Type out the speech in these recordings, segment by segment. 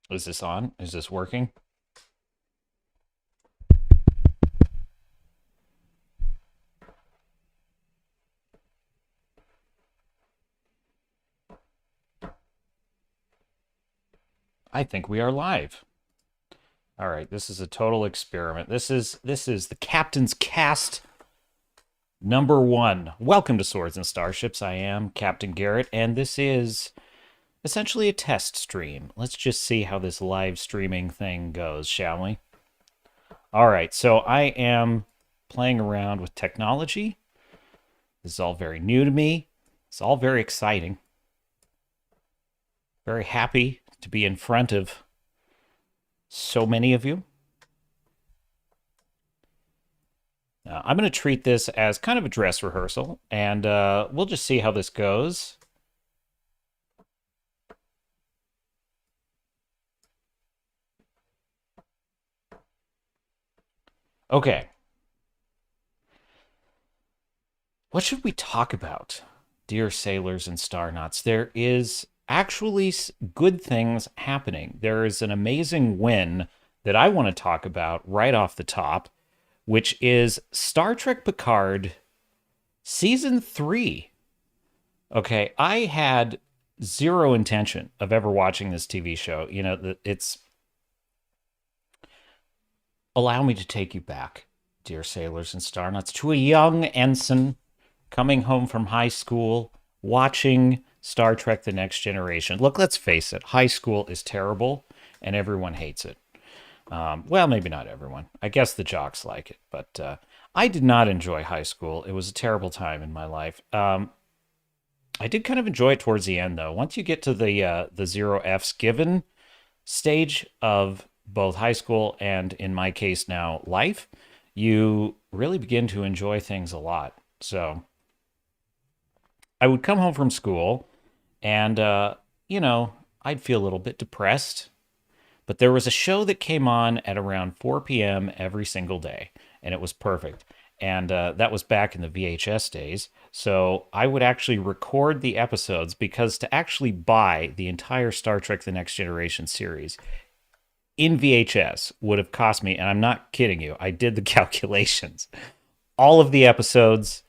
Is this on? Is this working? I think we are live. All right, this is a total experiment. This is the Captain's Cast #1. Welcome to Swords and Starships. I am Captain Garrett, and this is essentially a test stream. Let's just see how this live streaming thing goes, shall we? All right, so I am playing around with technology. This is all very new to me. It's all very exciting. Very happy to be in front of so many of you. I'm going to treat this as kind of a dress rehearsal, and we'll just see how this goes. Okay. What should we talk about, dear sailors and star knots? There is actually good things happening. There is an amazing win that I want to talk about right off the top, which is Star Trek Picard Season 3. Okay, I had zero intention of ever watching this TV show. You know, it's allow me to take you back, dear sailors and star nuts, to a young ensign coming home from high school, watching Star Trek The Next Generation. Look, let's face it, high school is terrible and everyone hates it. Well, maybe not everyone. I guess the jocks like it, but I did not enjoy high school. It was a terrible time in my life. I did kind of enjoy it towards the end, though. Once you get to the zero F's given stage of both high school and, in my case now, life, you really begin to enjoy things a lot. So I would come home from school and, I'd feel a little bit depressed. But there was a show that came on at around 4 p.m. every single day, and it was perfect. And that was back in the VHS days. So I would actually record the episodes because to actually buy the entire Star Trek The Next Generation series in VHS would have cost me, and I'm not kidding you, I did the calculations, all of the episodes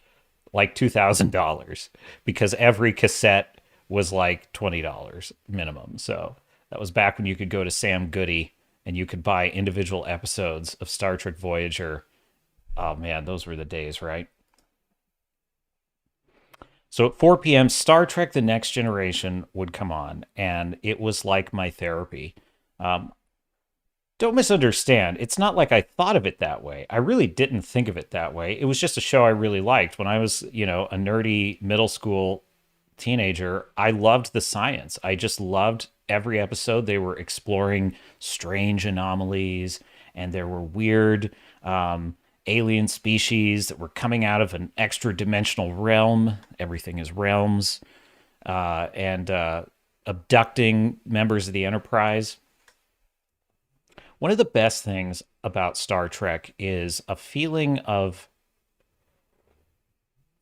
like $2,000 because every cassette was like $20 minimum. So that was back when you could go to Sam Goody and you could buy individual episodes of Star Trek Voyager. Oh man, those were the days, right? So at 4 p.m., Star Trek The Next Generation would come on, and it was like my therapy. Um, don't misunderstand. It's not like I thought of it that way. I really didn't think of it that way. It was just a show I really liked. When I was, a nerdy middle school teenager, I loved the science. I just loved every episode. They were exploring strange anomalies, and there were weird alien species that were coming out of an extra dimensional realm. Everything is realms, and abducting members of the Enterprise. One of the best things about Star Trek is a feeling of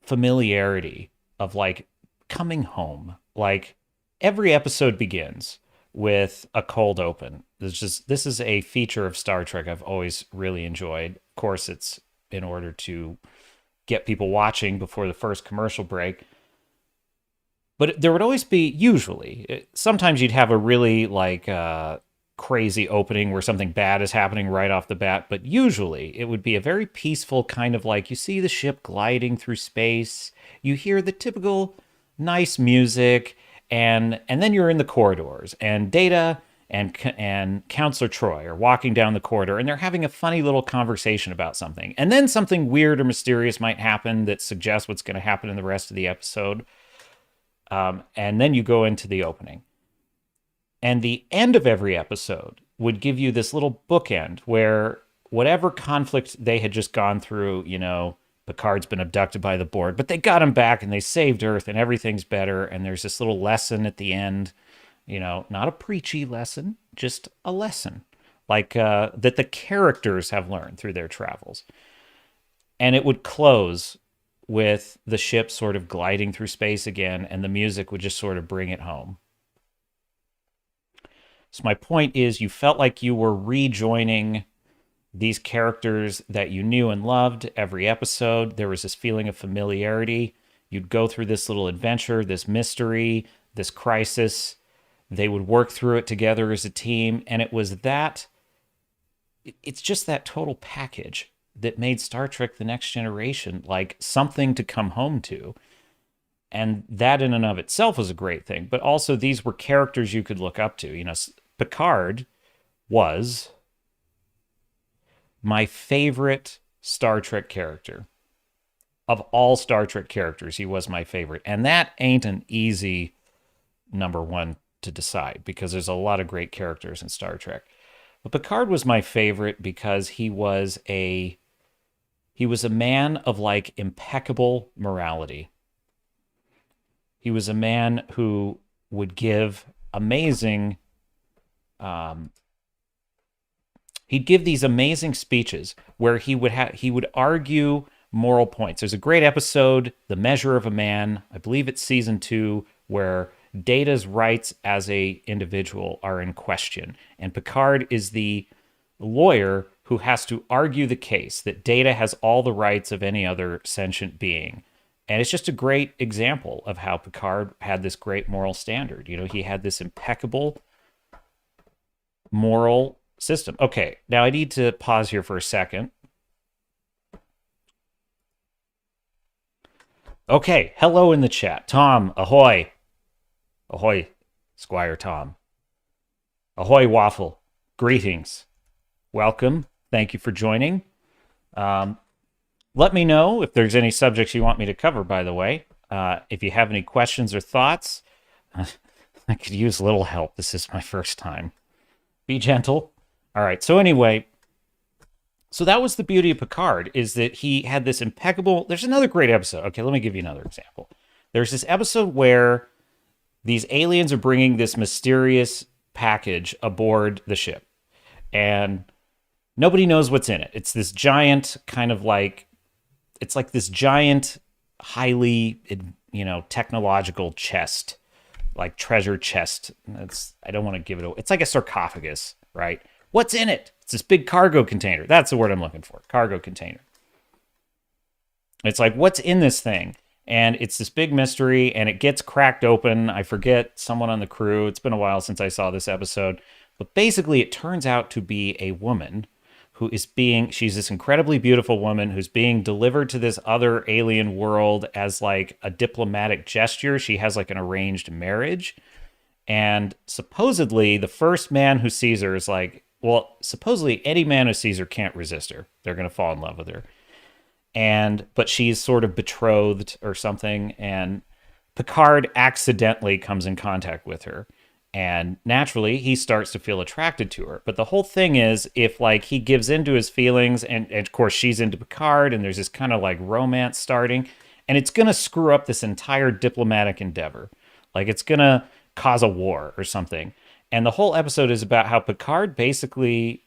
familiarity, of like coming home. Like every episode begins with a cold open. This is a feature of Star Trek I've always really enjoyed. Of course, it's in order to get people watching before the first commercial break. But there would always be, usually, sometimes you'd have a really like crazy opening where something bad is happening right off the bat, but usually it would be a very peaceful kind of like you see the ship gliding through space, you hear the typical nice music, and then you're in the corridors, and Data and Counselor Troy are walking down the corridor, and they're having a funny little conversation about something, and then something weird or mysterious might happen that suggests what's going to happen in the rest of the episode, and then you go into the opening. And the end of every episode would give you this little bookend where whatever conflict they had just gone through, Picard's been abducted by the Borg, but they got him back and they saved Earth and everything's better. And there's this little lesson at the end, not a preachy lesson, just a lesson like that the characters have learned through their travels. And it would close with the ship sort of gliding through space again, and the music would just sort of bring it home. So my point is, you felt like you were rejoining these characters that you knew and loved every episode. There was this feeling of familiarity. You'd go through this little adventure, this mystery, this crisis. They would work through it together as a team. And it was that, it's just that total package that made Star Trek The Next Generation like something to come home to. And that in and of itself was a great thing. But also these were characters you could look up to. You know, Picard was my favorite Star Trek character. Of all Star Trek characters, he was my favorite. And that ain't an easy number one to decide, because there's a lot of great characters in Star Trek. But Picard was my favorite because he was a man of like impeccable morality. He was a man who would give amazing he'd give these amazing speeches where he would argue moral points. There's a great episode, The Measure of a Man, I believe it's season 2, where Data's rights as a individual are in question. And Picard is the lawyer who has to argue the case that Data has all the rights of any other sentient being. And it's just a great example of how Picard had this great moral standard. You know, he had this impeccable moral system. Okay, now I need to pause here for a second. Okay, hello in the chat. Tom, ahoy. Ahoy, Squire Tom. Ahoy, Waffle. Greetings. Welcome. Thank you for joining. Let me know if there's any subjects you want me to cover, by the way. If you have any questions or thoughts, I could use a little help. This is my first time. Be gentle. All right, so anyway, so that was the beauty of Picard, is that he had this impeccable... There's another great episode. Okay, let me give you another example. There's this episode where these aliens are bringing this mysterious package aboard the ship, and nobody knows what's in it. It's this giant kind of like... It's like this giant, highly, technological chest, like treasure chest. I don't want to give it away. It's like a sarcophagus, right? What's in it? It's this big cargo container. That's the word I'm looking for. Cargo container. It's like, what's in this thing? And it's this big mystery, and it gets cracked open. I forget someone on the crew. It's been a while since I saw this episode. But basically, it turns out to be a woman who is she's this incredibly beautiful woman who's being delivered to this other alien world as like a diplomatic gesture. She has like an arranged marriage. And supposedly, the first man who sees her is like, well, supposedly any man who sees her can't resist her. They're going to fall in love with her. But she's sort of betrothed or something, and Picard accidentally comes in contact with her. And naturally, he starts to feel attracted to her. But the whole thing is, if like he gives into his feelings, and of course she's into Picard, and there's this kind of like romance starting, and it's going to screw up this entire diplomatic endeavor. Like it's going to cause a war or something. And the whole episode is about how Picard basically,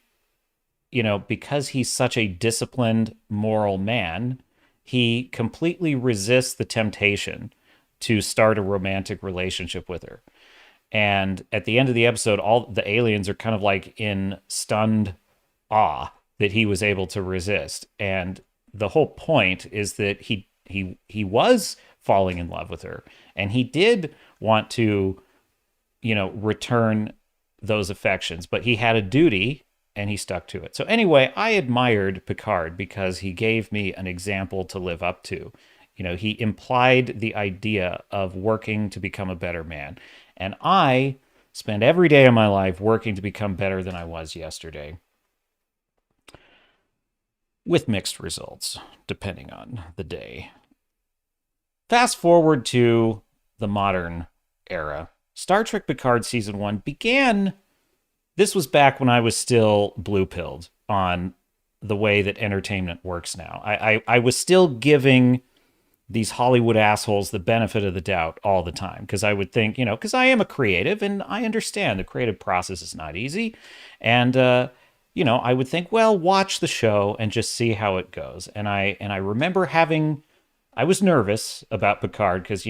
because he's such a disciplined, moral man, he completely resists the temptation to start a romantic relationship with her. And at the end of the episode, all the aliens are kind of like in stunned awe that he was able to resist. And the whole point is that he was falling in love with her, and he did want to, return those affections, but he had a duty and he stuck to it. So anyway, I admired Picard because he gave me an example to live up to. He implied the idea of working to become a better man. And I spend every day of my life working to become better than I was yesterday. With mixed results, depending on the day. Fast forward to the modern era. Star Trek Picard Season 1 began... This was back when I was still blue-pilled on the way that entertainment works now. I was still giving these Hollywood assholes the benefit of the doubt all the time, because I would think, because I am a creative and I understand the creative process is not easy. And, I would think, well, watch the show and just see how it goes. And I remember I was nervous about Picard because,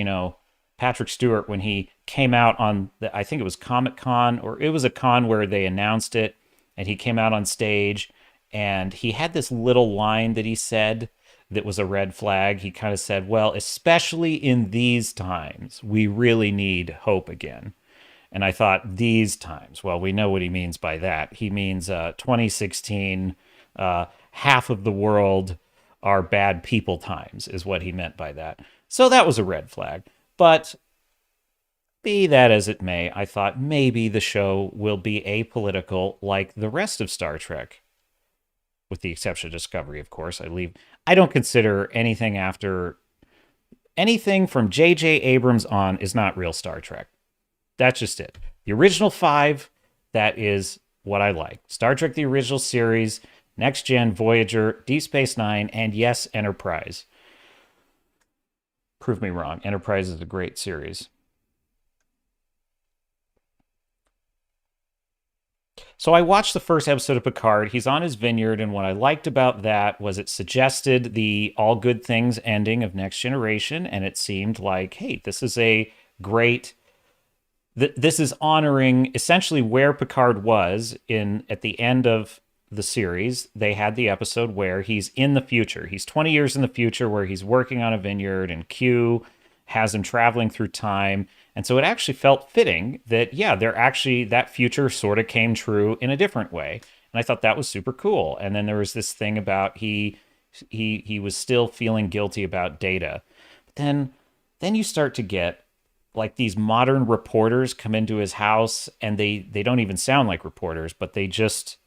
Patrick Stewart when he came out on I think it was Comic-Con, or it was a con where they announced it, and he came out on stage and he had this little line that he said that was a red flag. He kind of said, well, especially in these times, we really need hope again. And I thought, these times, well, we know what he means by that. He means 2016, half of the world are bad people times, is what he meant by that. So that was a red flag. But be that as it may, I thought maybe the show will be apolitical like the rest of Star Trek, with the exception of Discovery, of course. I don't consider anything from J.J. Abrams on is not real Star Trek. That's just it. The original 5, that is what I like. Star Trek, the original series, Next Gen, Voyager, Deep Space Nine, and yes, Enterprise. Prove me wrong. Enterprise is a great series. So I watched the first episode of Picard. He's on his vineyard, and what I liked about that was it suggested the all good things ending of Next Generation, and it seemed like, hey, this is a great... This is honoring essentially where Picard was at the end of the series. They had the episode where he's in the future. He's 20 years in the future where he's working on a vineyard, and Q has him traveling through time. And so it actually felt fitting that, yeah, that future sort of came true in a different way. And I thought that was super cool. And then there was this thing about he was still feeling guilty about Data. But then you start to get like these modern reporters come into his house, and they don't even sound like reporters, but they just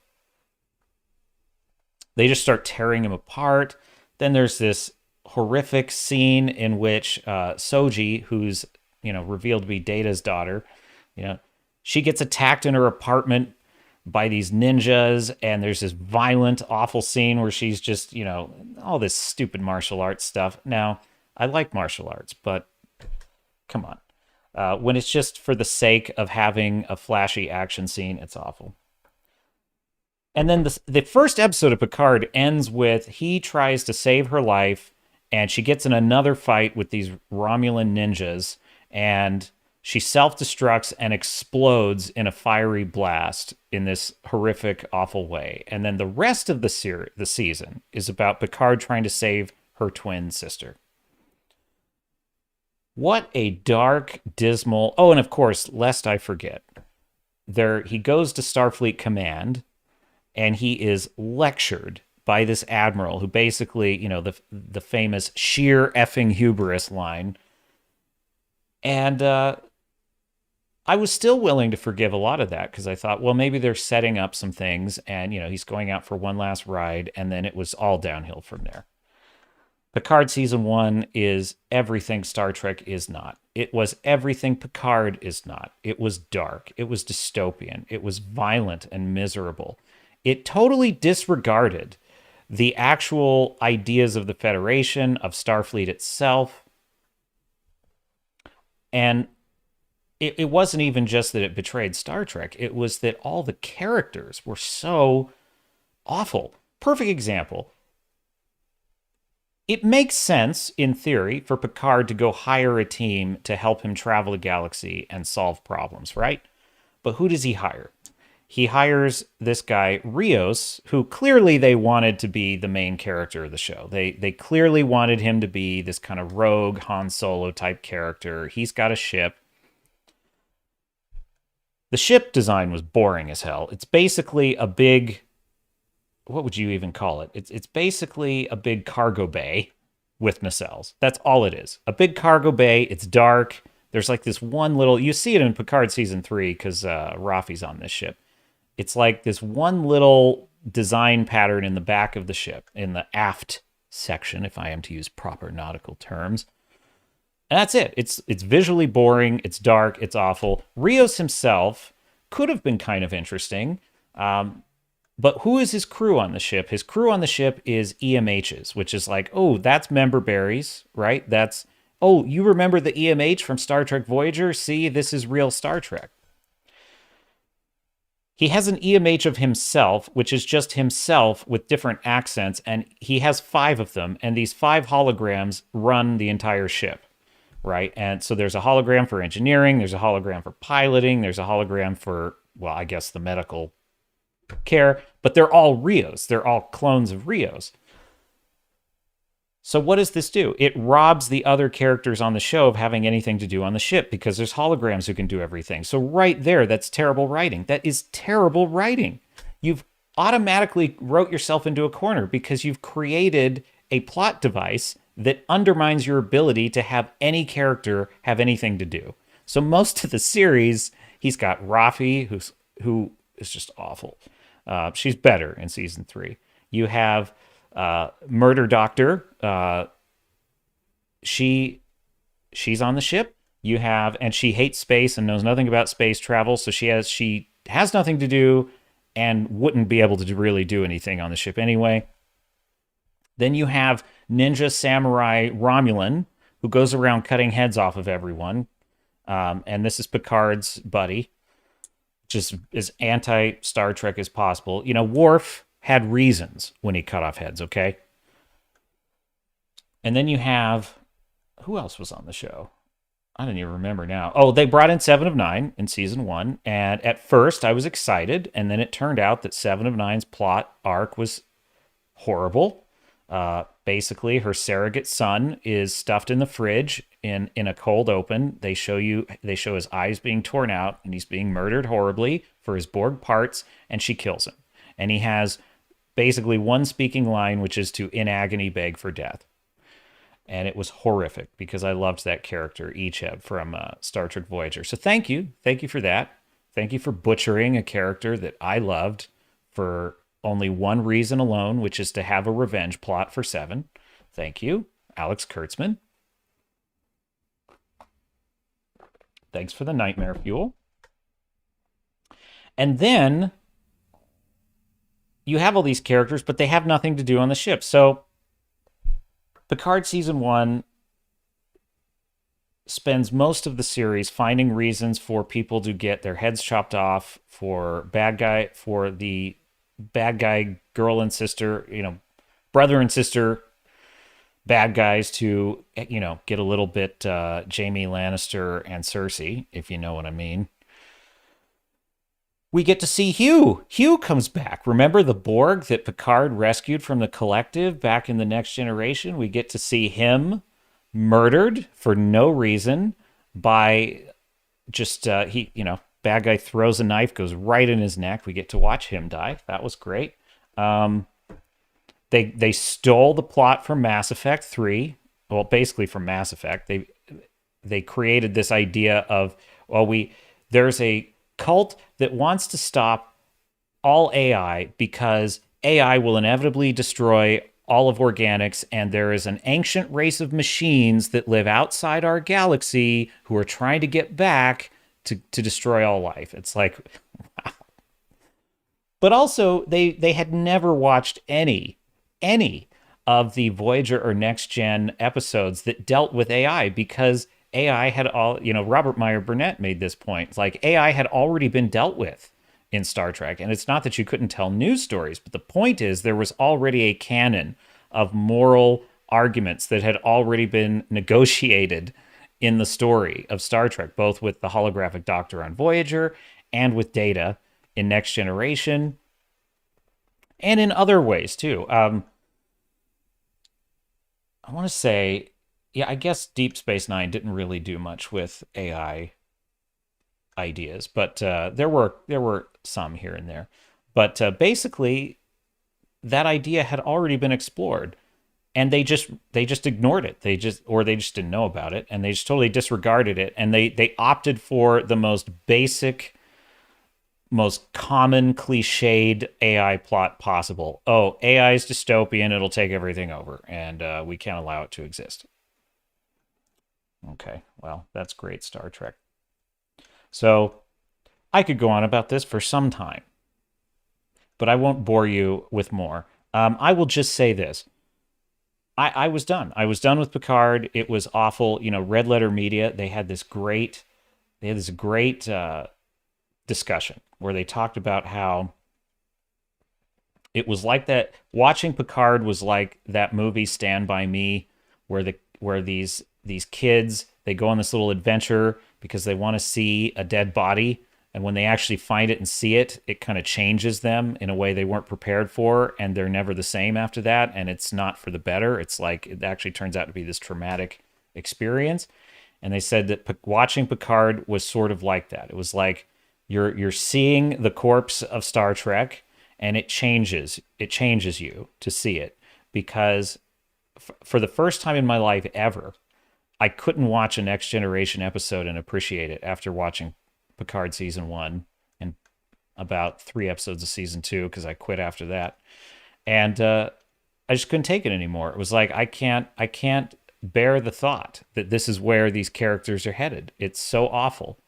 start tearing him apart. Then there's this horrific scene in which Soji, who's revealed to be Data's daughter, she gets attacked in her apartment by these ninjas, and there's this violent, awful scene where she's just, all this stupid martial arts stuff. Now, I like martial arts, but come on. When it's just for the sake of having a flashy action scene, it's awful. And then the first episode of Picard ends with he tries to save her life, and she gets in another fight with these Romulan ninjas, and she self-destructs and explodes in a fiery blast in this horrific, awful way. And then the rest of the season is about Picard trying to save her twin sister. What a dark, dismal... Oh, and of course, lest I forget, he goes to Starfleet Command, and he is lectured by this admiral who basically, the famous sheer effing hubris line. And I was still willing to forgive a lot of that, because I thought, well, maybe they're setting up some things, and, he's going out for one last ride, and then it was all downhill from there. Picard Season 1 is everything Star Trek is not. It was everything Picard is not. It was dark. It was dystopian. It was violent and miserable. It totally disregarded the actual ideas of the Federation, of Starfleet itself. And it wasn't even just that it betrayed Star Trek. It was that all the characters were so awful. Perfect example. It makes sense, in theory, for Picard to go hire a team to help him travel the galaxy and solve problems, right? But who does he hire? He hires this guy, Rios, who clearly they wanted to be the main character of the show. They clearly wanted him to be this kind of rogue Han Solo type character. He's got a ship. The ship design was boring as hell. It's basically a big... What would you even call it? It's basically a big cargo bay with nacelles. That's all it is. A big cargo bay. It's dark. There's like this one little... You see it in Picard Season 3 because Rafi's on this ship. It's like this one little design pattern in the back of the ship, in the aft section, if I am to use proper nautical terms. And that's it. It's visually boring. It's dark. It's awful. Rios himself could have been kind of interesting. But who is his crew on the ship? His crew on the ship is EMHs, which is like, oh, that's member berries, right? That's, oh, you remember the EMH from Star Trek Voyager? See, this is real Star Trek. He has an EMH of himself, which is just himself with different accents, and he has 5 of them, and these 5 holograms run the entire ship. right? And so there's a hologram for engineering, there's a hologram for piloting, there's a hologram for, well, I guess the medical care, but they're all Rios. They're all clones of Rios. So what does this do? It robs the other characters on the show of having anything to do on the ship because there's holograms who can do everything. So right there, that's terrible writing. That is terrible writing. You've automatically wrote yourself into a corner because you've created a plot device that undermines your ability to have any character have anything to do. So most of the series, he's got Rafi, who is just awful. She's better in season 3. You have Murder Doctor. She's on the ship. You have, and she hates space and knows nothing about space travel. So she has nothing to do and wouldn't be able to really do anything on the ship anyway. Then you have Ninja Samurai Romulan, who goes around cutting heads off of everyone. And this is Picard's buddy, just as anti-Star Trek as possible. You know, Worf had reasons when he cut off heads, okay? And then you have, who else was on the show? I don't even remember now. Oh, they brought in 7 of 9 in season 1. And at first I was excited. And then it turned out that 7 of 9's plot arc was horrible. Basically, her surrogate son is stuffed in the fridge in a cold open. They show his eyes being torn out and he's being murdered horribly for his Borg parts. And she kills him. And he has basically one speaking line, which is to in agony beg for death. And it was horrific because I loved that character, Icheb from Star Trek Voyager. So thank you. Thank you for that. Thank you for butchering a character that I loved for only one reason alone, which is to have a revenge plot for 7. Thank you, Alex Kurtzman. Thanks for the nightmare fuel. And then you have all these characters, but they have nothing to do on the ship. So Picard season 1 spends most of the series finding reasons for people to get their heads chopped off, for the bad guy girl and sister, brother and sister bad guys to, get a little bit Jaime Lannister and Cersei, if you know what I mean. We get to see Hugh. Hugh comes back. Remember the Borg that Picard rescued from the Collective back in the Next Generation? We get to see him murdered for no reason by just, bad guy throws a knife, goes right in his neck. We get to watch him die. That was great. They stole the plot from Mass Effect 3. Well, basically from Mass Effect. They created this idea of, there's a cult that wants to stop all AI because AI will inevitably destroy all of organics, and there is an ancient race of machines that live outside our galaxy who are trying to get back to destroy all life. It's like, wow. But also, they had never watched any of the Voyager or Next Gen episodes that dealt with AI because AI had Robert Meyer Burnett made this point. It's like AI had already been dealt with in Star Trek. And it's not that you couldn't tell news stories, but the point is there was already a canon of moral arguments that had already been negotiated in the story of Star Trek, both with the holographic Doctor on Voyager and with Data in Next Generation and in other ways too. I want to say, I guess Deep Space Nine didn't really do much with AI ideas, but there were some here and there. But basically, that idea had already been explored, and they just ignored it. They just didn't know about it, and they just totally disregarded it. And they opted for the most basic, most common cliched AI plot possible. Oh, AI is dystopian; it'll take everything over, and we can't allow it to exist. Okay, well, that's great Star Trek. So I could go on about this for some time, but I won't bore you with more. I will just say this. I was done. I was done with Picard. It was awful. Red Letter Media, they had this great discussion where they talked about how it was like that. Watching Picard was like that movie Stand By Me, where these these kids, they go on this little adventure because they want to see a dead body. And when they actually find it and see it, it kind of changes them in a way they weren't prepared for. And they're never the same after that. And it's not for the better. It's like, it actually turns out to be this traumatic experience. And they said that watching Picard was sort of like that. It was like you're seeing the corpse of Star Trek, and it changes you to see it. Because for the first time in my life ever, I couldn't watch a Next Generation episode and appreciate it after watching Picard season 1 and about 3 episodes of season 2, because I quit after that. And I just couldn't take it anymore. It was like, I can't bear the thought that this is where these characters are headed. It's so awful.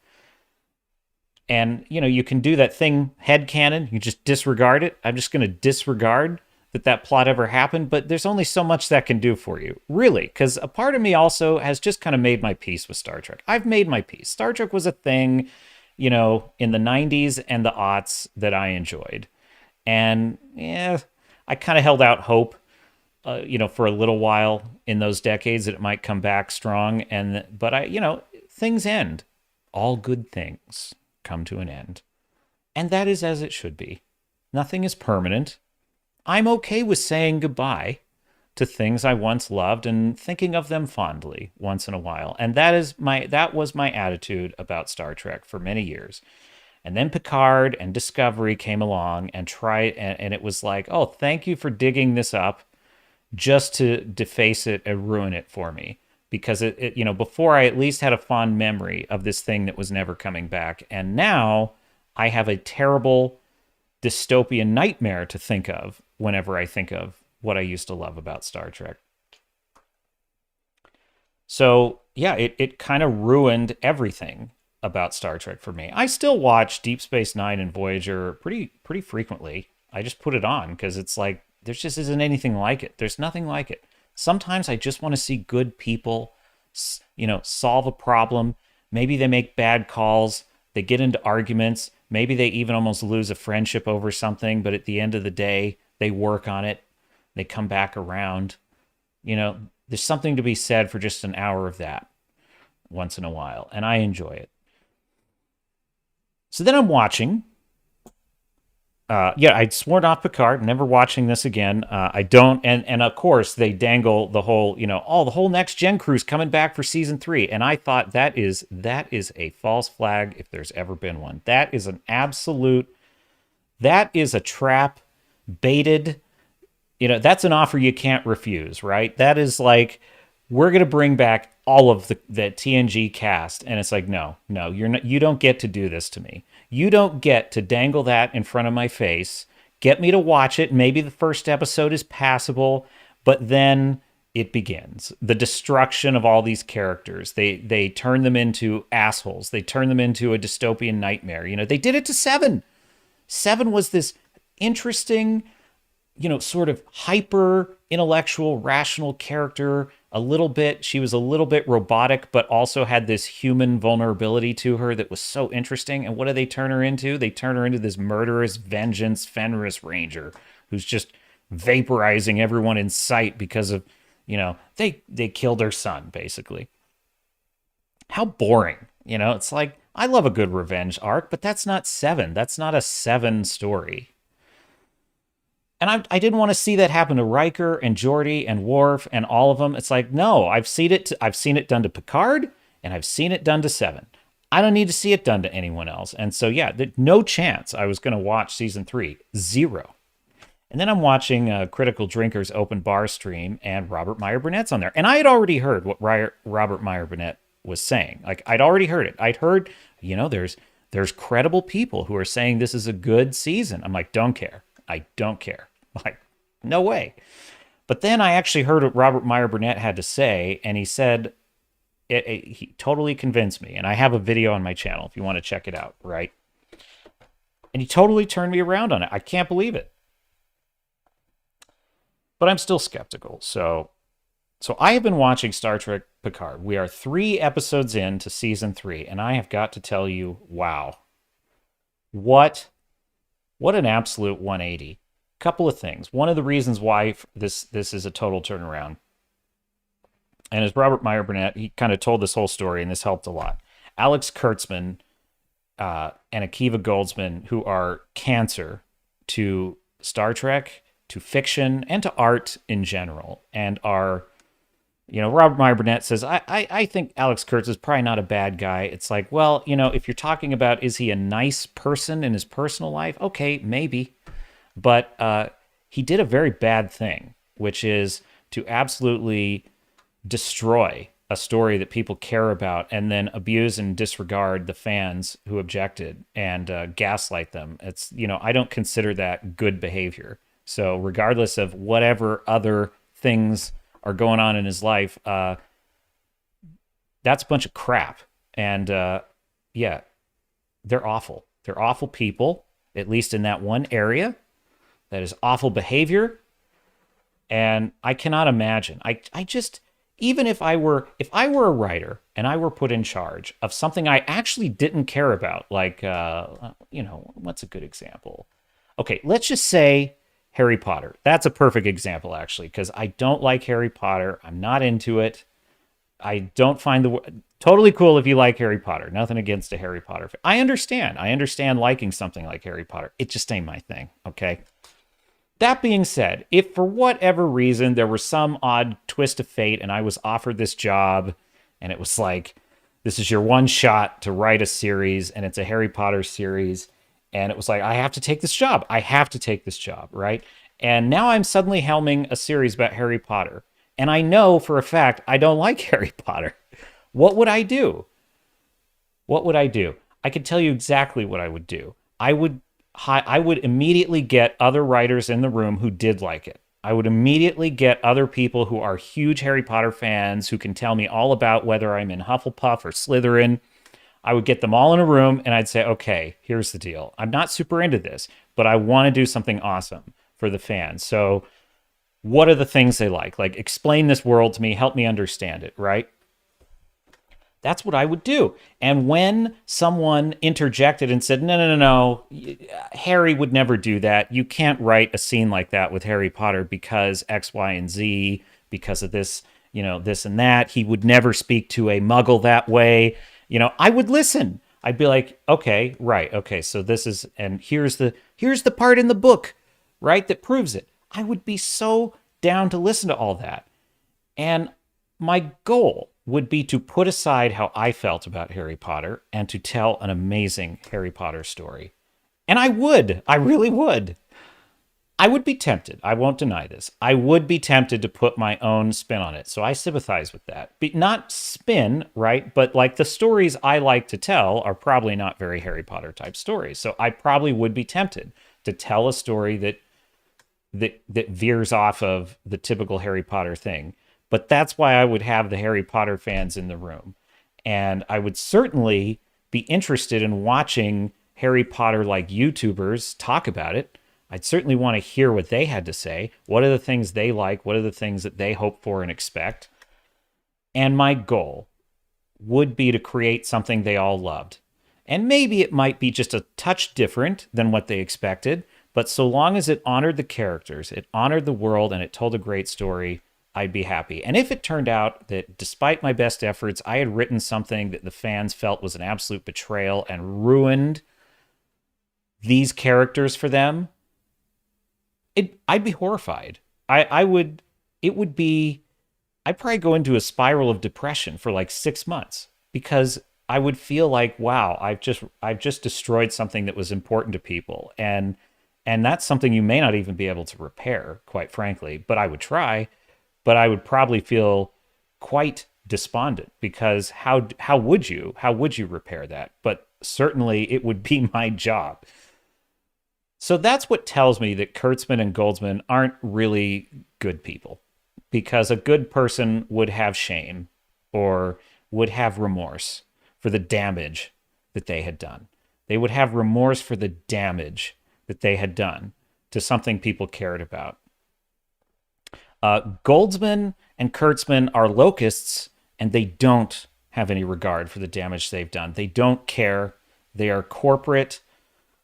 And, you know, you can do that thing, headcanon, you just disregard it. I'm just going to disregard that plot ever happened, but there's only so much that can do for you, really, because a part of me also has just kind of made my peace with Star Trek. I've made my peace. Star Trek was a thing, you know, in the 90s and the aughts that I enjoyed. And, yeah, I kind of held out hope, you know, for a little while in those decades that it might come back strong. But you know, things end. All good things come to an end. And that is as it should be. Nothing is permanent. I'm okay with saying goodbye to things I once loved and thinking of them fondly once in a while. And that was my attitude about Star Trek for many years. And then Picard and Discovery came along and and it was like, oh, thank you for digging this up just to deface it and ruin it for me. Because it you know, before I at least had a fond memory of this thing that was never coming back. And now I have a terrible dystopian nightmare to think of whenever I think of what I used to love about Star Trek. So yeah, it kind of ruined everything about Star Trek for me. I still watch Deep Space Nine and Voyager pretty frequently. I just put it on because it's like, there just isn't anything like it. There's nothing like it. Sometimes I just want to see good people, you know, solve a problem. Maybe they make bad calls. They get into arguments. Maybe they even almost lose a friendship over something. But at the end of the day, they work on it. They come back around. You know, there's something to be said for just an hour of that once in a while. And I enjoy it. So then I'm watching. I'd sworn off Picard, never watching this again. I don't, and of course they dangle the whole, you know, the whole Next Gen crew's coming back for season 3, and I thought that is a false flag if there's ever been one. That is a trap, baited. You know, that's an offer you can't refuse, right? That is like, we're gonna bring back all of the TNG cast, and it's like, no, you don't get to do this to me. You don't get to dangle that in front of my face, get me to watch it. Maybe the first episode is passable, but then it begins. The destruction of all these characters. They turn them into assholes. They turn them into a dystopian nightmare. You know, they did it to Seven. Seven was this interesting, you know, sort of hyper intellectual, rational character. She was a little bit robotic, but also had this human vulnerability to her that was so interesting. And what do they turn her into? They turn her into this murderous, vengeance, Fenris Ranger who's just vaporizing everyone in sight because of, you know, they killed her son, basically. How boring. You know, it's like, I love a good revenge arc, but that's not Seven. That's not a Seven story. And I didn't want to see that happen to Riker and Geordi and Worf and all of them. It's like, no, I've seen it done to Picard, and I've seen it done to Seven. I don't need to see it done to anyone else. And so, yeah, no chance I was going to watch season 3. 0. And then I'm watching Critical Drinkers Open Bar stream, and Robert Meyer Burnett's on there. And I had already heard what Robert Meyer Burnett was saying. Like, I'd already heard it. I'd heard, you know, there's credible people who are saying this is a good season. I'm like, don't care. I don't care. Like, no way. But then I actually heard what Robert Meyer Burnett had to say, and he said, he totally convinced me. And I have a video on my channel if you want to check it out, right? And he totally turned me around on it. I can't believe it. But I'm still skeptical. So I have been watching Star Trek Picard. We are 3 episodes into season 3, and I have got to tell you, wow. What an absolute 180. Couple of things. One of the reasons why this is a total turnaround And as Robert Meyer Burnett, he kind of told this whole story, and this helped a lot. Alex Kurtzman and Akiva Goldsman, who are cancer to Star Trek, to fiction, and to art in general, and are, Robert Meyer Burnett says, I think Alex Kurtz is probably not a bad guy. It's like, well, if you're talking about, is he a nice person in his personal life? Okay, maybe. But he did a very bad thing, which is to absolutely destroy a story that people care about and then abuse and disregard the fans who objected and gaslight them. It's, I don't consider that good behavior. So regardless of whatever other things are going on in his life, that's a bunch of crap. And yeah, they're awful. They're awful people, at least in that one area. That is awful behavior. And I cannot imagine. I just, even if I were a writer and I were put in charge of something I actually didn't care about, like, what's a good example? Okay, let's just say Harry Potter. That's a perfect example, actually, because I don't like Harry Potter. I'm not into it. I don't find totally cool if you like Harry Potter. Nothing against a Harry Potter. I understand liking something like Harry Potter. It just ain't my thing, okay? That being said, if for whatever reason there was some odd twist of fate and I was offered this job and it was like, this is your one shot to write a series and it's a Harry Potter series, and it was like, I have to take this job. Right? And now I'm suddenly helming a series about Harry Potter. And I know for a fact I don't like Harry Potter. What would I do? I could tell you exactly what I would do. I would immediately get other writers in the room who did like it. I would immediately get other people who are huge Harry Potter fans who can tell me all about whether I'm in Hufflepuff or Slytherin. I would get them all in a room and I'd say, okay, here's the deal. I'm not super into this, but I want to do something awesome for the fans. So what are the things they like? Like, explain this world to me, help me understand it, right? That's what I would do. And when someone interjected and said, no, Harry would never do that. You can't write a scene like that with Harry Potter because X, Y, and Z, because of this, this and that. He would never speak to a muggle that way. I would listen. I'd be like, okay, right. Okay, so this is, and here's the part in the book, right, that proves it. I would be so down to listen to all that. And my goal would be to put aside how I felt about Harry Potter and to tell an amazing Harry Potter story. And I really would. I would be tempted. I won't deny this. I would be tempted to put my own spin on it. So I sympathize with that. But not spin, right? But like the stories I like to tell are probably not very Harry Potter type stories. So I probably would be tempted to tell a story that veers off of the typical Harry Potter thing. But that's why I would have the Harry Potter fans in the room. And I would certainly be interested in watching Harry Potter-like YouTubers talk about it. I'd certainly want to hear what they had to say. What are the things they like? What are the things that they hope for and expect? And my goal would be to create something they all loved. And maybe it might be just a touch different than what they expected, but so long as it honored the characters, it honored the world, and it told a great story, I'd be happy. And if it turned out that despite my best efforts, I had written something that the fans felt was an absolute betrayal and ruined these characters for them, I'd be horrified. I'd probably go into a spiral of depression for like 6 months because I would feel like, wow, I've just destroyed something that was important to people. And that's something you may not even be able to repair, quite frankly, but I would try. But I would probably feel quite despondent because how would you repair that? But certainly it would be my job. So that's what tells me that Kurtzman and Goldsman aren't really good people, because a good person would have shame or would have remorse for the damage that they had done. They would have remorse for the damage that they had done to something people cared about. Goldsman and Kurtzman are locusts, and they don't have any regard for the damage they've done. They don't care. They are corporate.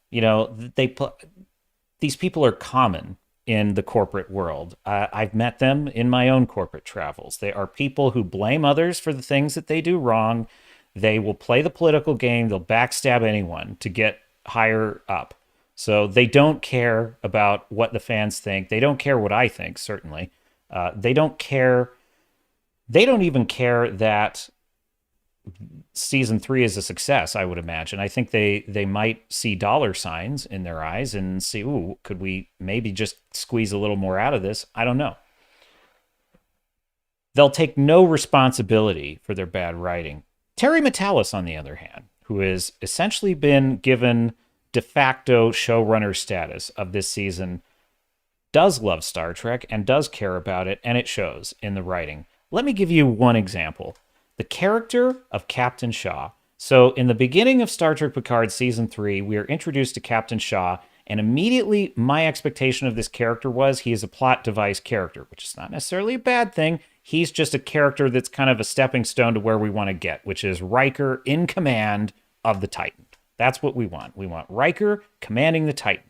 These people are common, in the corporate world. I've met them in my own corporate travels. They are people who blame others for the things that they do wrong. They will play the political game. They'll backstab anyone to get higher up. So they don't care about what the fans think. They don't care what I think, certainly. They don't care. They don't even care that season 3 is a success, I would imagine. I think they might see dollar signs in their eyes and see, ooh, could we maybe just squeeze a little more out of this? I don't know. They'll take no responsibility for their bad writing. Terry Matalas, on the other hand, who has essentially been given de facto showrunner status of this season, does love Star Trek and does care about it, and it shows in the writing. Let me give you one example. The character of Captain Shaw. So in the beginning of Star Trek Picard Season 3, we are introduced to Captain Shaw, and immediately my expectation of this character was he is a plot device character, which is not necessarily a bad thing. He's just a character that's kind of a stepping stone to where we want to get, which is Riker in command of the Titan. That's what we want. We want Riker commanding the Titan.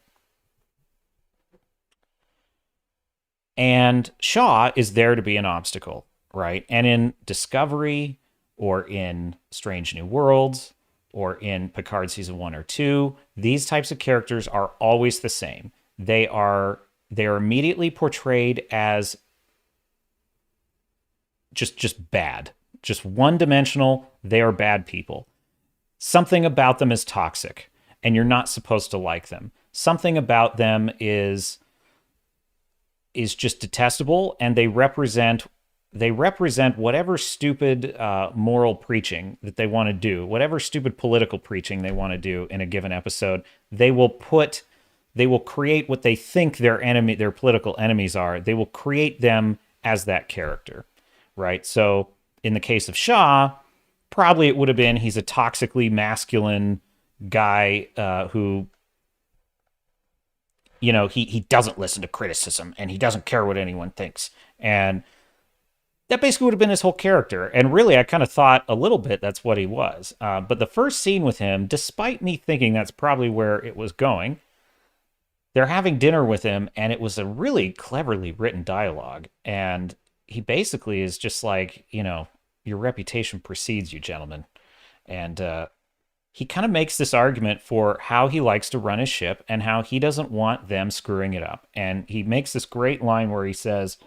And Shaw is there to be an obstacle, right? And in Discovery or in Strange New Worlds or in Picard Season 1 or 2, these types of characters are always the same. They are immediately portrayed as just bad, just one-dimensional. They are bad people. Something about them is toxic, and you're not supposed to like them. Something about them is just detestable, and they represent whatever stupid moral preaching that they want to do, whatever stupid political preaching they want to do in a given episode. They will create what they think their political enemies are. They will create them as that character, right? So in the case of Shaw, probably it would have been he's a toxically masculine guy who, you know, he doesn't listen to criticism and he doesn't care what anyone thinks. And that basically would have been his whole character. And really, I kind of thought a little bit that's what he was. But the first scene with him, despite me thinking that's probably where it was going, they're having dinner with him, and it was a really cleverly written dialogue. And he basically is just like, you know, your reputation precedes you, gentlemen. And he kind of makes this argument for how he likes to run his ship and how he doesn't want them screwing it up. And he makes this great line where he says,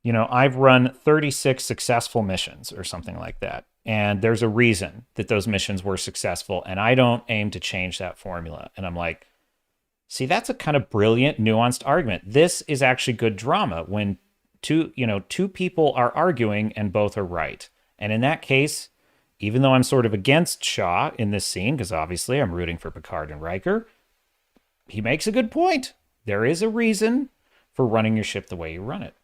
you know, I've run 36 successful missions or something like that. And there's a reason that those missions were successful. And I don't aim to change that formula. And I'm like, see, that's a kind of brilliant, nuanced argument. This is actually good drama when two people are arguing and both are right. And in that case, even though I'm sort of against Shaw in this scene, because obviously I'm rooting for Picard and Riker, he makes a good point. There is a reason for running your ship the way you run it.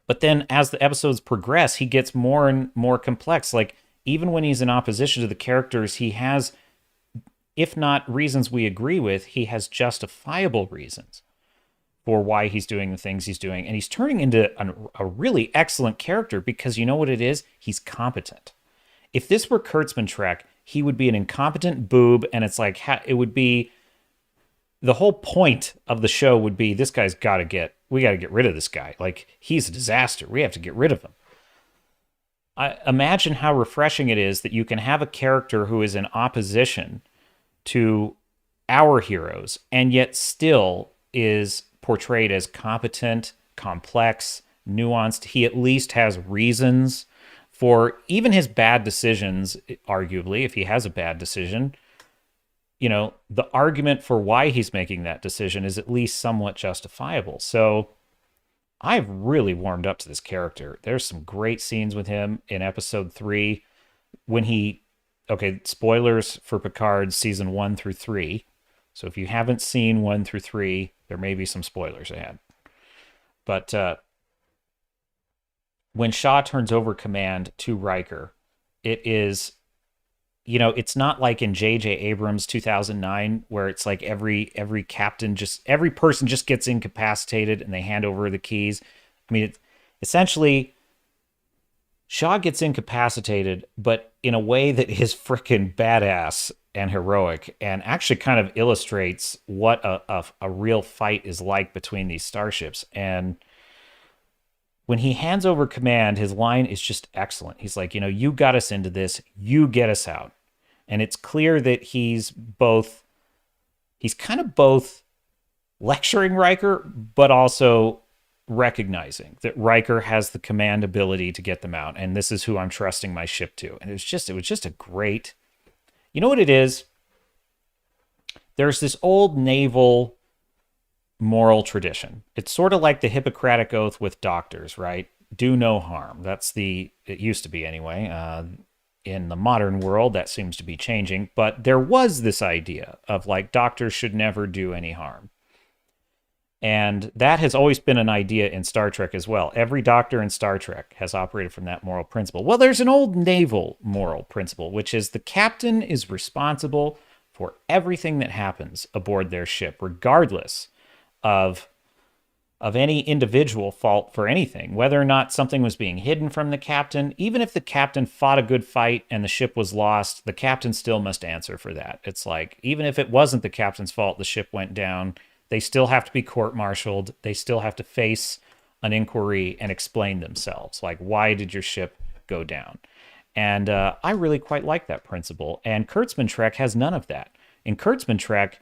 But then as the episodes progress, he gets more and more complex. Like, even when he's in opposition to the characters, he has, if not reasons we agree with, he has justifiable reasons for why he's doing the things he's doing. And he's turning into a really excellent character because you know what it is? He's competent. If this were Kurtzman Trek, he would be an incompetent boob, and it's like, it would be, the whole point of the show would be, this guy's we got to get rid of this guy. Like, he's a disaster. We have to get rid of him. I imagine how refreshing it is that you can have a character who is in opposition to our heroes and yet still is portrayed as competent, complex, nuanced. He at least has reasons for even his bad decisions, arguably, if he has a bad decision. You know, the argument for why he's making that decision is at least somewhat justifiable. So I've really warmed up to this character. There's some great scenes with him in episode 3 when spoilers for Picard season 1 through 3. So if you haven't seen 1 through 3, there may be some spoilers ahead. But when Shaw turns over command to Riker, it is, you know, it's not like in J.J. Abrams' 2009, where it's like every person just gets incapacitated and they hand over the keys. I mean, essentially, Shaw gets incapacitated, but in a way that is frickin' badass. and heroic, and actually kind of illustrates what a real fight is like between these starships. And when he hands over command, his line is just excellent. He's like, you got us into this, you get us out. And it's clear that he's kind of both lecturing Riker, but also recognizing that Riker has the command ability to get them out, and this is who I'm trusting my ship to. And it was just a great, you know what it is? There's this old naval moral tradition. It's sort of like the Hippocratic Oath with doctors, right? Do no harm. It used to be anyway. In the modern world, that seems to be changing, but there was this idea of like doctors should never do any harm. And that has always been an idea in Star Trek as well. Every doctor in Star Trek has operated from that moral principle. Well, there's an old naval moral principle, which is the captain is responsible for everything that happens aboard their ship, regardless of any individual fault for anything, whether or not something was being hidden from the captain. Even if the captain fought a good fight and the ship was lost, the captain still must answer for that. It's like, even if it wasn't the captain's fault the ship went down, they still have to be court-martialed. They still have to face an inquiry and explain themselves. Like, why did your ship go down? And I really quite like that principle. And Kurtzman Trek has none of that. In Kurtzman Trek,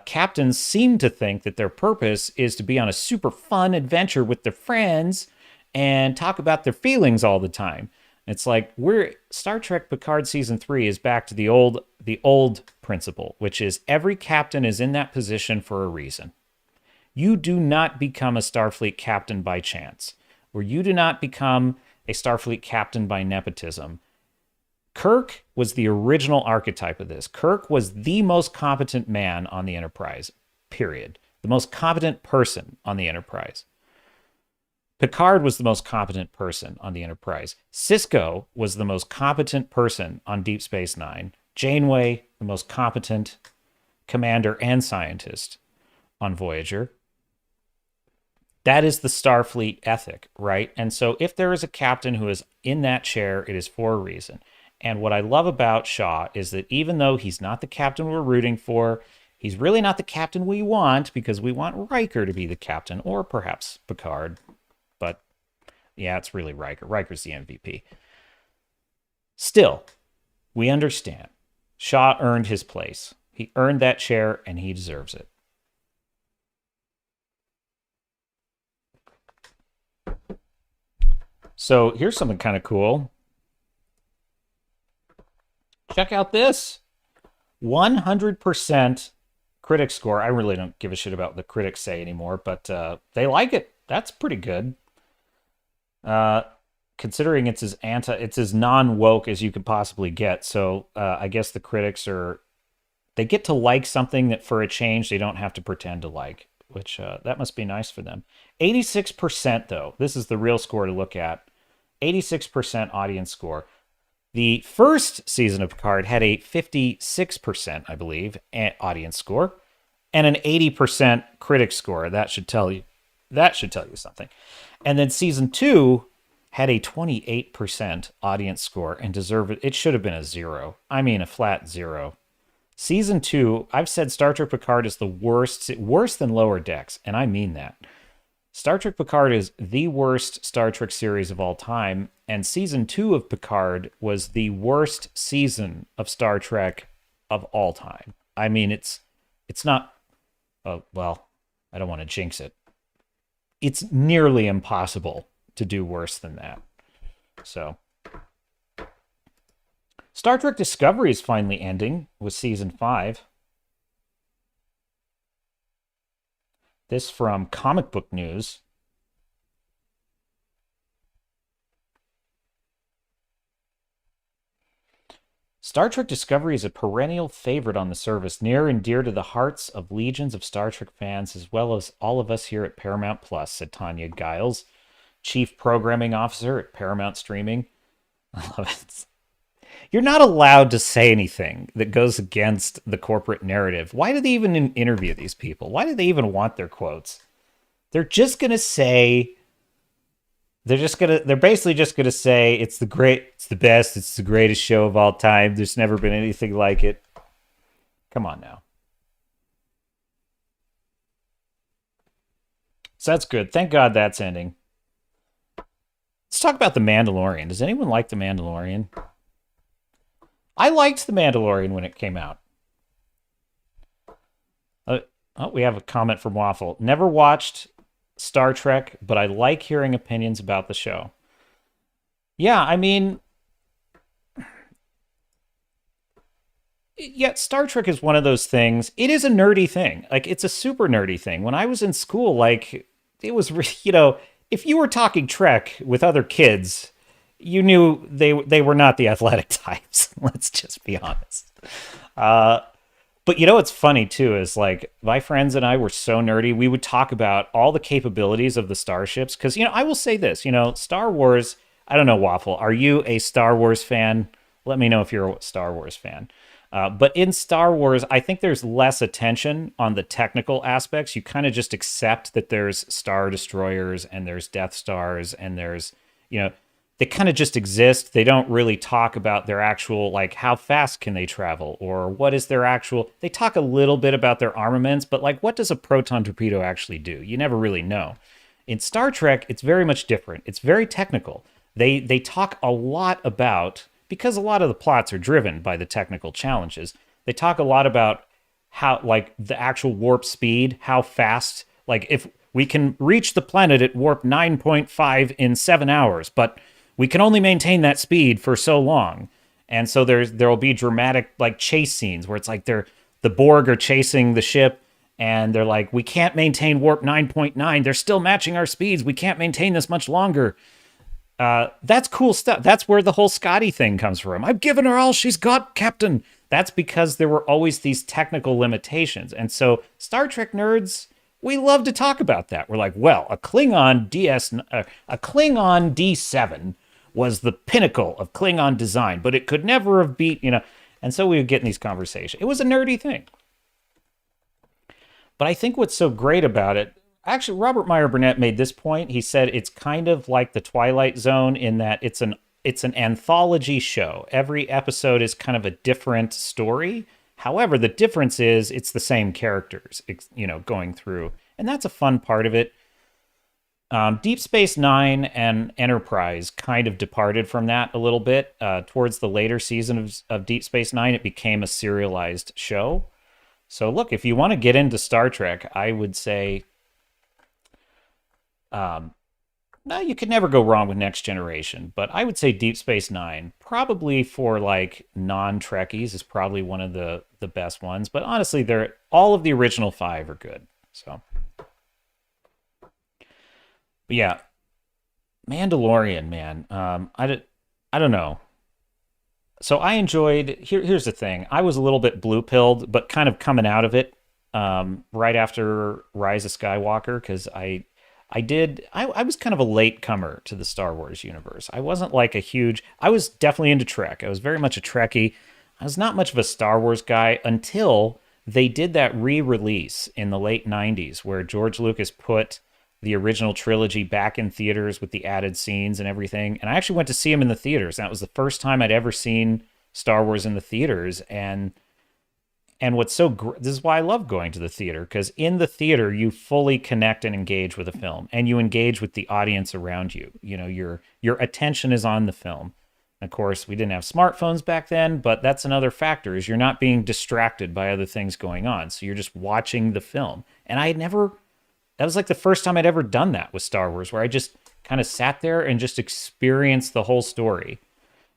captains seem to think that their purpose is to be on a super fun adventure with their friends and talk about their feelings all the time. It's like Star Trek Picard Season 3 is back to the old principle, which is every captain is in that position for a reason. You do not become a Starfleet captain by chance, or you do not become a Starfleet captain by nepotism. Kirk was the original archetype of this. Kirk was the most competent man on the Enterprise, period. The most competent person on the Enterprise. Picard was the most competent person on the Enterprise. Sisko was the most competent person on Deep Space Nine. Janeway, the most competent commander and scientist on Voyager. That is the Starfleet ethic, right? And so if there is a captain who is in that chair, it is for a reason. And what I love about Shaw is that even though he's not the captain we're rooting for, he's really not the captain we want, because we want Riker to be the captain, or perhaps Picard. But yeah, it's really Riker. Riker's the MVP. Still, we understand. Shaw earned his place. He earned that chair, and he deserves it. So here's something kind of cool. Check out this. 100% critic score. I really don't give a shit about what the critics say anymore, but they like it. That's pretty good. Considering it's as non-woke as you could possibly get. So I guess the critics they get to like something that for a change they don't have to pretend to like, which that must be nice for them. 86% though, this is the real score to look at. 86% audience score. The first season of Picard had a 56%, I believe, audience score, and an 80% critic score. That should tell you something. And then season 2 had a 28% audience score and deserved it. It should have been a 0. I mean, a flat 0. Season 2, I've said Star Trek Picard is the worse than Lower Decks, and I mean that. Star Trek Picard is the worst Star Trek series of all time, and season 2 of Picard was the worst season of Star Trek of all time. I mean, it's not, well, I don't want to jinx it. It's nearly impossible to do worse than that. So, Star Trek Discovery is finally ending with season 5. This from Comic Book News. Star Trek Discovery is a perennial favorite on the service, near and dear to the hearts of legions of Star Trek fans, as well as all of us here at Paramount Plus, said Tanya Giles, Chief Programming Officer at Paramount Streaming. I love it. You're not allowed to say anything that goes against the corporate narrative. Why do they even interview these people? Why do they even want their quotes? They're basically just gonna say it's the best, it's the greatest show of all time. There's never been anything like it. Come on now. So that's good. Thank God that's ending. Let's talk about The Mandalorian. Does anyone like The Mandalorian? I liked The Mandalorian when it came out. Oh, we have a comment from Waffle. Never watched Star Trek, but I like hearing opinions about the show. Yeah, I mean, yeah, Star Trek is one of those things. It is a nerdy thing. Like, it's a super nerdy thing. When I was in school, like, it was, if you were talking Trek with other kids, you knew they were not the athletic types. Let's just be honest. But what's funny too is like my friends and I were so nerdy. We would talk about all the capabilities of the starships because I will say this. Star Wars. I don't know, Waffle. Are you a Star Wars fan? Let me know if you're a Star Wars fan. But in Star Wars, I think there's less attention on the technical aspects. You kind of just accept that there's Star Destroyers and there's Death Stars and there's they kind of just exist. They don't really talk about their actual, like, how fast can they travel or what is their actual. They talk a little bit about their armaments, but like, what does a proton torpedo actually do? You never really know. In Star Trek, it's very much different. It's very technical. They talk a lot about, because a lot of the plots are driven by the technical challenges, they talk a lot about how, like, the actual warp speed, how fast, like, if we can reach the planet at warp 9.5 in 7 hours, but we can only maintain that speed for so long. And so there'll be dramatic like chase scenes where it's like the Borg are chasing the ship and they're like, we can't maintain warp 9.9. They're still matching our speeds. We can't maintain this much longer. That's cool stuff. That's where the whole Scotty thing comes from. I've given her all she's got, Captain. That's because there were always these technical limitations. And so Star Trek nerds, we love to talk about that. We're like, well, a Klingon D7 was the pinnacle of Klingon design, but it could never have beat, and so we would get in these conversations. It was a nerdy thing. But I think what's so great about it, actually, Robert Meyer Burnett made this point. He said it's kind of like the Twilight Zone in that it's an anthology show. Every episode is kind of a different story. However, the difference is it's the same characters, going through. And that's a fun part of it. Deep Space Nine and Enterprise kind of departed from that a little bit. Towards the later season of Deep Space Nine, it became a serialized show. So look, if you want to get into Star Trek, I would say, no, you could never go wrong with Next Generation. But I would say Deep Space Nine, probably for like non-Trekkies, is probably one of the best ones. But honestly, all of the original 5 are good. So. But yeah, Mandalorian, man. I don't know. So I enjoyed. Here's the thing. I was a little bit blue-pilled, but kind of coming out of it right after Rise of Skywalker, because I was kind of a late comer to the Star Wars universe. I wasn't like I was definitely into Trek. I was very much a Trekkie. I was not much of a Star Wars guy until they did that re-release in the late 90s where George Lucas put the original trilogy back in theaters with the added scenes and everything. And I actually went to see him in the theaters. That was the first time I'd ever seen Star Wars in the theaters. And what's this is why I love going to the theater, because in the theater, you fully connect and engage with a film, and you engage with the audience around you. Your attention is on the film. Of course, we didn't have smartphones back then, but that's another factor, is you're not being distracted by other things going on. So you're just watching the film. And that was like the first time I'd ever done that with Star Wars, where I just kind of sat there and just experienced the whole story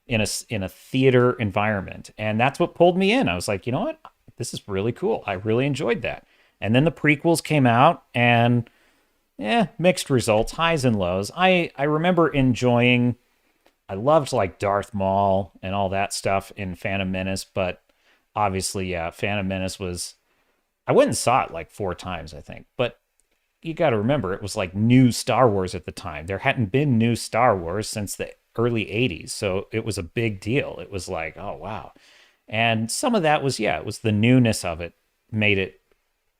in a theater environment. And that's what pulled me in. I was like, you know what? This is really cool. I really enjoyed that. And then the prequels came out and mixed results, highs and lows. I remember I loved like Darth Maul and all that stuff in Phantom Menace, but obviously, Phantom Menace I went and saw it like 4 times, I think. But you got to remember, it was like new Star Wars at the time. There hadn't been new Star Wars since the early 80s. So it was a big deal. It was like, oh, wow. And some of that was, it was the newness of it made it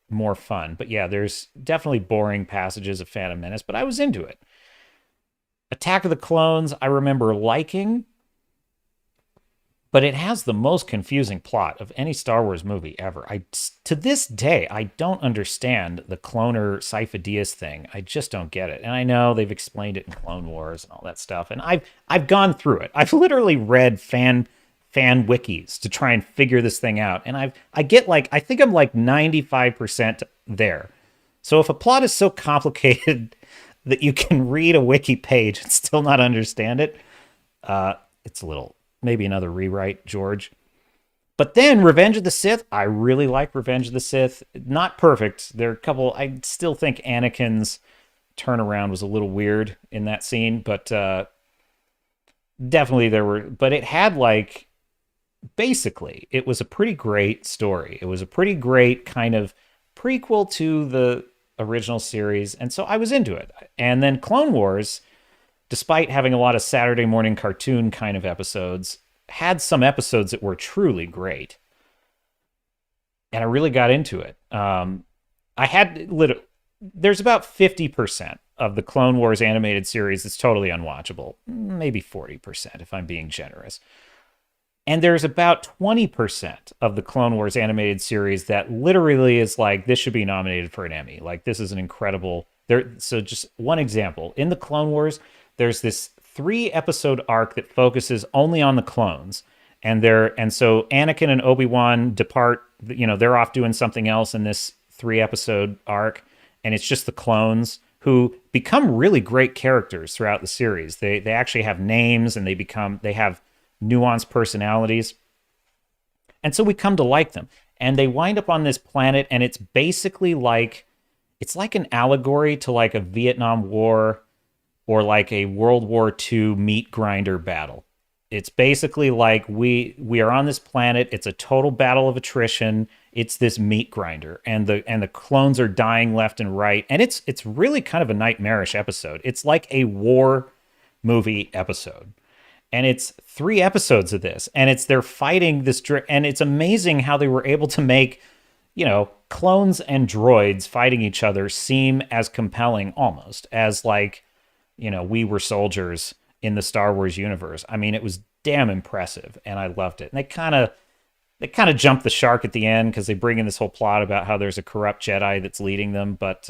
more fun. But yeah, there's definitely boring passages of Phantom Menace, but I was into it. Attack of the Clones, I remember liking. but it has the most confusing plot of any Star Wars movie ever. To this day, I don't understand the cloner Sifo-Dyas thing. I just don't get it. And I know they've explained it in Clone Wars and all that stuff. And I've gone through it. I've literally read fan wikis to try and figure this thing out. And I get like, I think I'm like 95% there. So if a plot is so complicated that you can read a wiki page and still not understand it, it's a little, maybe another rewrite, George. But then Revenge of the Sith, I really like Revenge of the Sith. Not perfect. There are a couple, I still think Anakin's turnaround was a little weird in that scene, but definitely there were, but it had like, basically, it was a pretty great story. It was a pretty great kind of prequel to the original series, and so I was into it. And then Clone Wars, despite having a lot of Saturday morning cartoon kind of episodes, had some episodes that were truly great. And I really got into it. There's about 50% of the Clone Wars animated series that's totally unwatchable. Maybe 40% if I'm being generous. And there's about 20% of the Clone Wars animated series that literally is like, this should be nominated for an Emmy. Like, this is an incredible... So just one example. In the Clone Wars, there's this 3-episode arc that focuses only on the clones. And so Anakin and Obi-Wan depart, they're off doing something else in this 3-episode arc. And it's just the clones who become really great characters throughout the series. They actually have names, and they have nuanced personalities. And so we come to like them. And they wind up on this planet, and it's basically like, it's like an allegory to like a Vietnam War or like a World War II meat grinder battle. It's basically like we are on this planet. It's a total battle of attrition. It's this meat grinder, and the clones are dying left and right. And it's really kind of a nightmarish episode. It's like a war movie episode. And it's 3 episodes of this, and they're fighting this, and it's amazing how they were able to make, clones and droids fighting each other seem as compelling almost as like, we were soldiers in the Star Wars universe. I mean, it was damn impressive, and I loved it. And they kind of jumped the shark at the end because they bring in this whole plot about how there's a corrupt Jedi that's leading them, but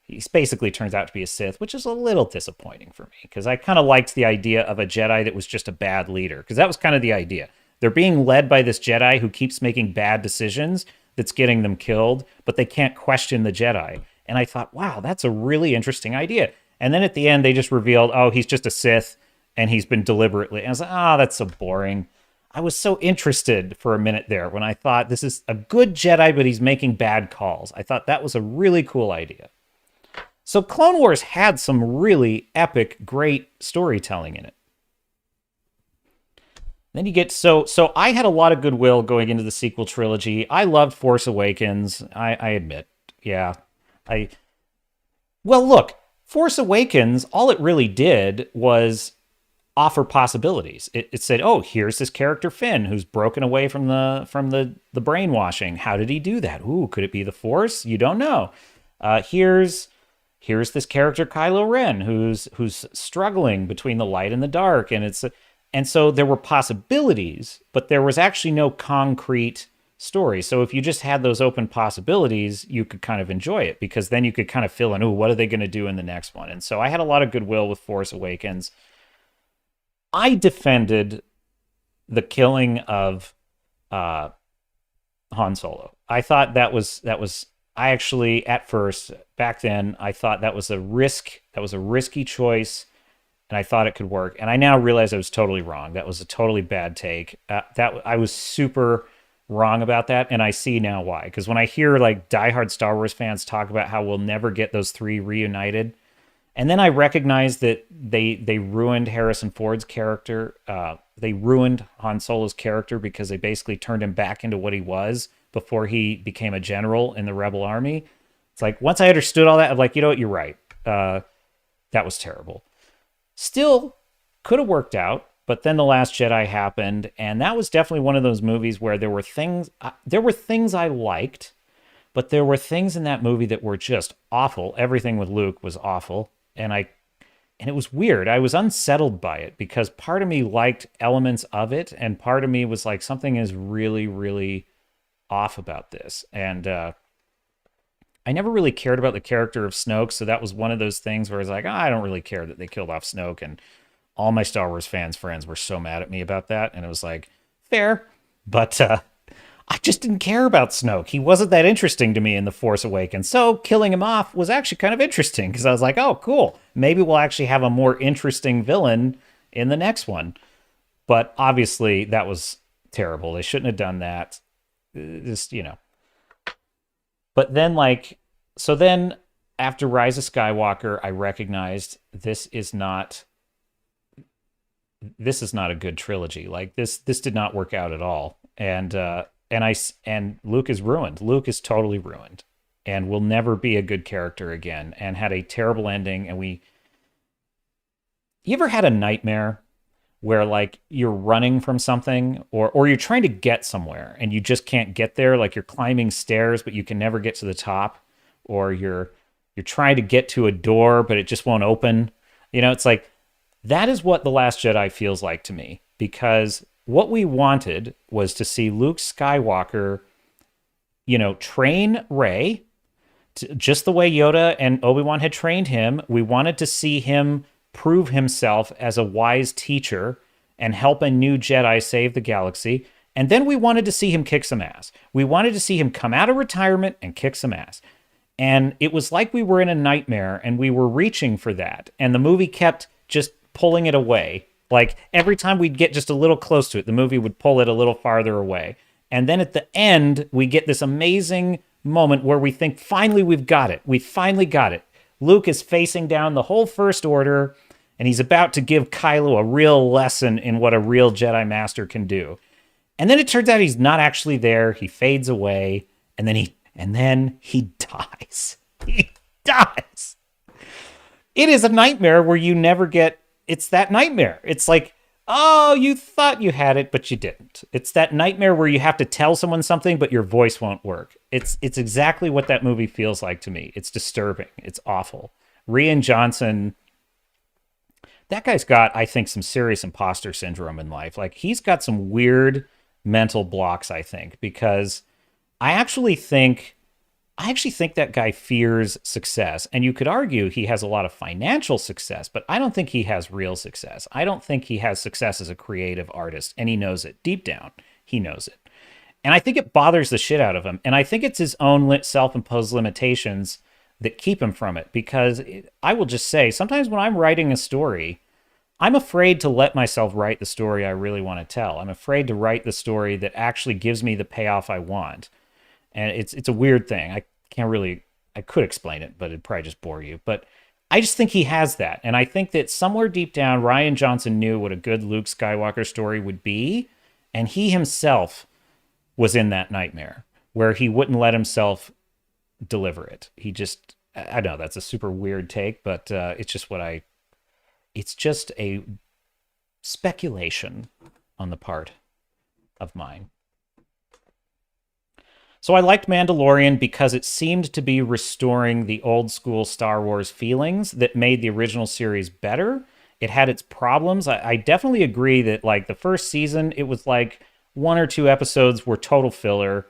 he basically turns out to be a Sith, which is a little disappointing for me because I kind of liked the idea of a Jedi that was just a bad leader, because that was kind of the idea. They're being led by this Jedi who keeps making bad decisions that's getting them killed, but they can't question the Jedi. And I thought, wow, that's a really interesting idea. And then at the end, they just revealed, oh, he's just a Sith, and he's been deliberately. And I was like, oh, that's so boring. I was so interested for a minute there when I thought this is a good Jedi, but he's making bad calls. I thought that was a really cool idea. So Clone Wars had some really epic, great storytelling in it. Then you get, so I had a lot of goodwill going into the sequel trilogy. I loved Force Awakens, I admit. Yeah. Well, look, Force Awakens, all it really did was offer possibilities. It said, oh, here's this character Finn who's broken away from the brainwashing. How did he do that? Ooh, could it be the Force? You don't know. Here's this character Kylo Ren who's struggling between the light and the dark, and so there were possibilities, but there was actually no concrete story. So if you just had those open possibilities, you could kind of enjoy it, because then you could kind of fill in, oh, what are they going to do in the next one? And so I had a lot of goodwill with Force Awakens. I defended the killing of Han Solo. I thought that was I actually, at first, back then, I thought that was a risky choice, and I thought it could work. And I now realize I was totally wrong. That was a totally bad take. I was super wrong about that, and I see now why. Because when I hear like diehard Star Wars fans talk about how we'll never get those 3 reunited, and then I recognize that they ruined Harrison Ford's character. They ruined Han Solo's character because they basically turned him back into what he was before he became a general in the Rebel Army. It's like, once I understood all that, I'm like, you know what, you're right. That was terrible. Still, could have worked out, but then The Last Jedi happened, and that was definitely one of those movies where there were things I liked, but there were things in that movie that were just awful. Everything with Luke was awful, and And it was weird. I was unsettled by it because part of me liked elements of it, and part of me was like, something is really, really off about this. And I never really cared about the character of Snoke, so that was one of those things where I was like, I don't really care that they killed off Snoke. And all my Star Wars friends were so mad at me about that. And it was like, fair. But I just didn't care about Snoke. He wasn't that interesting to me in The Force Awakens. So killing him off was actually kind of interesting because I was like, oh, cool. Maybe we'll actually have a more interesting villain in the next one. But obviously, that was terrible. They shouldn't have done that. Just, But then, so then after Rise of Skywalker, I recognized this is not a good trilogy. Like this did not work out at all. And Luke is ruined. Luke is totally ruined and will never be a good character again and had a terrible ending. And you ever had a nightmare where like you're running from something or you're trying to get somewhere and you just can't get there? Like you're climbing stairs, but you can never get to the top, or you're trying to get to a door, but it just won't open. It's like, that is what The Last Jedi feels like to me, because what we wanted was to see Luke Skywalker, train Rey just the way Yoda and Obi-Wan had trained him. We wanted to see him prove himself as a wise teacher and help a new Jedi save the galaxy. And then we wanted to see him kick some ass. We wanted to see him come out of retirement and kick some ass. And it was like we were in a nightmare and we were reaching for that. And the movie kept just pulling it away. Like every time we'd get just a little close to it, the movie would pull it a little farther away. And then at the end, we get this amazing moment where we think, finally, we've got it. We finally got it. Luke is facing down the whole First Order, and he's about to give Kylo a real lesson in what a real Jedi Master can do. And then it turns out he's not actually there. He fades away, and then he dies. He dies. It is a nightmare where you never get... It's that nightmare. It's like, oh, you thought you had it, but you didn't. It's that nightmare where you have to tell someone something, but your voice won't work. It's exactly what that movie feels like to me. It's disturbing. It's awful. Rian Johnson, that guy's got, I think, some serious imposter syndrome in life. Like, he's got some weird mental blocks, I think, because I actually think that guy fears success. And you could argue he has a lot of financial success, but I don't think he has real success. I don't think he has success as a creative artist, and he knows it. Deep down, he knows it. And I think it bothers the shit out of him. And I think it's his own self-imposed limitations that keep him from it. Because I will just say, sometimes when I'm writing a story, I'm afraid to let myself write the story I really want to tell. I'm afraid to write the story that actually gives me the payoff I want. And it's a weird thing. I could explain it, but it'd probably just bore you. But I just think he has that. And I think that somewhere deep down, Rian Johnson knew what a good Luke Skywalker story would be. And he himself was in that nightmare where he wouldn't let himself deliver it. He just, I know that's a super weird take, but it's just a speculation on the part of mine. So I liked Mandalorian because it seemed to be restoring the old school Star Wars feelings that made the original series better. It had its problems. I definitely agree that like the first season, it was like 1 or 2 episodes were total filler.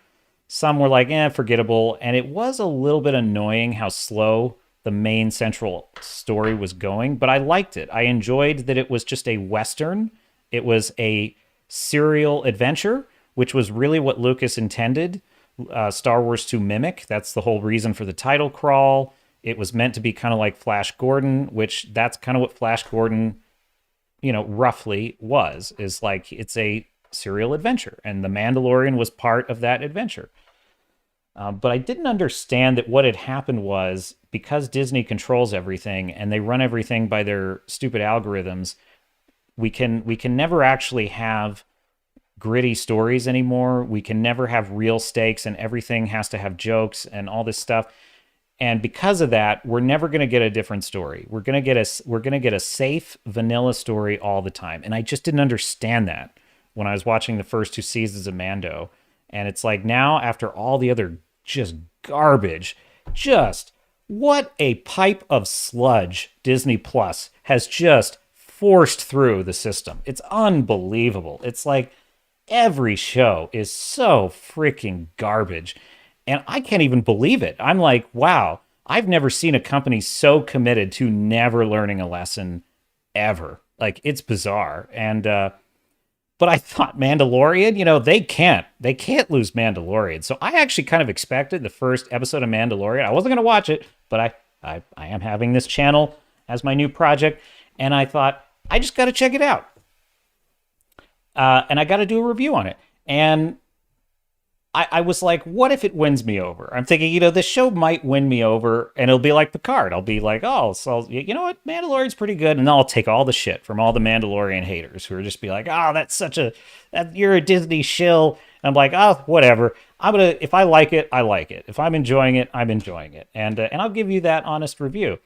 Some were like, forgettable. And it was a little bit annoying how slow the main central story was going, but I liked it. I enjoyed that it was just a Western. It was a serial adventure, which was really what Lucas intended Star Wars to mimic. That's the whole reason for the title crawl. It was meant to be kind of like Flash Gordon, which that's kind of what Flash Gordon, roughly was, is like it's a serial adventure. And The Mandalorian was part of that adventure. But I didn't understand that what had happened was because Disney controls everything and they run everything by their stupid algorithms, we can never actually have gritty stories anymore. We can never have real stakes, and everything has to have jokes and all this stuff. And because of that, we're never going to get a different story. We're going to get a safe vanilla story all the time. And I just didn't understand that when I was watching the first 2 seasons of Mando. And it's like now, after all the other just garbage, just what a pipe of sludge Disney Plus has just forced through the system. It's unbelievable. It's like every show is so freaking garbage. And I can't even believe it. I'm like, wow, I've never seen a company so committed to never learning a lesson ever. Like, it's bizarre. And but I thought Mandalorian, they can't lose Mandalorian. So I actually kind of expected the first episode of Mandalorian. I wasn't going to watch it, but I am having this channel as my new project, and I thought I just got to check it out. And I got to do a review on it. And I was like, what if it wins me over? I'm thinking, this show might win me over, and it'll be like Picard. I'll be like, oh, so you know what? Mandalorian's pretty good. And then I'll take all the shit from all the Mandalorian haters who are just be like, oh, you're a Disney shill. And I'm like, oh, whatever. If I like it, I like it. If I'm enjoying it, I'm enjoying it. And I'll give you that honest review.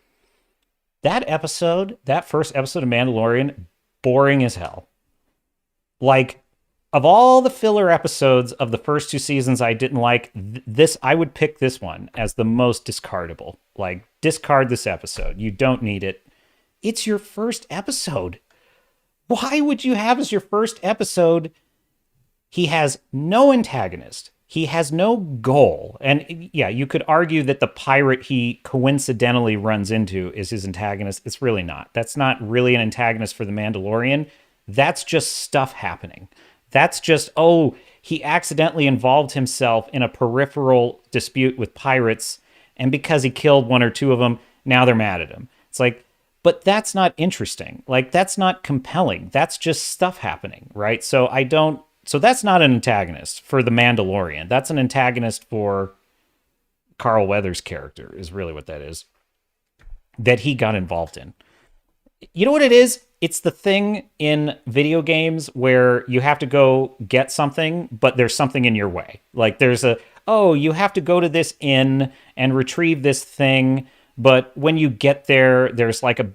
That first episode of Mandalorian, boring as hell. Like, of all the filler episodes of the first 2 seasons I didn't like, I would pick this one as the most discardable. Like, discard this episode. You don't need it. It's your first episode. Why would you have as your first episode? He has no antagonist. He has no goal. And yeah, you could argue that the pirate he coincidentally runs into is his antagonist. It's really not. That's not really an antagonist for the Mandalorian. That's just stuff happening. That's just, he accidentally involved himself in a peripheral dispute with pirates, and because he killed 1 or 2 of them, now they're mad at him. It's like, but that's not interesting. Like, that's not compelling. That's just stuff happening, right? So that's not an antagonist for the Mandalorian. That's an antagonist for Carl Weathers' character, is really what that is, that he got involved in. You know what it is? It's the thing in video games where you have to go get something, but there's something in your way. Like, you have to go to this inn and retrieve this thing, but when you get there, there's like a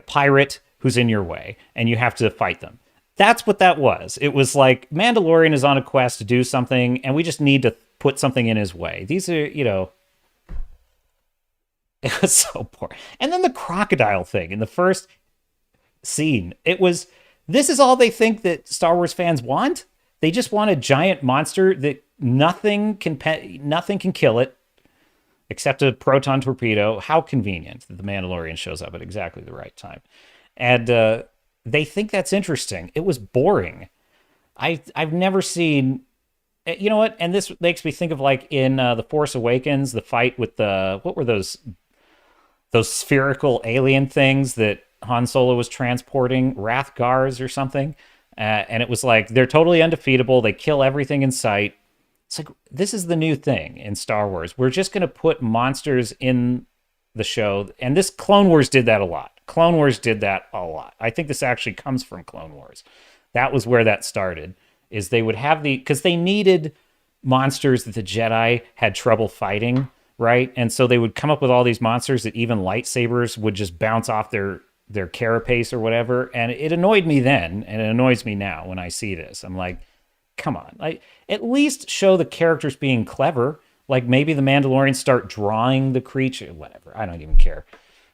pirate who's in your way, and you have to fight them. That's what that was. It was like Mandalorian is on a quest to do something, and we just need to put something in his way. These are, it was so poor. And then the crocodile thing in the first scene, this is all they think that Star Wars fans want? They just want a giant monster that nothing can kill it except a proton torpedo. How convenient that the Mandalorian shows up at exactly the right time. And they think that's interesting. It was boring. I've never seen... You know what? And this makes me think of, like, in The Force Awakens, the fight with what were those spherical alien things that Han Solo was transporting, Rathgars or something. And it was like, they're totally undefeatable. They kill everything in sight. It's like, this is the new thing in Star Wars. We're just going to put monsters in the show. And this Clone Wars did that a lot. I think this actually comes from Clone Wars. That was where that started, is they would have because they needed monsters that the Jedi had trouble fighting, right? And so they would come up with all these monsters that even lightsabers would just bounce off their carapace or whatever. And it annoyed me then, and it annoys me now when I see this. I'm like, come on. At least show the characters being clever. Like, maybe the Mandalorians start drawing the creature. Whatever. I don't even care.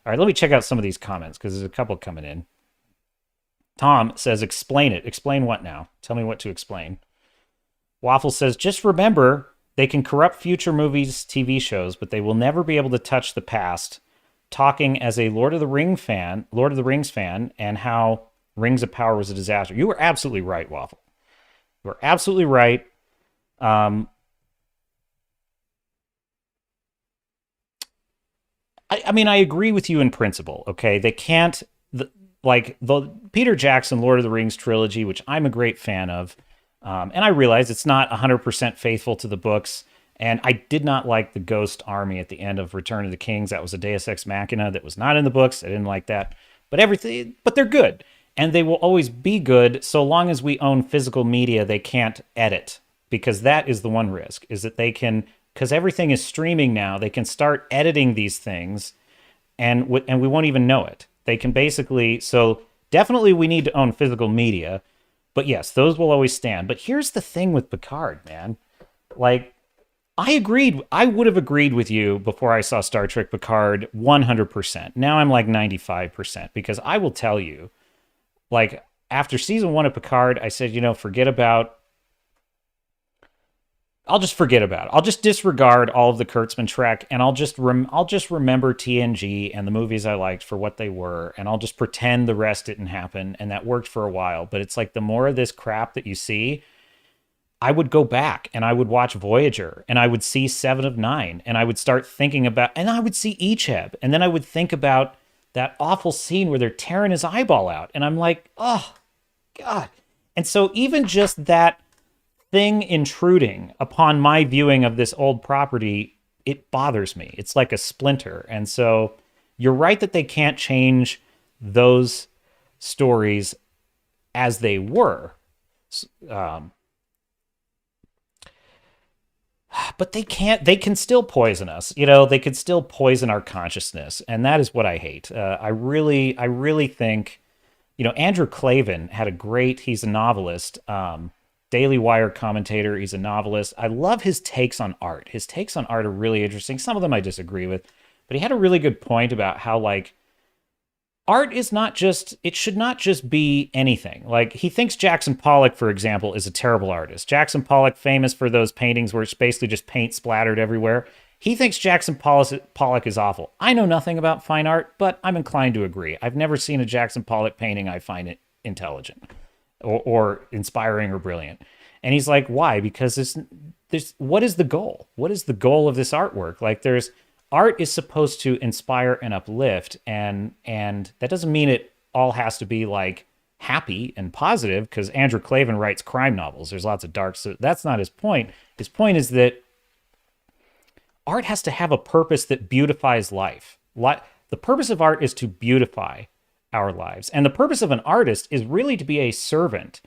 All right, let me check out some of these comments, because there's a couple coming in. Tom says, explain it. Explain what now? Tell me what to explain. Waffle says, just remember... They can corrupt future movies, TV shows, but they will never be able to touch the past. Talking as a Lord of the Rings fan, and how Rings of Power was a disaster. You were absolutely right, Waffle. You were absolutely right. I mean, I agree with you in principle. Okay, they can't the Peter Jackson Lord of the Rings trilogy, which I'm a great fan of. And I realize it's not 100% faithful to the books. And I did not like the Ghost Army at the end of Return of the Kings. That was a Deus Ex Machina that was not in the books. I didn't like that. But they're good. And they will always be good so long as we own physical media they can't edit. Because that is the one risk, is that because everything is streaming now, they can start editing these things and we won't even know it. They can basically, so definitely we need to own physical media. But yes, those will always stand. But here's the thing with Picard, man. Like, I agreed. I would have agreed with you before I saw Star Trek Picard 100%. Now I'm like 95% because I will tell you, like, after season 1 of Picard, I said, forget about. I'll just forget about it. I'll just disregard all of the Kurtzman Trek, and I'll just remember TNG and the movies I liked for what they were, and I'll just pretend the rest didn't happen, and that worked for a while. But it's like the more of this crap that you see, I would go back and I would watch Voyager, and I would see Seven of Nine, and I would start thinking about, and I would see Icheb, and then I would think about that awful scene where they're tearing his eyeball out, and I'm like, oh God. And so even just that thing intruding upon my viewing of this old property, it bothers me. It's like a splinter. And so you're right that they can't change those stories as they were. But they can still poison us. They could still poison our consciousness. And that is what I hate. I really think, Andrew Klavan had he's a novelist, Daily Wire commentator. He's a novelist. I love his takes on art. His takes on art are really interesting. Some of them I disagree with, but he had a really good point about how, like, art is not just, it should not just be anything. Like, he thinks Jackson Pollock, for example, is a terrible artist. Jackson Pollock, famous for those paintings where it's basically just paint splattered everywhere. He thinks Jackson Pollock is awful. I know nothing about fine art, but I'm inclined to agree. I've never seen a Jackson Pollock painting I find it intelligent or inspiring or brilliant. And he's like, why? Because there's what is the goal? What is the goal of this artwork? Like, art is supposed to inspire and uplift, and that doesn't mean it all has to be like happy and positive, because Andrew Klavan writes crime novels. There's lots of dark, so that's not his point. His point is that art has to have a purpose that beautifies life. The purpose of art is to beautify our lives. And the purpose of an artist is really to be a servant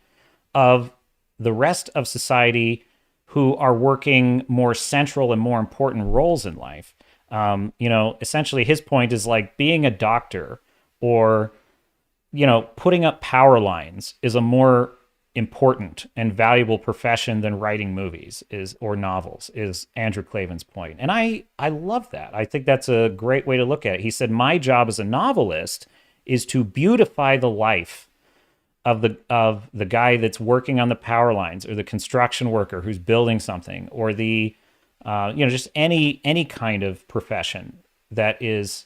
of the rest of society who are working more central and more important roles in life. Essentially his point is like being a doctor or, putting up power lines is a more important and valuable profession than writing movies or novels, is Andrew Klavan's point. And I love that. I think that's a great way to look at it. He said, my job as a novelist is to beautify the life of the guy that's working on the power lines, or the construction worker who's building something, or the just any kind of profession that is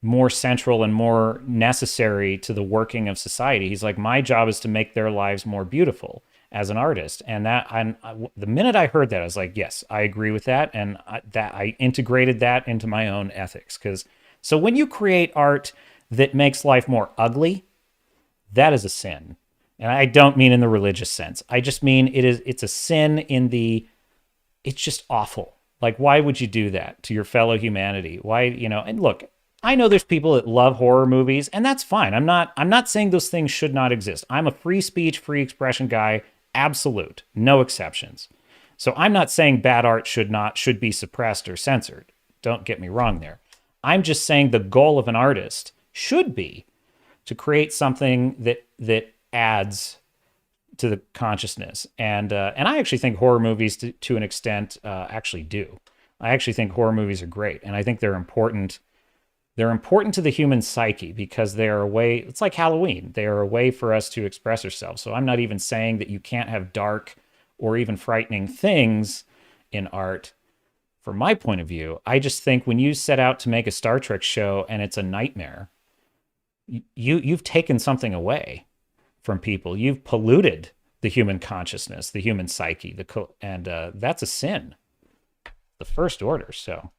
more central and more necessary to the working of society. He's like, my job is to make their lives more beautiful as an artist. And the minute I heard that, I was like, yes, I agree with that. And I integrated that into my own ethics. So when you create art that makes life more ugly, that is a sin. And I don't mean in the religious sense. I just mean it's a sin it's just awful. Like, why would you do that to your fellow humanity? Why, and look, I know there's people that love horror movies, and that's fine. I'm not saying those things should not exist. I'm a free speech, free expression guy, absolute, no exceptions. So I'm not saying bad art should be suppressed or censored. Don't get me wrong there. I'm just saying the goal of an artist should be to create something that adds to the consciousness. And I actually think horror movies to an extent actually do. I actually think horror movies are great, and I think they're important. They're important to the human psyche because they are a way, it's like Halloween. They are a way for us to express ourselves. So I'm not even saying that you can't have dark or even frightening things in art. From my point of view, I just think when you set out to make a Star Trek show and it's a nightmare, you've taken something away from people. You've polluted the human consciousness, the human psyche, and that's a sin. The first order. So,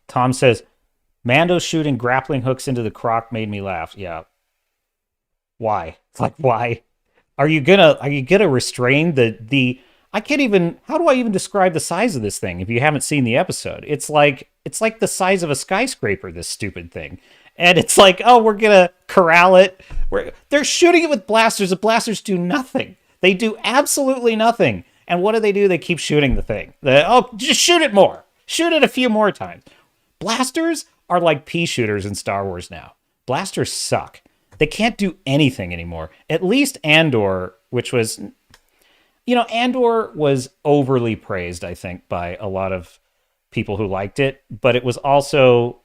Tom says, Mando shooting grappling hooks into the croc made me laugh. Yeah. Why? It's like, why? Are you gonna restrain the? I can't even. How do I even describe the size of this thing if you haven't seen the episode? It's like the size of a skyscraper. This stupid thing. And it's like, oh, we're going to corral it. They're shooting it with blasters. The blasters do nothing. They do absolutely nothing. And what do? They keep shooting the thing. Just shoot it more. Shoot it a few more times. Blasters are like pea shooters in Star Wars now. Blasters suck. They can't do anything anymore. At least Andor, which was... Andor was overly praised, I think, by a lot of people who liked it, but it was also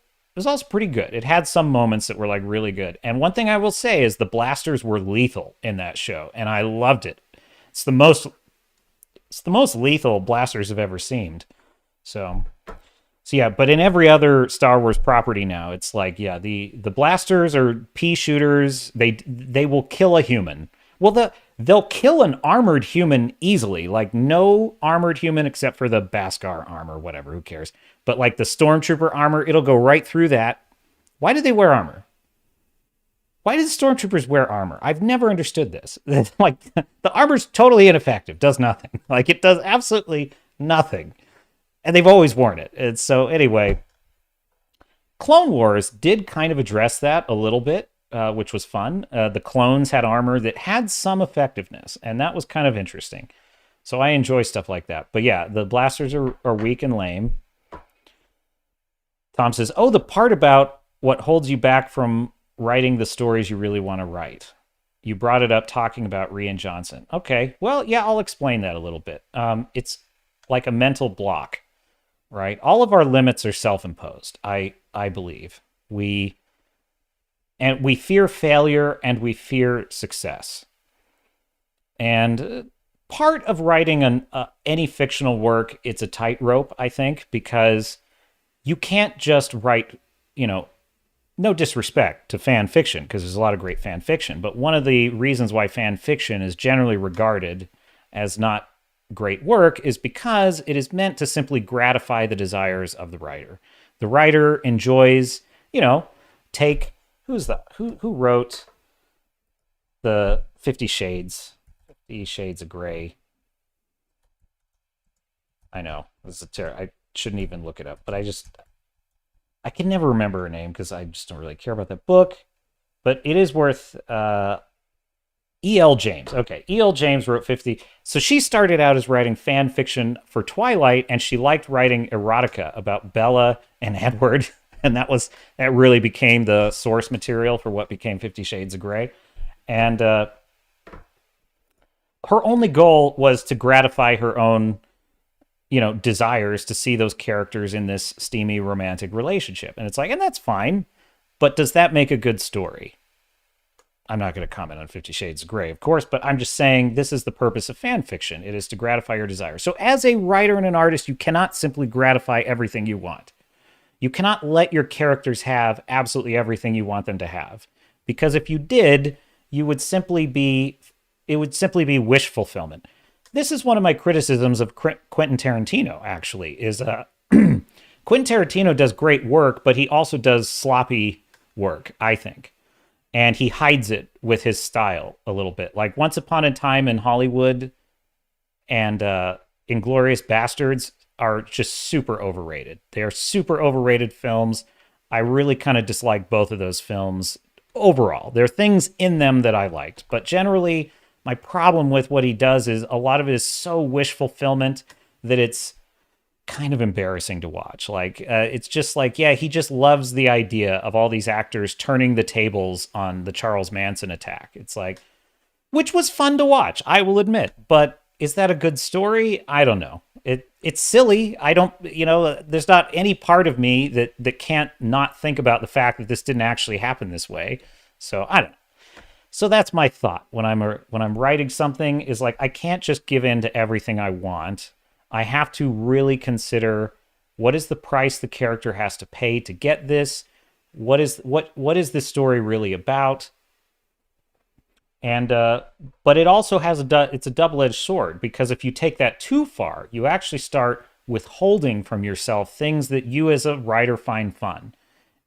pretty good. It had some moments that were like really good. And one thing I will say is the blasters were lethal in that show, and I loved it. It's the most lethal blasters have ever seen. So yeah, but in every other Star Wars property now, it's like, yeah, the blasters are pea shooters. They will kill a human. Well, they'll kill an armored human easily. Like, no armored human except for the Beskar armor, whatever, who cares? But like the Stormtrooper armor, it'll go right through that. Why do they wear armor? Why do the Stormtroopers wear armor? I've never understood this. Like, the armor's totally ineffective, does nothing. Like, it does absolutely nothing. And they've always worn it. And so anyway, Clone Wars did kind of address that a little bit, which was fun. The clones had armor that had some effectiveness, and that was kind of interesting. So I enjoy stuff like that. But yeah, the blasters are weak and lame. Tom says, oh, the part about what holds you back from writing the stories you really want to write. You brought it up talking about Rian Johnson. Okay, well, yeah, I'll explain that a little bit. It's like a mental block, right? All of our limits are self-imposed, I believe. We fear failure and we fear success. And part of writing any fictional work, it's a tightrope, I think, because you can't just write, no disrespect to fan fiction, because there's a lot of great fan fiction, but one of the reasons why fan fiction is generally regarded as not great work is because it is meant to simply gratify the desires of the writer. The writer enjoys, take, who wrote the 50 Shades of Grey? I know, this is I shouldn't even look it up, but I can never remember her name because I just don't really care about that book. But it is worth E.L. James. Okay, E.L. James wrote 50. So she started out as writing fan fiction for Twilight, and she liked writing erotica about Bella and Edward, and that really became the source material for what became 50 Shades of Grey. And her only goal was to gratify her own desires to see those characters in this steamy romantic relationship. And it's like, and that's fine, but does that make a good story? I'm not going to comment on 50 Shades of Grey, of course, but I'm just saying this is the purpose of fan fiction. It is to gratify your desires. So as a writer and an artist, you cannot simply gratify everything you want. You cannot let your characters have absolutely everything you want them to have. Because if you did, it would simply be wish fulfillment. This is one of my criticisms of Quentin Tarantino, actually, is Quentin Tarantino does great work, but he also does sloppy work, I think. And he hides it with his style a little bit. Like Once Upon a Time in Hollywood and Inglourious Bastards are just super overrated. They are super overrated films. I really kind of dislike both of those films overall. There are things in them that I liked, but generally my problem with what he does is a lot of it is so wish fulfillment that it's kind of embarrassing to watch. Like, it's just like, yeah, he just loves the idea of all these actors turning the tables on the Charles Manson attack. It's like, which was fun to watch, I will admit, but is that a good story? I don't know. It's silly. I don't, there's not any part of me that can't not think about the fact that this didn't actually happen this way. So I don't know. So that's my thought when I'm writing something, is like, I can't just give in to everything I want. I have to really consider, what is the price the character has to pay to get this? What is this story really about? And but it also has it's a double-edged sword, because if you take that too far, you actually start withholding from yourself things that you as a writer find fun.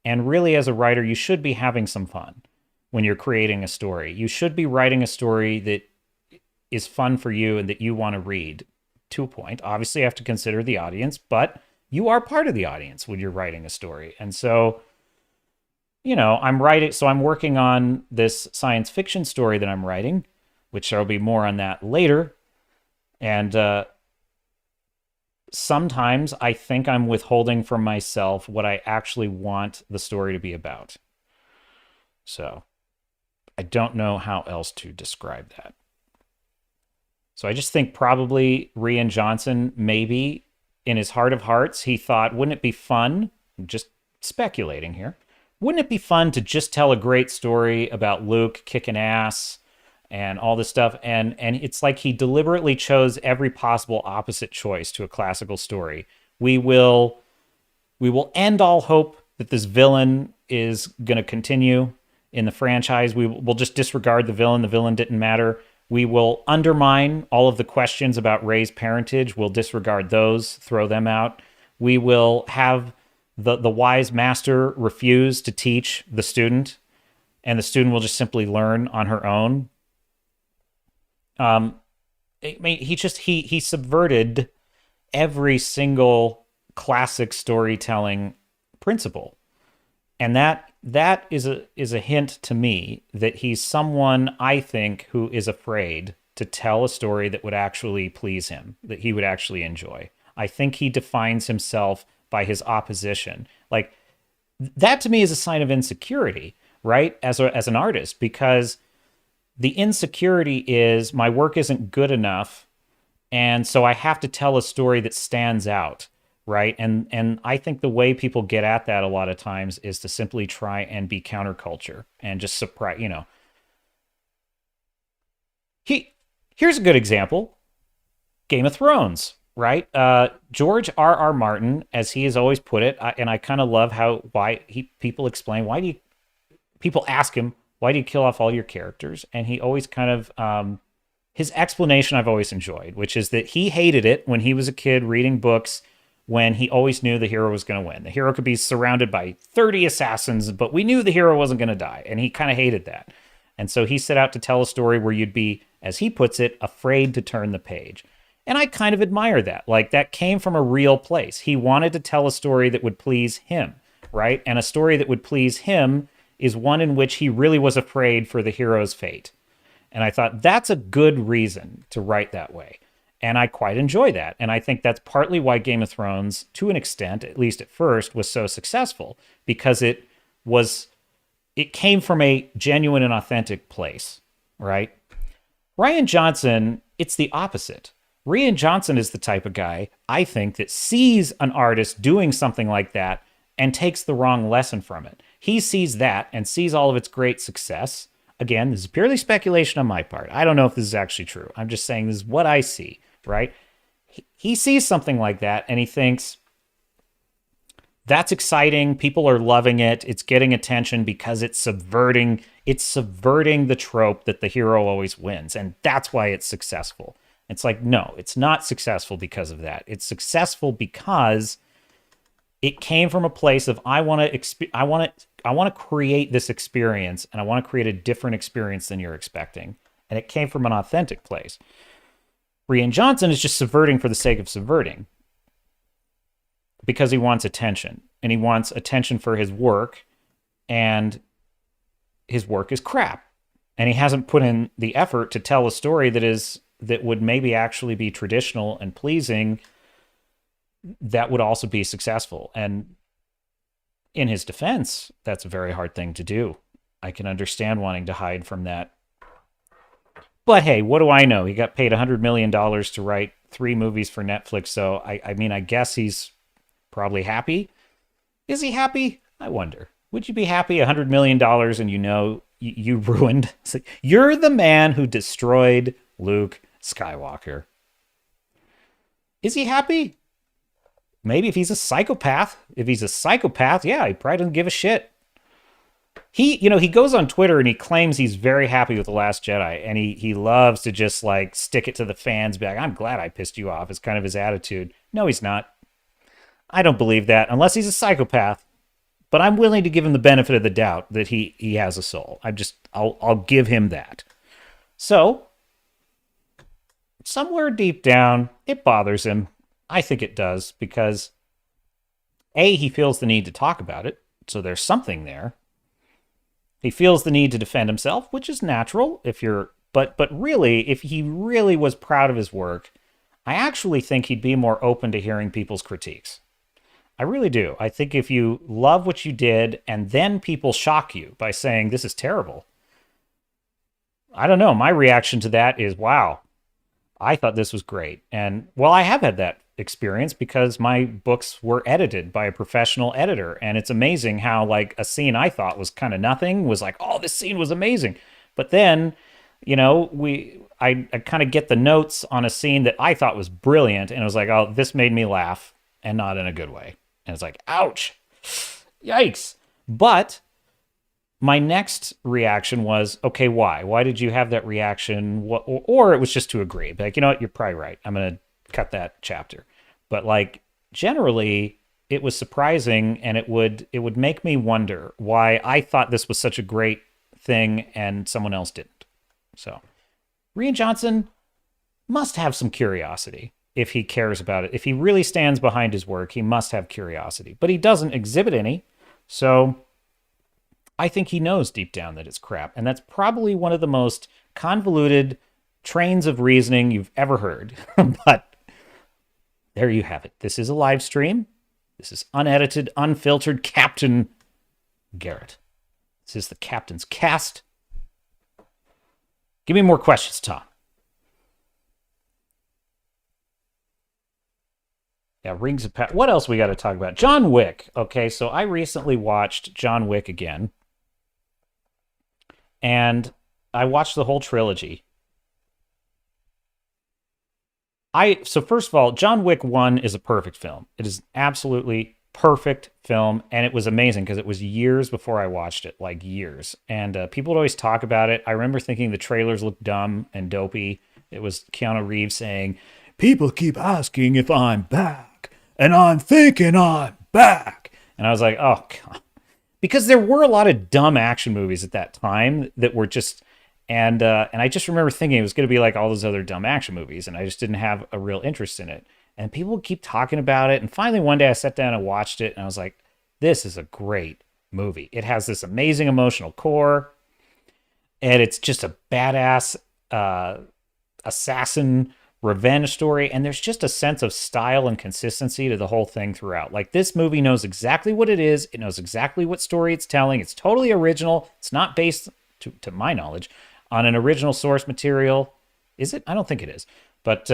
And really, as a writer, you should be having some fun when you're creating a story. You should be writing a story that is fun for you and that you want to read, to a point. Obviously, you have to consider the audience, but you are part of the audience when you're writing a story. And so, I'm working on this science fiction story that I'm writing, which there'll be more on that later. And sometimes I think I'm withholding from myself what I actually want the story to be about. So I don't know how else to describe that. So I just think probably Rian Johnson, maybe in his heart of hearts, he thought, wouldn't it be fun? I'm just speculating here. Wouldn't it be fun to just tell a great story about Luke kicking ass and all this stuff? And it's like he deliberately chose every possible opposite choice to a classical story. We will end all hope that this villain is going to continue in the franchise. We'll just disregard the villain. The villain didn't matter. We will undermine all of the questions about Rey's parentage. We'll disregard those, throw them out. We will have the wise master refuse to teach the student, and the student will just simply learn on her own. He subverted every single classic storytelling principle, and that is a hint to me that he's someone, I think, who is afraid to tell a story that would actually please him, that he would actually enjoy. I think he defines himself by his opposition. Like, that to me is a sign of insecurity, right? As an artist, because the insecurity is my work isn't good enough, and so I have to tell a story that stands out, right? And I think the way people get at that a lot of times is to simply try and be counterculture and just surprise, Here's a good example. Game of Thrones, right? George R.R. Martin, as he has always put it, and I kind of love people explain, people ask him, why do you kill off all your characters? And he always kind of, his explanation I've always enjoyed, which is that he hated it when he was a kid reading books when he always knew the hero was going to win. The hero could be surrounded by 30 assassins, but we knew the hero wasn't going to die. And he kind of hated that. And so he set out to tell a story where you'd be, as he puts it, afraid to turn the page. And I kind of admire that. Like, that came from a real place. He wanted to tell a story that would please him, right? And a story that would please him is one in which he really was afraid for the hero's fate. And I thought that's a good reason to write that way. And I quite enjoy that. And I think that's partly why Game of Thrones, to an extent, at least at first, was so successful, because it came from a genuine and authentic place, right? Rian Johnson, it's the opposite. Rian Johnson is the type of guy, I think, that sees an artist doing something like that and takes the wrong lesson from it. He sees that and sees all of its great success. Again, this is purely speculation on my part. I don't know if this is actually true. I'm just saying this is what I see, right? He sees something like that and he thinks, that's exciting. People are loving it. It's getting attention because it's subverting the trope that the hero always wins. And that's why it's successful. It's like, no, it's not successful because of that. It's successful because it came from a place of, I want to create this experience, and I want to create a different experience than you're expecting. And it came from an authentic place. Rian Johnson is just subverting for the sake of subverting, because he wants attention, and he wants attention for his work, and his work is crap. And he hasn't put in the effort to tell a story that would maybe actually be traditional and pleasing, that would also be successful. And in his defense, that's a very hard thing to do. I can understand wanting to hide from that. But hey, what do I know? He got paid $100 million to write 3 movies for Netflix, so I guess he's probably happy. Is he happy? I wonder. Would you be happy $100 million and you ruined? You're the man who destroyed Luke Skywalker. Is he happy? Maybe if he's a psychopath. If he's a psychopath, yeah, he probably doesn't give a shit. He goes on Twitter and he claims he's very happy with The Last Jedi, and he loves to just like stick it to the fans, be like, I'm glad I pissed you off. It's kind of his attitude. No, he's not. I don't believe that unless he's a psychopath. But I'm willing to give him the benefit of the doubt that he has a soul. I'll give him that. So, somewhere deep down, it bothers him. I think it does, because A, he feels the need to talk about it, so there's something there. He feels the need to defend himself, which is natural but really, if he really was proud of his work, I actually think he'd be more open to hearing people's critiques. I really do. I think if you love what you did and then people shock you by saying this is terrible, I don't know. My reaction to that is, wow, I thought this was great. And well, I have had that experience because my books were edited by a professional editor. And it's amazing how like a scene I thought was kind of nothing was like, oh, this scene was amazing. But then, I kind of get the notes on a scene that I thought was brilliant. And it was like, oh, this made me laugh and not in a good way. And it's like, ouch, yikes. But my next reaction was, okay, why? Why did you have that reaction? Or it was just to agree. Like, you know what? You're probably right. I'm going to cut that chapter. But like, generally, it was surprising, and it would make me wonder why I thought this was such a great thing and someone else didn't. So, Rian Johnson must have some curiosity if he cares about it. If he really stands behind his work, he must have curiosity. But he doesn't exhibit any. So I think he knows deep down that it's crap. And that's probably one of the most convoluted trains of reasoning you've ever heard. But there you have it. This is a live stream. This is unedited, unfiltered Captain Garrett. This is the Captain's Cast. Give me more questions, Tom. Yeah, Rings of Power. What else we got to talk about? John Wick. Okay, so I recently watched John Wick again. And I watched the whole trilogy. So first of all, John Wick 1 is a perfect film. It is absolutely perfect film, and it was amazing because it was years before I watched it, like years. And people would always talk about it. I remember thinking the trailers looked dumb and dopey. It was Keanu Reeves saying, "People keep asking if I'm back, and I'm thinking I'm back." And I was like, oh, God. Because there were a lot of dumb action movies at that time that were just, and I just remember thinking it was going to be like all those other dumb action movies, and I just didn't have a real interest in it. And people would keep talking about it, and finally one day I sat down and watched it, and I was like, this is a great movie. It has this amazing emotional core, and it's just a badass assassin revenge story, and there's just a sense of style and consistency to the whole thing throughout. Like, this movie knows exactly what it is. It knows exactly what story it's telling. It's totally original. It's not based, to my knowledge, on an original source material. Is it? I don't think it is. But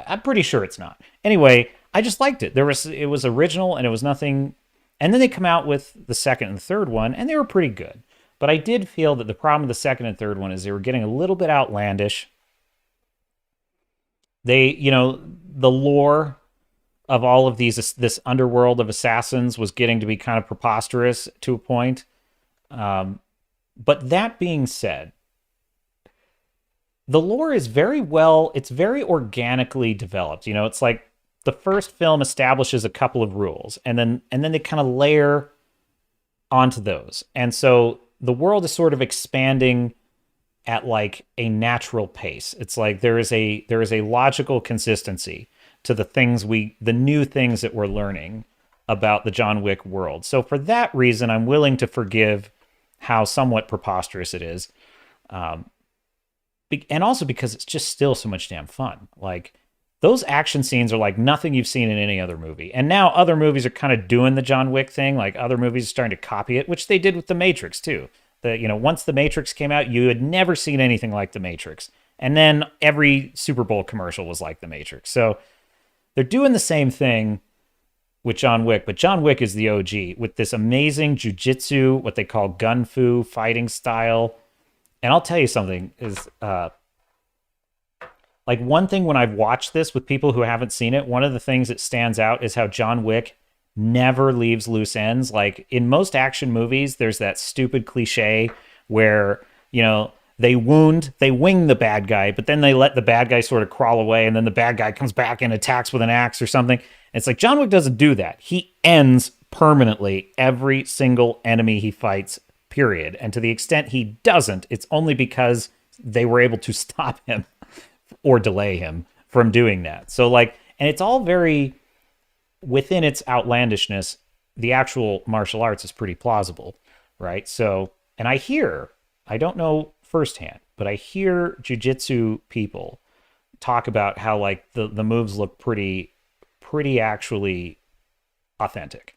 I'm pretty sure it's not. Anyway, I just liked it. It was original, and it was nothing. And then they come out with the second and third one, and they were pretty good. But I did feel that the problem with the second and third one is they were getting a little bit outlandish. They, the lore of all of this underworld of assassins was getting to be kind of preposterous to a point. But that being said, the lore is it's very organically developed. It's like the first film establishes a couple of rules, and then they kind of layer onto those. And so the world is sort of expanding at like a natural pace. It's like there is a logical consistency to the new things that we're learning about the John Wick world. So for that reason, I'm willing to forgive how somewhat preposterous it is. And also because it's just still so much damn fun. Like, those action scenes are like nothing you've seen in any other movie. And now other movies are kind of doing the John Wick thing. Like, other movies are starting to copy it, which they did with The Matrix too. Once The Matrix came out, you had never seen anything like The Matrix. And then every Super Bowl commercial was like The Matrix. So they're doing the same thing with John Wick, but John Wick is the OG with this amazing jujitsu, what they call gun fu fighting style. And I'll tell you something is, like, one thing when I've watched this with people who haven't seen it, one of the things that stands out is how John Wick never leaves loose ends. Like, in most action movies, there's that stupid cliche where, they wing the bad guy, but then they let the bad guy sort of crawl away, and then the bad guy comes back and attacks with an axe or something. And it's like, John Wick doesn't do that. He ends permanently every single enemy he fights, period. And to the extent he doesn't, it's only because they were able to stop him or delay him from doing that. So, like, and it's all very, within its outlandishness, the actual martial arts is pretty plausible, right? So, and I don't know firsthand, but I hear jiu-jitsu people talk about how, like, the moves look pretty actually authentic.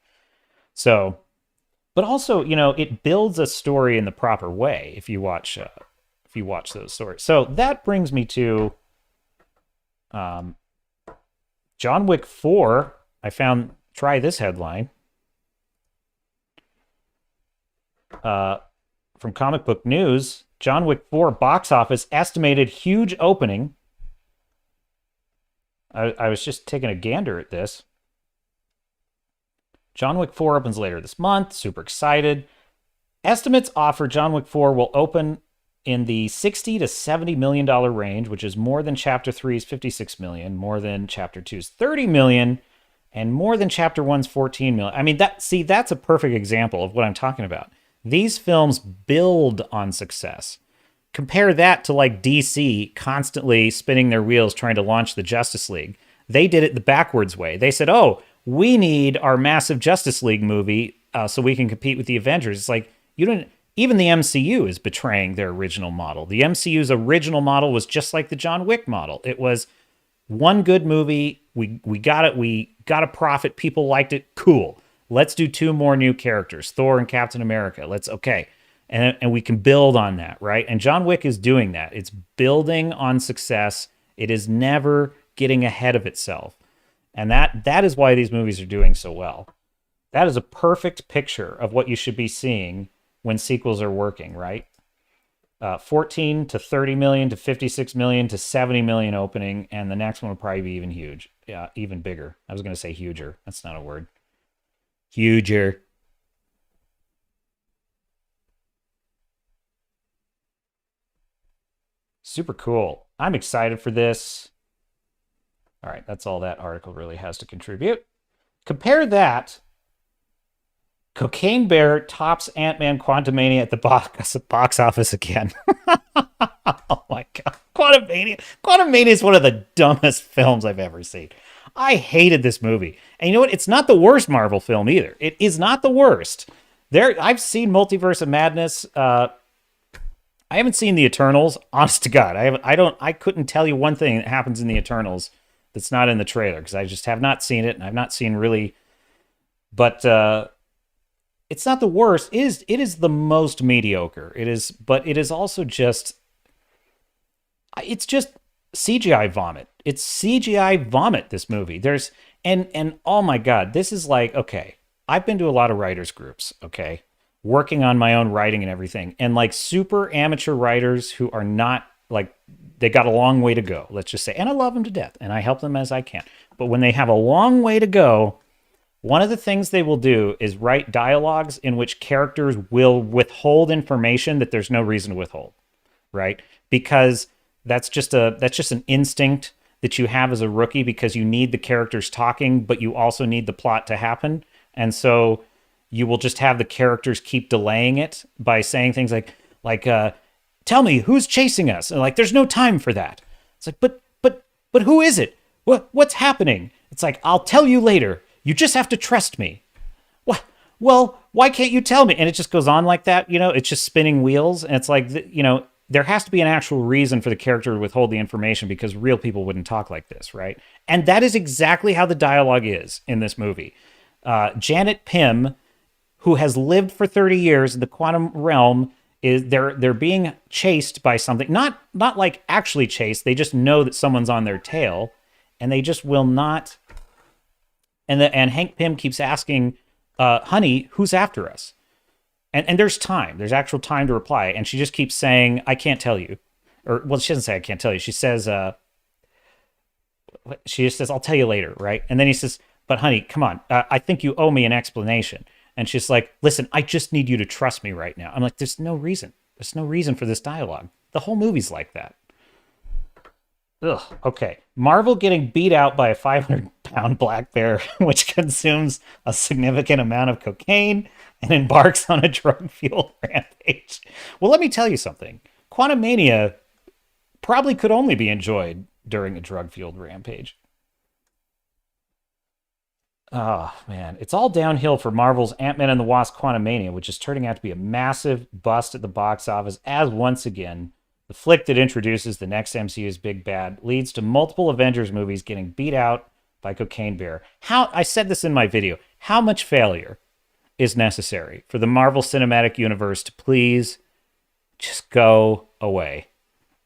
So, but also, it builds a story in the proper way if you watch those stories. So that brings me to John Wick 4, I found, try this headline. From Comic Book News, John Wick 4 box office estimated huge opening. I was just taking a gander at this. John Wick 4 opens later this month. Super excited. Estimates offer John Wick 4 will open in the $60 to $70 million range, which is more than Chapter 3's $56 million, more than Chapter 2's $30 million, and more than Chapter 1's $14 million. I mean, that's a perfect example of what I'm talking about. These films build on success. Compare that to like DC constantly spinning their wheels trying to launch the Justice League. They did it the backwards way. They said, oh, we need our massive Justice League movie so we can compete with the Avengers. It's like, you don't... Even the MCU is betraying their original model. The MCU's original model was just like the John Wick model. It was one good movie. We got it. We got a profit. People liked it. Cool. Let's do 2 more new characters, Thor and Captain America. Okay. And we can build on that, right? And John Wick is doing that. It's building on success. It is never getting ahead of itself. And that is why these movies are doing so well. That is a perfect picture of what you should be seeing when sequels are working, right? 14 to 30 million to 56 million to 70 million opening, and the next one will probably be even huge. Yeah, even bigger. I was going to say huger. That's not a word. Huger. Super cool. I'm excited for this. All right, that's all that article really has to contribute. Compare that. Cocaine Bear tops Ant-Man Quantumania at the box office again. Oh my God. Quantumania is one of the dumbest films I've ever seen. I hated this movie. And you know what? It's not the worst Marvel film either. It is not the worst. I've seen Multiverse of Madness. I haven't seen the Eternals. Honest to God, I couldn't tell you one thing that happens in the Eternals that's not in the trailer because I just have not seen it, and I've not seen really. But it's not the worst. It is the most mediocre. But it is also just. It's just CGI vomit. It's CGI vomit. This movie. And oh my God, this is like, okay. I've been to a lot of writers groups. Okay. Working on my own writing and everything, and like super amateur writers who are not like, they got a long way to go, let's just say, and I love them to death and I help them as I can. But when they have a long way to go, one of the things they will do is write dialogues in which characters will withhold information that there's no reason to withhold, right? Because that's just an instinct that you have as a rookie because you need the characters talking, but you also need the plot to happen. And so you will just have the characters keep delaying it by saying things like, tell me who's chasing us. And like, there's no time for that. It's like, but who is it? What's happening? It's like, I'll tell you later. You just have to trust me. What? Well, why can't you tell me? And it just goes on like that. You know, it's just spinning wheels. And it's like, you know, there has to be an actual reason for the character to withhold the information because real people wouldn't talk like this, right? And that is exactly how the dialogue is in this movie. Janet Pym, who has lived for 30 years in the quantum realm, is they're being chased by something. Not like actually chased. They just know that someone's on their tail, and they just will not. And Hank Pym keeps asking, "Honey, who's after us?" And there's time. There's actual time to reply, and she just keeps saying, "I can't tell you," or well, she doesn't say, "I can't tell you." She says, "I'll tell you later," right? And then he says, "But honey, come on. I think you owe me an explanation." And she's like, "Listen, I just need you to trust me right now." I'm like, there's no reason. There's no reason for this dialogue. The whole movie's like that. Ugh, okay. Marvel getting beat out by a 500-pound black bear, which consumes a significant amount of cocaine and embarks on a drug-fueled rampage. Well, let me tell you something. Quantumania probably could only be enjoyed during a drug-fueled rampage. Oh, man. It's all downhill for Marvel's Ant-Man and the Wasp Quantumania, which is turning out to be a massive bust at the box office, as once again, the flick that introduces the next MCU's big bad leads to multiple Avengers movies getting beat out by Cocaine Bear. I said this in my video. How much failure is necessary for the Marvel Cinematic Universe to please just go away?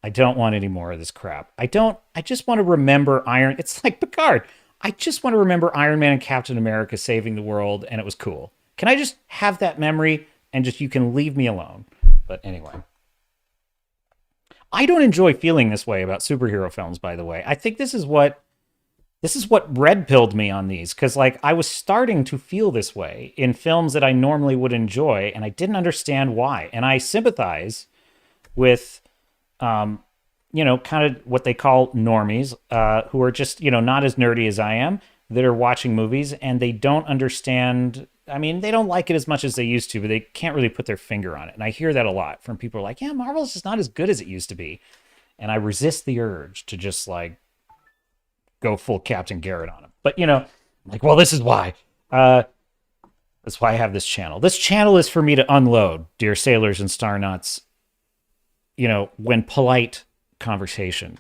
I don't want any more of this crap. I just want to remember it's like Picard. I just want to remember Iron Man and Captain America saving the world, and it was cool. Can I just have that memory and just, you can leave me alone? But anyway. I don't enjoy feeling this way about superhero films, by the way. I think this is what red pilled me on these, because like I was starting to feel this way in films that I normally would enjoy, and I didn't understand why. And I sympathize with, kind of what they call normies, who are just, not as nerdy as I am, that are watching movies and they don't understand. I mean, they don't like it as much as they used to, but they can't really put their finger on it. And I hear that a lot from people who are like, yeah, Marvel's just not as good as it used to be. And I resist the urge to just like go full Captain Garrett on him. But, like, well, this is why. That's why I have this channel. This channel is for me to unload, dear sailors and star nuts, when polite conversation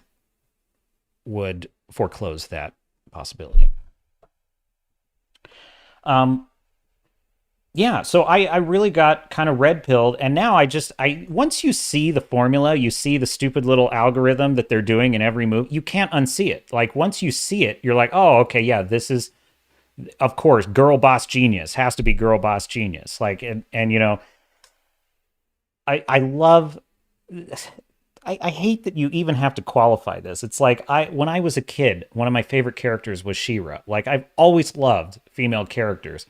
would foreclose that possibility. Yeah, so I really got kind of red pilled, and now once you see the formula, you see the stupid little algorithm that they're doing in every move, you can't unsee it. Like once you see it, you're like, oh, okay, yeah, this is, of course, girl boss genius, has to be girl boss genius. Like, and I love, I hate that you even have to qualify this. It's like when I was a kid, one of my favorite characters was She-Ra. Like I've always loved female characters.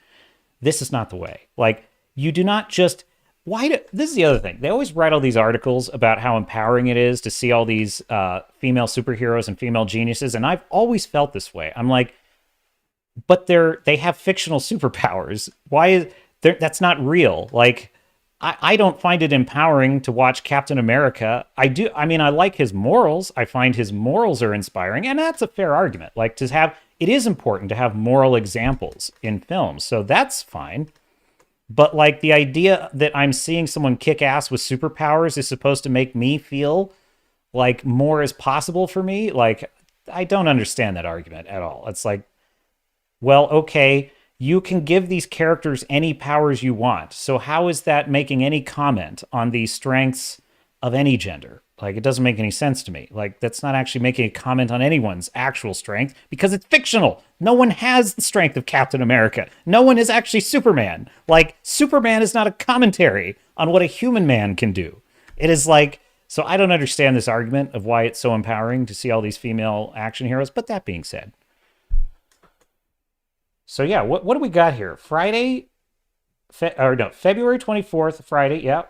This is not the way. Like, you do not just... this is the other thing. They always write all these articles about how empowering it is to see all these female superheroes and female geniuses, and I've always felt this way. I'm like, but they have fictional superpowers. That's not real. Like, I don't find it empowering to watch Captain America. I do. I mean, I like his morals. I find his morals are inspiring, and that's a fair argument. Like, it is important to have moral examples in films, so that's fine. But like the idea that I'm seeing someone kick ass with superpowers is supposed to make me feel like more is possible for me, like I don't understand that argument at all. It's like, well, okay, you can give these characters any powers you want. So how is that making any comment on the strengths of any gender? Like, it doesn't make any sense to me. Like, that's not actually making a comment on anyone's actual strength because it's fictional. No one has the strength of Captain America. No one is actually Superman. Like, Superman is not a commentary on what a human man can do. It is like, so I don't understand this argument of why it's so empowering to see all these female action heroes. But that being said. So yeah, what do we got here? February 24th, Friday, yeah.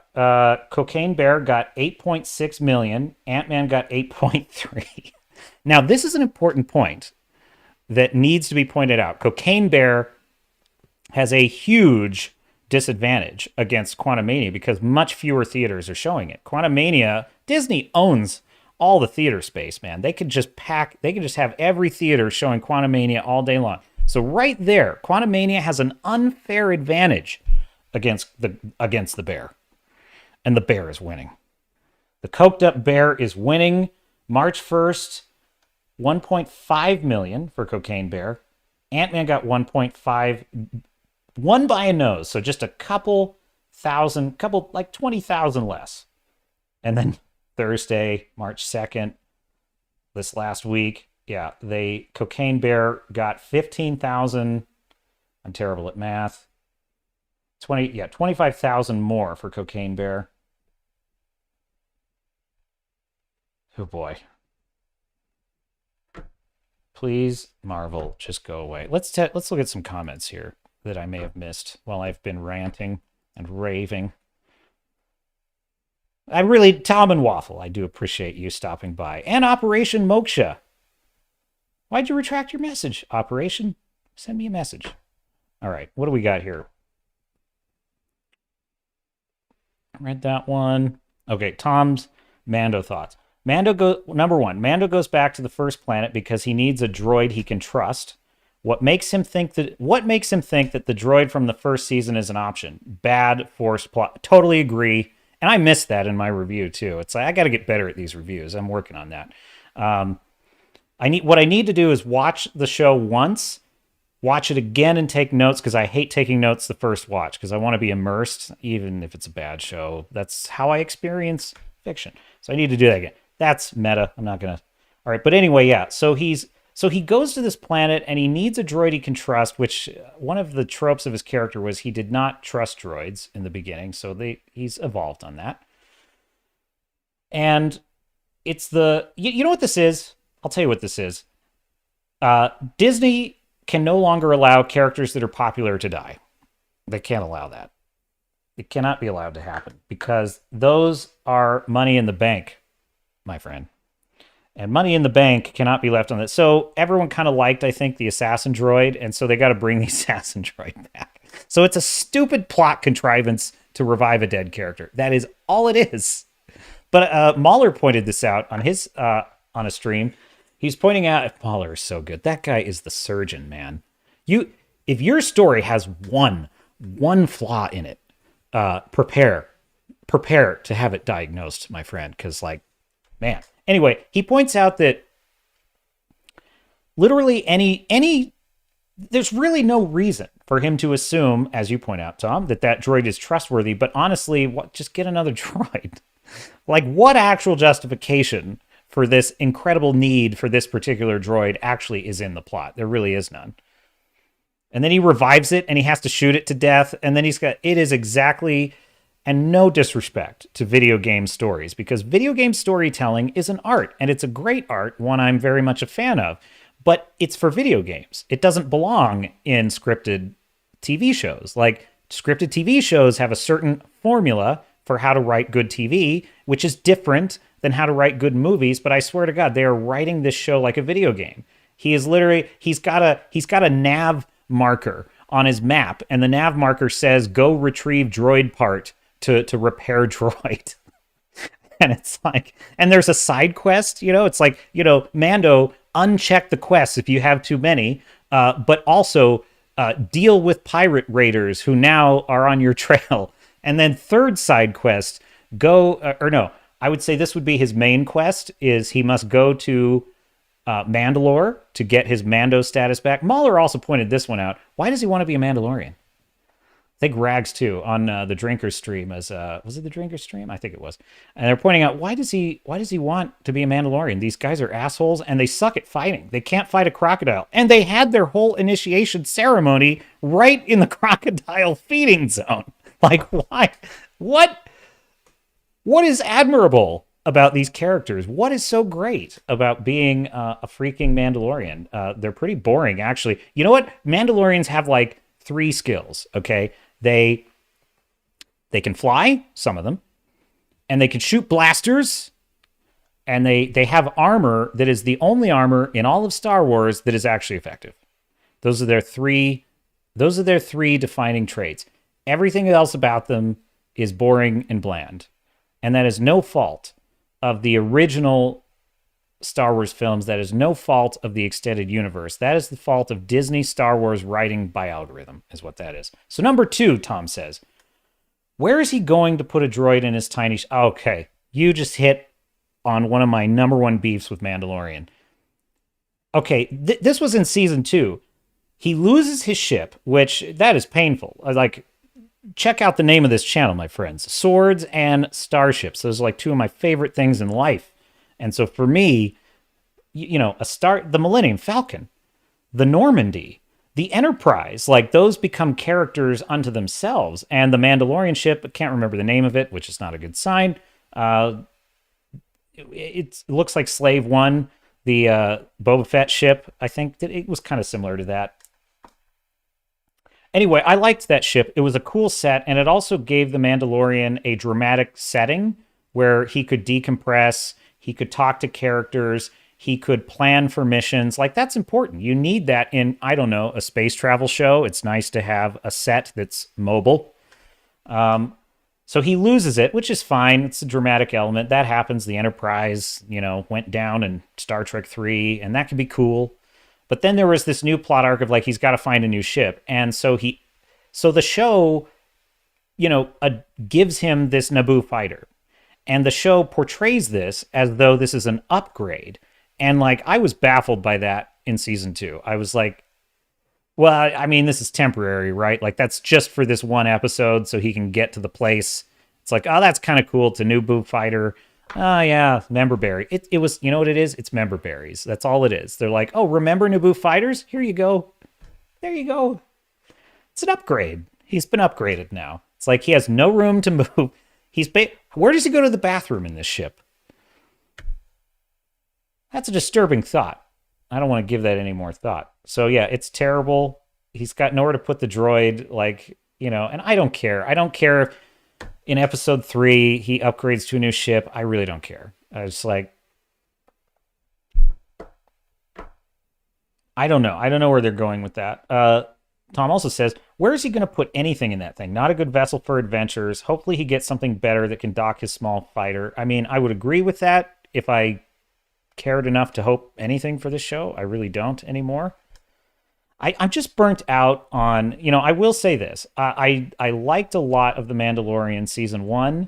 Cocaine Bear got 8.6 million. Ant-Man got 8.3. Now, this is an important point that needs to be pointed out. Cocaine Bear has a huge disadvantage against Quantumania because much fewer theaters are showing it. Quantumania, Disney owns all the theater space, man. They could just have every theater showing Quantumania all day long. So right there, Quantumania has an unfair advantage against the bear. And the bear is winning. The coked up bear is winning. March 1st, 1.5 million for Cocaine Bear. Ant-Man got 1.5, one by a nose. So just a couple like 20,000 less. And then Thursday, March 2nd, this last week, yeah, Cocaine Bear got 15,000. I'm terrible at math. 25,000 more for Cocaine Bear. Oh boy. Please, Marvel, just go away. Let's look at some comments here that I may have missed while I've been ranting and raving. Tom and Waffle, I do appreciate you stopping by. And Operation Moksha. Why'd you retract your message, Operation? Send me a message. All right, what do we got here? Read that one. Okay, Tom's Mando thoughts. Number one, Mando goes back to the first planet because he needs a droid he can trust. What makes him think that the droid from the first season is an option? Bad forced plot. Totally agree. And I missed that in my review too. It's like I got to get better at these reviews. I'm working on that. What I need to do is watch the show once, watch it again and take notes because I hate taking notes the first watch because I want to be immersed even if it's a bad show. That's how I experience fiction. So I need to do that again. That's meta. I'm not gonna. All right, but anyway, yeah. So he goes to this planet and he needs a droid he can trust. Which one of the tropes of his character was he did not trust droids in the beginning. So he's evolved on that. And it's you know what this is? I'll tell you what this is. Disney can no longer allow characters that are popular to die. They can't allow that. It cannot be allowed to happen because those are money in the bank, my friend. And money in the bank cannot be left on that. So everyone kind of liked, I think, the assassin droid, and so they got to bring the assassin droid back. So it's a stupid plot contrivance to revive a dead character. That is all it is. But Mahler pointed this out on his on a stream. He's pointing out, Mahler is so good. That guy is the surgeon, man. If your story has one flaw in it, prepare to have it diagnosed, my friend, because man. Anyway, he points out that literally there's really no reason for him to assume, as you point out, Tom, that droid is trustworthy. But honestly, just get another droid. What actual justification for this incredible need for this particular droid actually is in the plot? There really is none. And then he revives it and he has to shoot it to death. And then it is exactly, and no disrespect to video game stories, because video game storytelling is an art and it's a great art, one I'm very much a fan of, but it's for video games. It doesn't belong in scripted TV shows. Scripted TV shows have a certain formula for how to write good TV, which is different than how to write good movies. But I swear to God, they are writing this show like a video game. He's got a nav marker on his map, and the nav marker says, go retrieve droid part to repair droid. And it's and there's a side quest, it's Mando, uncheck the quests if you have too many, but also deal with pirate raiders who now are on your trail. And then third side quest, I would say this would be his main quest, is he must go to Mandalore to get his Mando status back. Mahler also pointed this one out. Why does he want to be a Mandalorian? I think Rags too on the Drinker stream was it the Drinker stream? I think it was. And they're pointing out, why does he want to be a Mandalorian? These guys are assholes and they suck at fighting. They can't fight a crocodile. And they had their whole initiation ceremony right in the crocodile feeding zone. Why? What is admirable about these characters? What is so great about being a freaking Mandalorian? They're pretty boring, actually. You know what? Mandalorians have 3 skills, okay? They can fly, some of them, and they can shoot blasters, and they have armor that is the only armor in all of Star Wars that is actually effective. Those are their three defining traits. Everything else about them is boring and bland. And that is no fault of the original Star Wars films. That is no fault of the extended universe. That is the fault of Disney Star Wars writing by algorithm, is what that is. So number 2, Tom says, where is he going to put a droid in his tiny... Okay, you just hit on one of my number 1 beefs with Mandalorian. Okay, this was in season 2. He loses his ship, which that is painful. Check out the name of this channel, my friends. Swords and Starships. Those are 2 of my favorite things in life. And so for me, the Millennium Falcon, the Normandy, the Enterprise, those become characters unto themselves. And the Mandalorian ship, I can't remember the name of it, which is not a good sign. It looks like Slave One, the Boba Fett ship. I think that it was kind of similar to that. Anyway, I liked that ship. It was a cool set, and it also gave the Mandalorian a dramatic setting where he could decompress, he could talk to characters, he could plan for missions. That's important. You need that in, a space travel show. It's nice to have a set that's mobile. So he loses it, which is fine. It's a dramatic element. That happens. The Enterprise, went down in Star Trek 3, and that can be cool. But then there was this new plot arc of he's got to find a new ship. And so the show, gives him this Naboo fighter. And the show portrays this as though this is an upgrade. And I was baffled by that in season 2. I was well, this is temporary, right? That's just for this one episode so he can get to the place. It's oh, that's kind of cool. It's a Naboo fighter. Oh, yeah, member berry. It was, you know what it is? It's member berries. That's all it is. They're like, oh, remember Naboo fighters? Here you go. There you go. It's an upgrade. He's been upgraded now. It's like he has no room to move. Where does he go to the bathroom in this ship? That's a disturbing thought. I don't want to give that any more thought. So yeah, it's terrible. He's got nowhere to put the droid, like, and I don't care. I don't care if in episode 3 he upgrades to a new ship. I really don't care. I was like, I don't know. I don't know where they're going with that. Tom also says, where is he going to put anything in that thing? Not a good vessel for adventures. Hopefully he gets something better that can dock his small fighter. I mean, I would agree with that if I cared enough to hope anything for this show. I really don't anymore. I'm just burnt out on, I will say this. I liked a lot of The Mandalorian season 1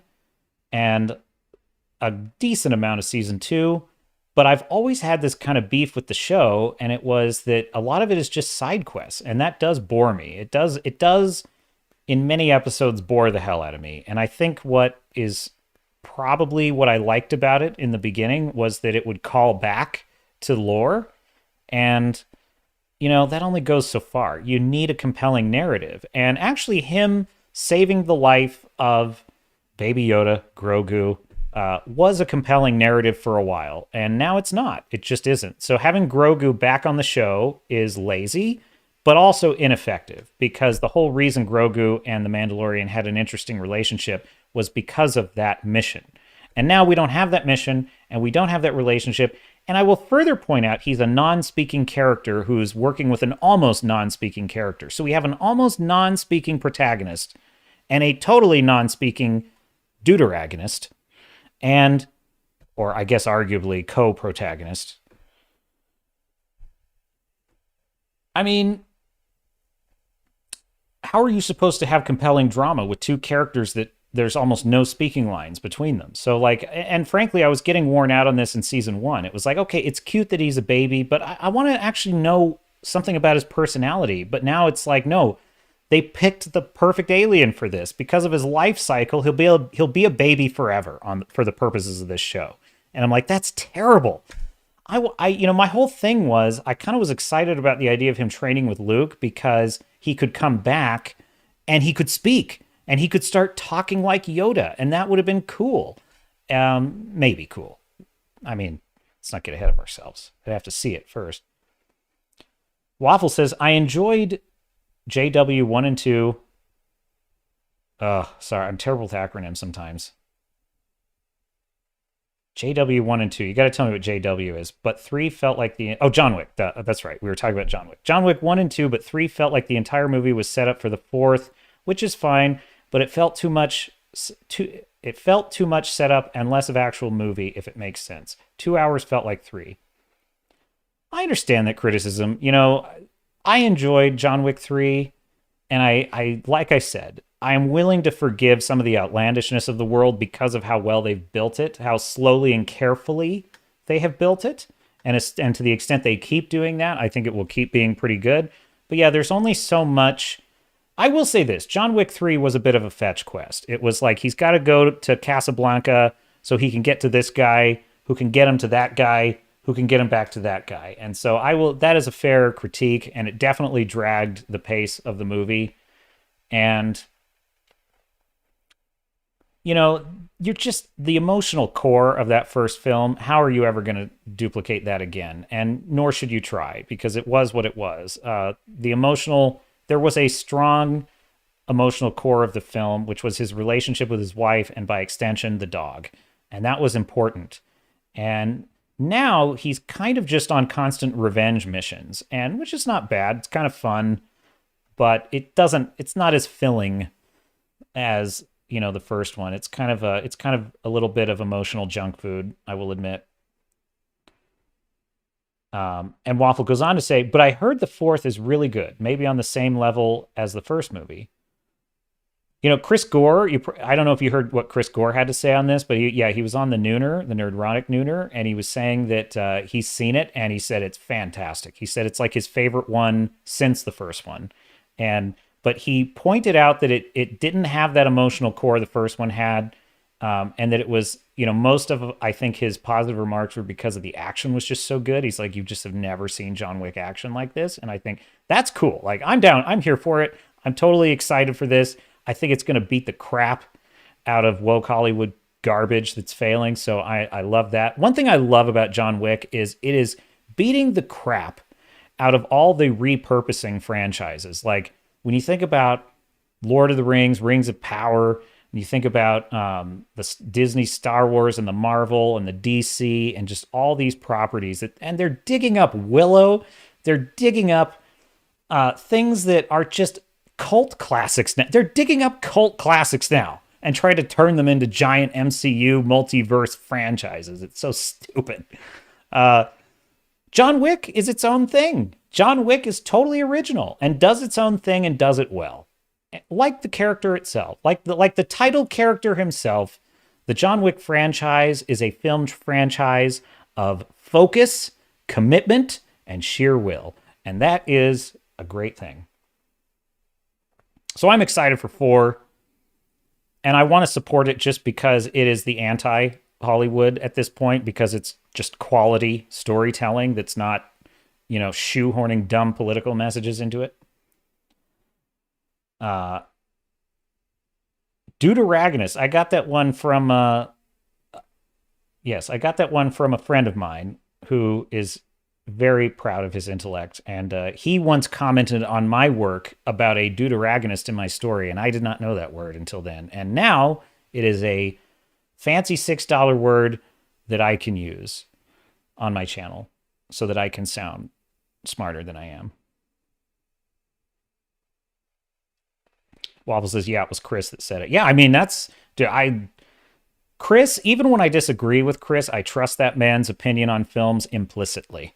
and a decent amount of season 2, but I've always had this kind of beef with the show, and it was that a lot of it is just side quests, and that does bore me. It does in many episodes bore the hell out of me. And I think what is probably what I liked about it in the beginning was that it would call back to lore, and that only goes so far. You need a compelling narrative. And actually him saving the life of Baby Yoda, Grogu, was a compelling narrative for a while. And now it's not. It just isn't. So having Grogu back on the show is lazy, but also ineffective, because the whole reason Grogu and the Mandalorian had an interesting relationship was because of that mission. And now we don't have that mission, and we don't have that relationship. And I will further point out he's a non-speaking character who's working with an almost non-speaking character. So we have an almost non-speaking protagonist and a totally non-speaking deuteragonist, or I guess arguably co-protagonist. I mean, how are you supposed to have compelling drama with two characters that there's almost no speaking lines between them? So and frankly, I was getting worn out on this in season 1. It was like, okay, it's cute that he's a baby, but I want to actually know something about his personality. But now it's like, no, they picked the perfect alien for this. Because of his life cycle, he'll be a baby forever for the purposes of this show. And I'm like, that's terrible. My whole thing was, I kind of was excited about the idea of him training with Luke because he could come back and he could speak. And he could start talking like Yoda, and that would have been cool. Maybe cool. I mean, let's not get ahead of ourselves. I'd have to see it first. Waffle says, I enjoyed JW 1 and 2. Sorry, I'm terrible with acronyms sometimes. JW 1 and 2. You got to tell me what JW is. But 3 felt like John Wick. That's right. We were talking about John Wick. John Wick 1 and 2, but 3 felt like the entire movie was set up for the 4th, which is fine. But it felt too much setup and less of actual movie, if it makes sense. 2 hours felt like 3. I understand that criticism. I enjoyed John Wick 3, and I like I said, I am willing to forgive some of the outlandishness of the world because of how well they've built it, how slowly and carefully they have built it, and to the extent they keep doing that, I think it will keep being pretty good. But yeah, there's only so much. I will say this, John Wick 3 was a bit of a fetch quest. It was like he's got to go to Casablanca so he can get to this guy, who can get him to that guy, who can get him back to that guy. And so that is a fair critique, and it definitely dragged the pace of the movie. And, you're just the emotional core of that first film. How are you ever going to duplicate that again? And nor should you try, because it was what it was. There was a strong emotional core of the film, which was his relationship with his wife and by extension, the dog. And that was important. And now he's kind of just on constant revenge missions, and which is not bad. It's kind of fun, but it's not as filling as, the first one. It's kind of a little bit of emotional junk food, I will admit. And Waffle goes on to say, but I heard the 4th is really good, maybe on the same level as the first movie. Chris Gore, I don't know if you heard what Chris Gore had to say on this, but he was on the Nooner, the Nerdronic Nooner, and he was saying that he's seen it, and he said it's fantastic. He said it's like his favorite one since the first one. But he pointed out that it didn't have that emotional core the first one had. and that it was, most of, I think his positive remarks were because of the action was just so good. He's like, you just have never seen John Wick action like this. And I think that's cool. Like, I'm down. I'm here for it. I'm totally excited for this. I think it's going to beat the crap out of woke Hollywood garbage that's failing. So I love that. One thing I love about John Wick is it is beating the crap out of all the repurposing franchises. Like, when you think about Lord of the Rings, Rings of Power, and you think about the Disney Star Wars and the Marvel and the DC and just all these properties, and they're digging up Willow. They're digging up things that are just cult classics now. They're digging up cult classics now and trying to turn them into giant MCU multiverse franchises. It's so stupid. John Wick is its own thing. John Wick is totally original and does its own thing and does it well. Like the character itself, like the title character himself, the John Wick franchise is a film franchise of focus, commitment, and sheer will. And that is a great thing. So I'm excited for 4. And I want to support it just because it is the anti-Hollywood at this point, because it's just quality storytelling that's not, shoehorning dumb political messages into it. Deuteragonist. I got that one from I got that one from a friend of mine who is very proud of his intellect, and he once commented on my work about a deuteragonist in my story, and I did not know that word until then. And now it is a fancy $6 word that I can use on my channel so that I can sound smarter than I am. Waffle says, yeah, it was Chris that said it. Yeah, I mean, Chris, even when I disagree with Chris, I trust that man's opinion on films implicitly.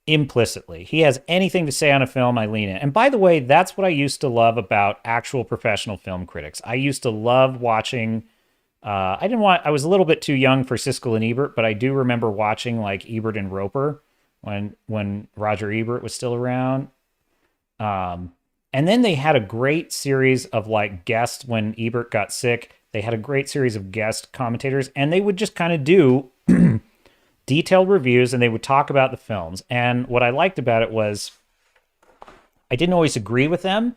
Implicitly. He has anything to say on a film, I lean in. And by the way, that's what I used to love about actual professional film critics. I used to love watching, I was a little bit too young for Siskel and Ebert, but I do remember watching like Ebert and Roper when Roger Ebert was still around. And then they had a great series of like guests when Ebert got sick. They had a great series of guest commentators, and they would just kind of do detailed reviews, and they would talk about the films. And what I liked about it was I didn't always agree with them,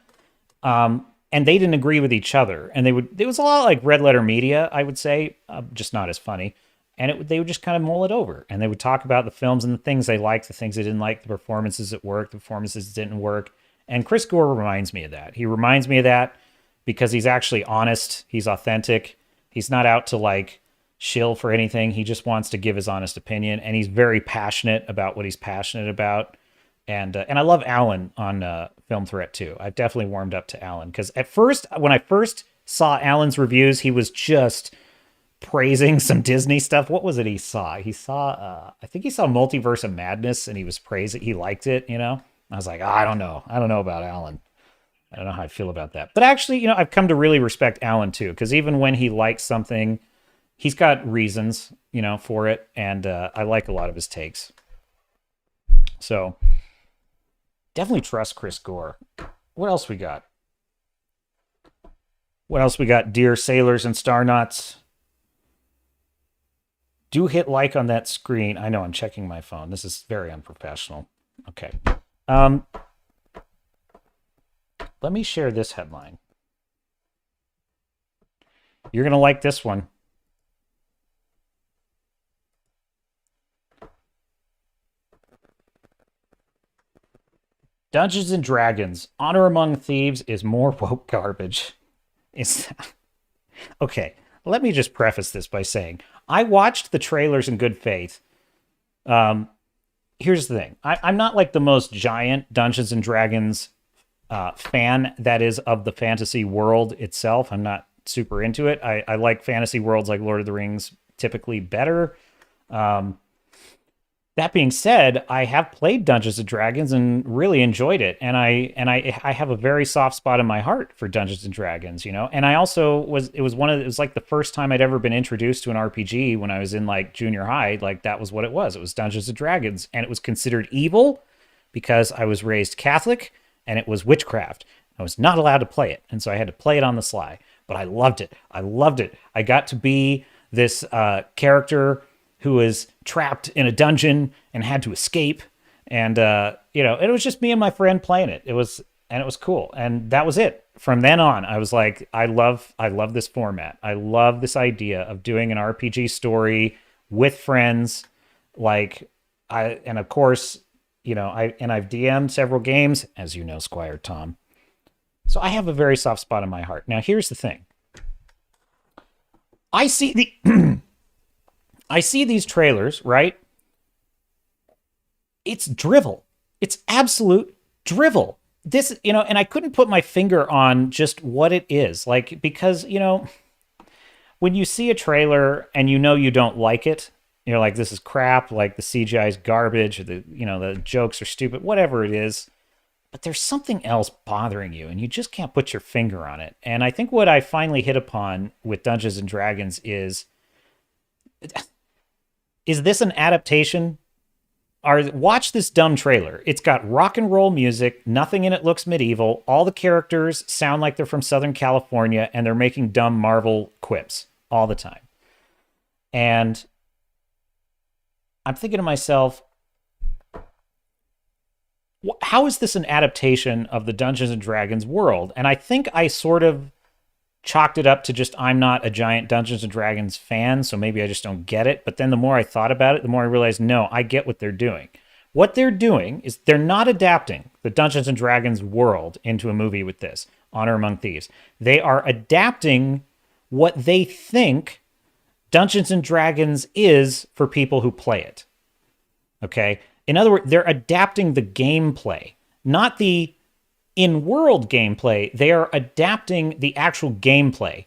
and they didn't agree with each other. And it was a lot like Red Letter Media, I would say, just not as funny. And they would just kind of mull it over, and they would talk about the films and the things they liked, the things they didn't like, the performances that worked, the performances that didn't work. And Chris Gore reminds me of that. He reminds me of that because he's actually honest. He's authentic. He's not out to like shill for anything. He just wants to give his honest opinion. And he's very passionate about what he's passionate about. And I love Alan on Film Threat too. I've definitely warmed up to Alan because at first, when I first saw Alan's reviews, he was just praising some Disney stuff. What was it he saw? He saw, I think he saw Multiverse of Madness, and he was praising. He liked it, I was like, I don't know. I don't know about Alan. I don't know how I feel about that. But actually, I've come to really respect Alan too, because even when he likes something, he's got reasons, for it. And I like a lot of his takes. So definitely trust Chris Gore. What else we got? Dear sailors and star nuts. Do hit like on that screen. I know I'm checking my phone. This is very unprofessional. Okay. Let me share this headline. You're going to like this one. Dungeons and Dragons, Honor Among Thieves is more woke garbage. Okay, let me just preface this by saying, I watched the trailers in good faith. Here's the thing. I'm not like the most giant Dungeons and Dragons fan that is of the fantasy world itself. I'm not super into it. I like fantasy worlds like Lord of the Rings typically better. That being said, I have played Dungeons and Dragons and really enjoyed it. And I have a very soft spot in my heart for Dungeons and Dragons, And I also it was like the first time I'd ever been introduced to an RPG when I was in like junior high. Like that was what it was. It was Dungeons and Dragons, and it was considered evil because I was raised Catholic, and it was witchcraft. I was not allowed to play it, and so I had to play it on the sly. but I loved it. I loved it. I got to be this character who was trapped in a dungeon and had to escape. And, it was just me and my friend playing it. It was cool. And that was it. From then on, I was like, I love this format. I love this idea of doing an RPG story with friends. And of course, I've DM'd several games, as you know, Squire Tom. So I have a very soft spot in my heart. Now, here's the thing. I see these trailers, right? It's drivel. It's absolute drivel. This, and I couldn't put my finger on just what it is. Because, when you see a trailer and you don't like it, you're like, this is crap, like the CGI is garbage, or the jokes are stupid, whatever it is. But there's something else bothering you, and you just can't put your finger on it. And I think what I finally hit upon with Dungeons and Dragons is this an adaptation? Watch this dumb trailer. It's got rock and roll music. Nothing in it looks medieval. All the characters sound like they're from Southern California, and they're making dumb Marvel quips all the time. And I'm thinking to myself, how is this an adaptation of the Dungeons and Dragons world? And I think I sort of chalked it up to just, I'm not a giant Dungeons and Dragons fan, so maybe I just don't get it. But then the more I thought about it, the more I realized, no, I get what they're doing. What they're doing is they're not adapting the Dungeons and Dragons world into a movie with this, Honor Among Thieves. They are adapting what they think Dungeons and Dragons is for people who play it. Okay? In other words, they're adapting the gameplay, not the in-world gameplay. They are adapting the actual gameplay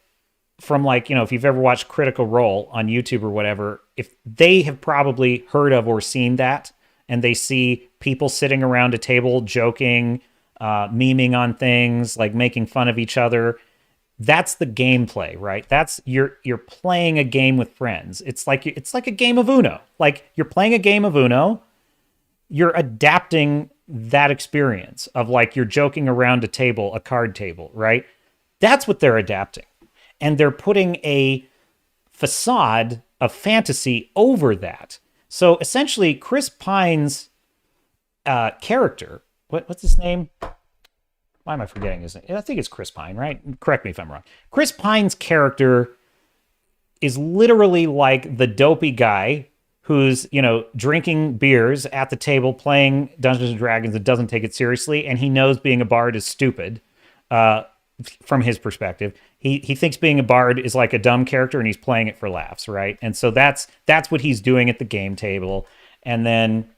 from, if you've ever watched Critical Role on YouTube or whatever, if they have probably heard of or seen that, and they see people sitting around a table joking, memeing on things, making fun of each other. That's the gameplay, right? That's you're playing a game with friends. It's like a game of Uno. You're playing a game of Uno. You're adapting that experience of you're joking around a card table, right? That's what they're adapting. And they're putting a facade of fantasy over that. So essentially, Chris Pine's character, what's his name? Why am I forgetting his name? I think it's Chris Pine, right? Correct me if I'm wrong. Chris Pine's character is literally like the dopey guy who's, drinking beers at the table, playing Dungeons and Dragons and doesn't take it seriously, and he knows being a bard is stupid from his perspective. He thinks being a bard is like a dumb character, and he's playing it for laughs, right? And so that's what he's doing at the game table. And then,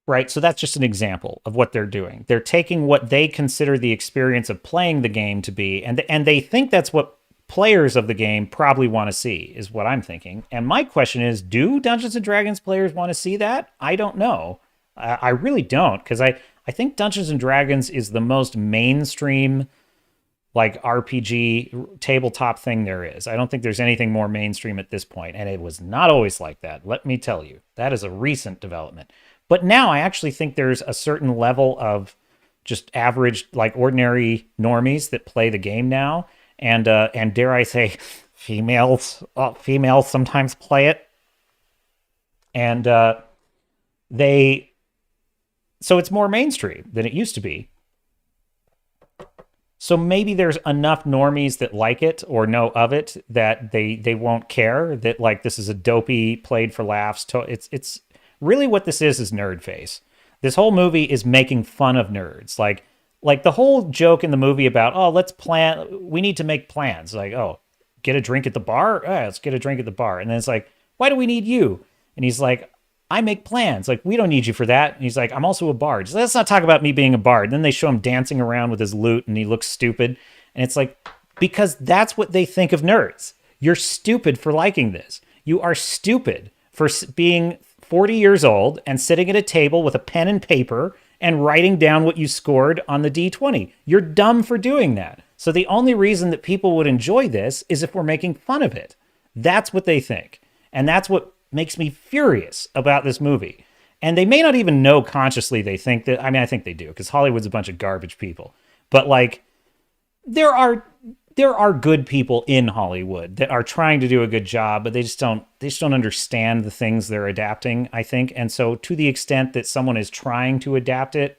right, so that's just an example of what they're doing. They're taking what they consider the experience of playing the game to be, and they think that's what players of the game probably want to see, is what I'm thinking. And my question is, do Dungeons and Dragons players want to see that? I don't know. I really don't, because I think Dungeons and Dragons is the most mainstream RPG tabletop thing there is. I don't think there's anything more mainstream at this point, and it was not always like that. Let me tell you, that is a recent development. But now I actually think there's a certain level of just average, ordinary normies that play the game now. And dare I say, females sometimes play it. And so it's more mainstream than it used to be. So maybe there's enough normies that like it or know of it that they won't care that this is a dopey played for laughs. It's really what this is nerd face. This whole movie is making fun of nerds. Like the whole joke in the movie about, we need to make plans. Get a drink at the bar? Let's get a drink at the bar. And then it's why do we need you? And he's like, I make plans. We don't need you for that. And he's like, I'm also a bard. So let's not talk about me being a bard. And then they show him dancing around with his lute and he looks stupid. And it's because that's what they think of nerds. You're stupid for liking this. You are stupid for being 40 years old and sitting at a table with a pen and paper and writing down what you scored on the D20. You're dumb for doing that. So the only reason that people would enjoy this is if we're making fun of it. That's what they think. And that's what makes me furious about this movie. And they may not even know consciously they think that, I think they do, because Hollywood's a bunch of garbage people. But there are good people in Hollywood that are trying to do a good job, but they just don't understand the things they're adapting, I think. And so to the extent that someone is trying to adapt it,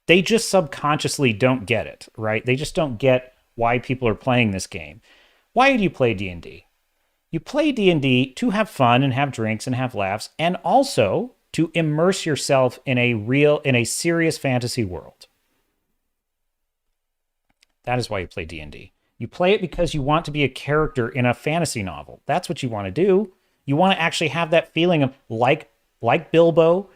they just subconsciously don't get it, right? They just don't get why people are playing this game. Why do you play D&D? You play D&D to have fun and have drinks and have laughs, and also to immerse yourself in a serious fantasy world. That is why you play D&D. You play it because you want to be a character in a fantasy novel. That's what you want to do. You want to actually have that feeling of like Bilbo,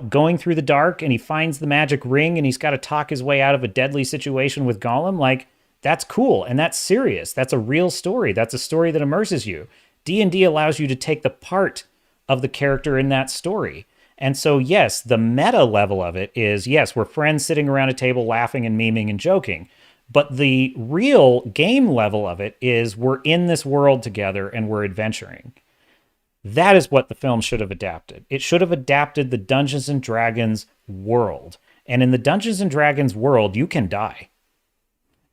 going through the dark and he finds the magic ring and he's got to talk his way out of a deadly situation with Gollum. Like, that's cool and that's serious. That's a real story. That's a story that immerses you. D&D allows you to take the part of the character in that story. And so, yes, the meta level of it is, yes, we're friends sitting around a table laughing and memeing and joking. But the real game level of it is we're in this world together and we're adventuring. That is what the film should have adapted. It should have adapted the Dungeons and Dragons world. And in the Dungeons and Dragons world, you can die.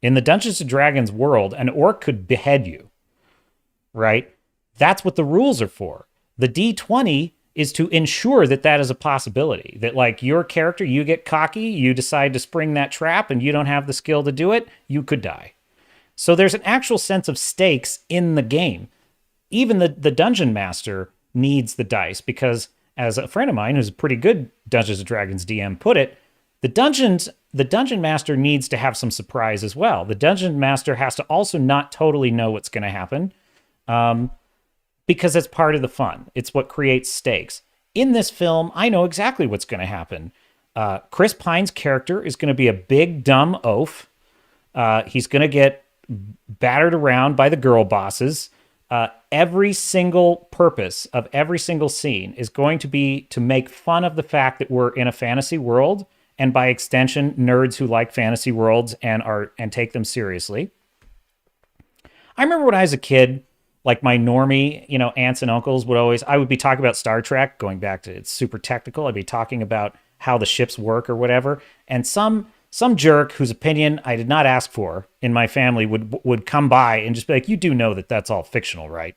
In the Dungeons and Dragons world, an orc could behead you, right? That's what the rules are for. The D20 is to ensure that that is a possibility. That, like, your character, you get cocky, you decide to spring that trap, and you don't have the skill to do it, you could die. So there's an actual sense of stakes in the game. Even the dungeon master needs the dice because, as a friend of mine who's a pretty good Dungeons and Dragons DM put it, the dungeon master needs to have some surprise as well. The dungeon master has to also not totally know what's going to happen, because it's part of the fun. It's what creates stakes. In this film, I know exactly what's going to happen. Chris Pine's character is going to be a big, dumb oaf. He's going to get battered around by the girl bosses. Every single purpose of every single scene is going to be to make fun of the fact that we're in a fantasy world, and by extension, nerds who like fantasy worlds and take them seriously. I remember when I was a kid, like my normie, aunts and uncles I would be talking about Star Trek, going back to it's super technical. I'd be talking about how the ships work or whatever. And some jerk whose opinion I did not ask for in my family would come by and just be like, you do know that that's all fictional, right?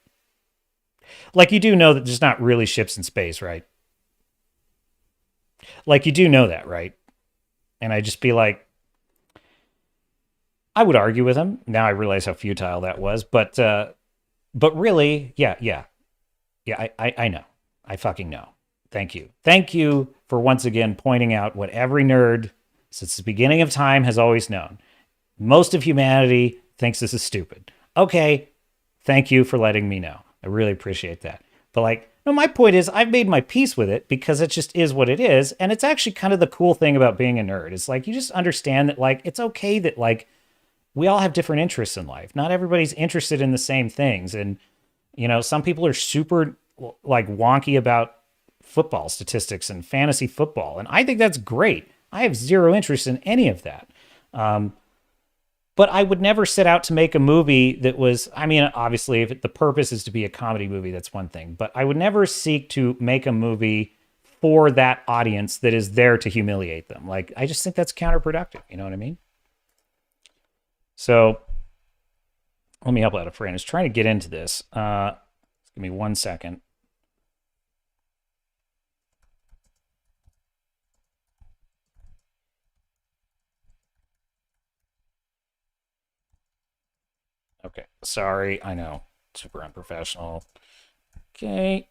Like, you do know that there's not really ships in space, right? Like, you do know that, right? And I'd just be like, I would argue with him. Now I realize how futile that was, but really, yeah, I know. I fucking know. Thank you. Thank you for once again pointing out what every nerd since the beginning of time has always known. Most of humanity thinks this is stupid. Okay, thank you for letting me know. I really appreciate that. But my point is I've made my peace with it because it just is what it is. And it's actually kind of the cool thing about being a nerd. It's like, you just understand that it's okay that we all have different interests in life. Not everybody's interested in the same things. And, some people are super wonky about football statistics and fantasy football. And I think that's great. I have zero interest in any of that. But I would never set out to make a movie that was, obviously, if the purpose is to be a comedy movie, that's one thing. But I would never seek to make a movie for that audience that is there to humiliate them. I just think that's counterproductive. You know what I mean? So let me help out a friend who's trying to get into this. Give me 1 second. Okay, sorry, I know, super unprofessional. Okay.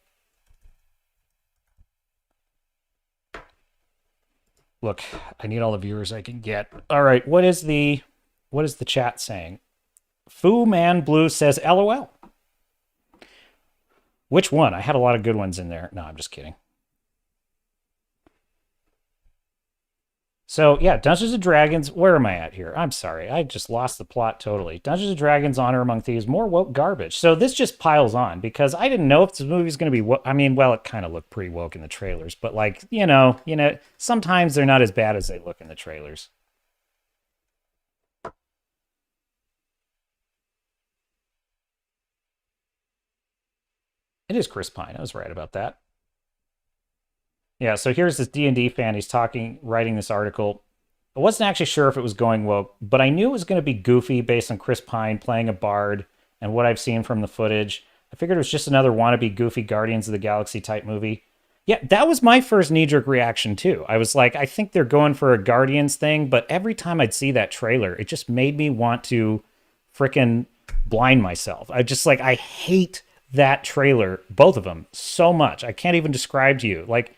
Look, I need all the viewers I can get. All right, what is the chat saying? Fu Man Blue says LOL. Which one? I had a lot of good ones in there. No, I'm just kidding. So, yeah, Dungeons & Dragons, where am I at here? I'm sorry, I just lost the plot totally. Dungeons & Dragons, Honor Among Thieves, more woke garbage. So this just piles on because I didn't know if this movie was going to be woke. It kind of looked pretty woke in the trailers, but sometimes they're not as bad as they look in the trailers. It is Chris Pine. I was right about that. Yeah, so here's this D&D fan. He's writing this article. I wasn't actually sure if it was going woke, but I knew it was going to be goofy based on Chris Pine playing a bard and what I've seen from the footage. I figured it was just another wannabe goofy Guardians of the Galaxy type movie. Yeah, that was my first knee-jerk reaction too. I was like, I think they're going for a Guardians thing, but every time I'd see that trailer, it just made me want to frickin' blind myself. I hate that trailer, both of them, so much. I can't even describe to you. Like,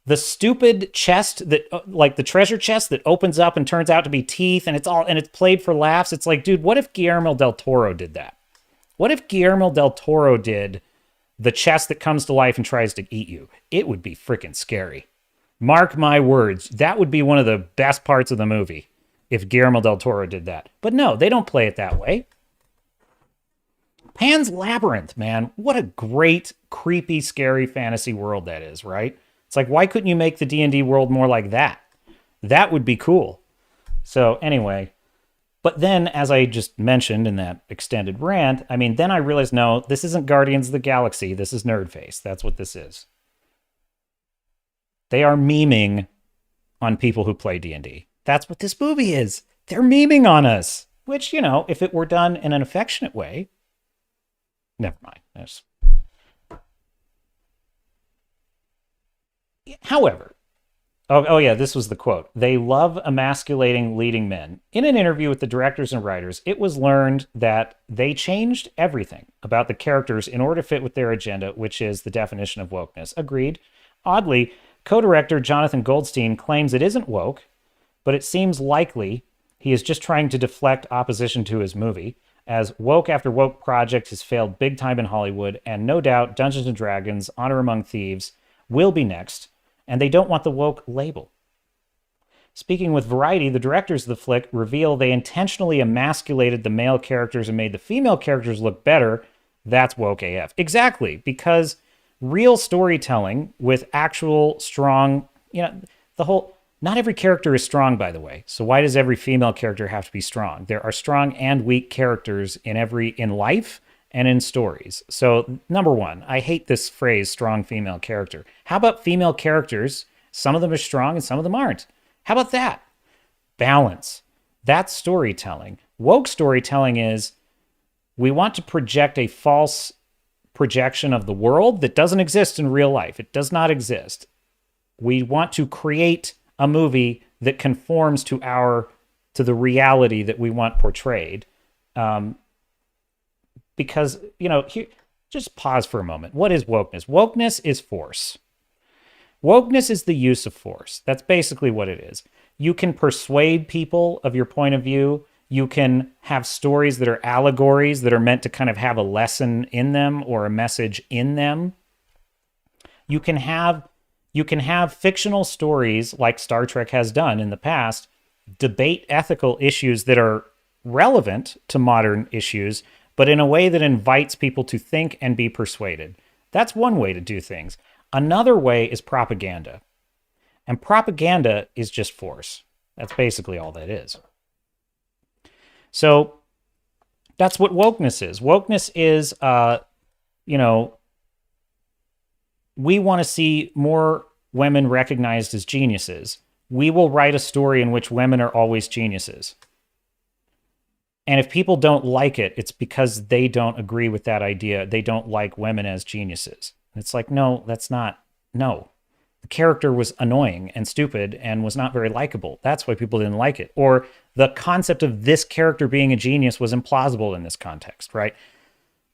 the stupid chest that, like the treasure chest that opens up and turns out to be teeth, and it's played for laughs. It's like, dude, what if Guillermo del Toro did that? What if Guillermo del Toro did the chest that comes to life and tries to eat you? It would be freaking scary. Mark my words, that would be one of the best parts of the movie if Guillermo del Toro did that. But no, they don't play it that way. Pan's Labyrinth, man. What a great, creepy, scary fantasy world that is, right? It's like, why couldn't you make the D&D world more like that? That would be cool. So anyway, but then as I just mentioned in that extended rant, I mean, then I realized, no, this isn't Guardians of the Galaxy. This is Nerdface. That's what this is. They are memeing on people who play D&D. That's what this movie is. They're memeing on us, which, you know, if it were done in an affectionate way, never mind. However, oh yeah, this was the quote. They love emasculating leading men. In an interview with the directors and writers, it was learned that they changed everything about the characters in order to fit with their agenda, which is the definition of wokeness. Agreed. Oddly, co-director Jonathan Goldstein claims it isn't woke, but it seems likely he is just trying to deflect opposition to his movie, as woke after woke project has failed big time in Hollywood, and no doubt Dungeons & Dragons, Honor Among Thieves will be next, and they don't want the woke label. Speaking with Variety, the directors of the flick reveal they intentionally emasculated the male characters and made the female characters look better. That's woke AF. Exactly, because real storytelling with actual strong, not every character is strong, by the way. So why does every female character have to be strong? There are strong and weak characters in life and in stories. So number one, I hate this phrase, strong female character. How about female characters? Some of them are strong and some of them aren't. How about that? Balance. That's storytelling. Woke storytelling is we want to project a false projection of the world that doesn't exist in real life. It does not exist. We want to create a movie that conforms to the reality that we want portrayed. Because, here, just pause for a moment. What is wokeness? Wokeness is force. Wokeness is the use of force. That's basically what it is. You can persuade people of your point of view. You can have stories that are allegories that are meant to kind of have a lesson in them or a message in them. You can have fictional stories like Star Trek has done in the past, debate ethical issues that are relevant to modern issues, but in a way that invites people to think and be persuaded. That's one way to do things. Another way is propaganda. And propaganda is just force. That's basically all that is. So that's what wokeness is. Wokeness is, we want to see more women recognized as geniuses. We will write a story in which women are always geniuses. And if people don't like it, it's because they don't agree with that idea. They don't like women as geniuses. It's like, no, no. The character was annoying and stupid and was not very likable. That's why people didn't like it. Or the concept of this character being a genius was implausible in this context, right?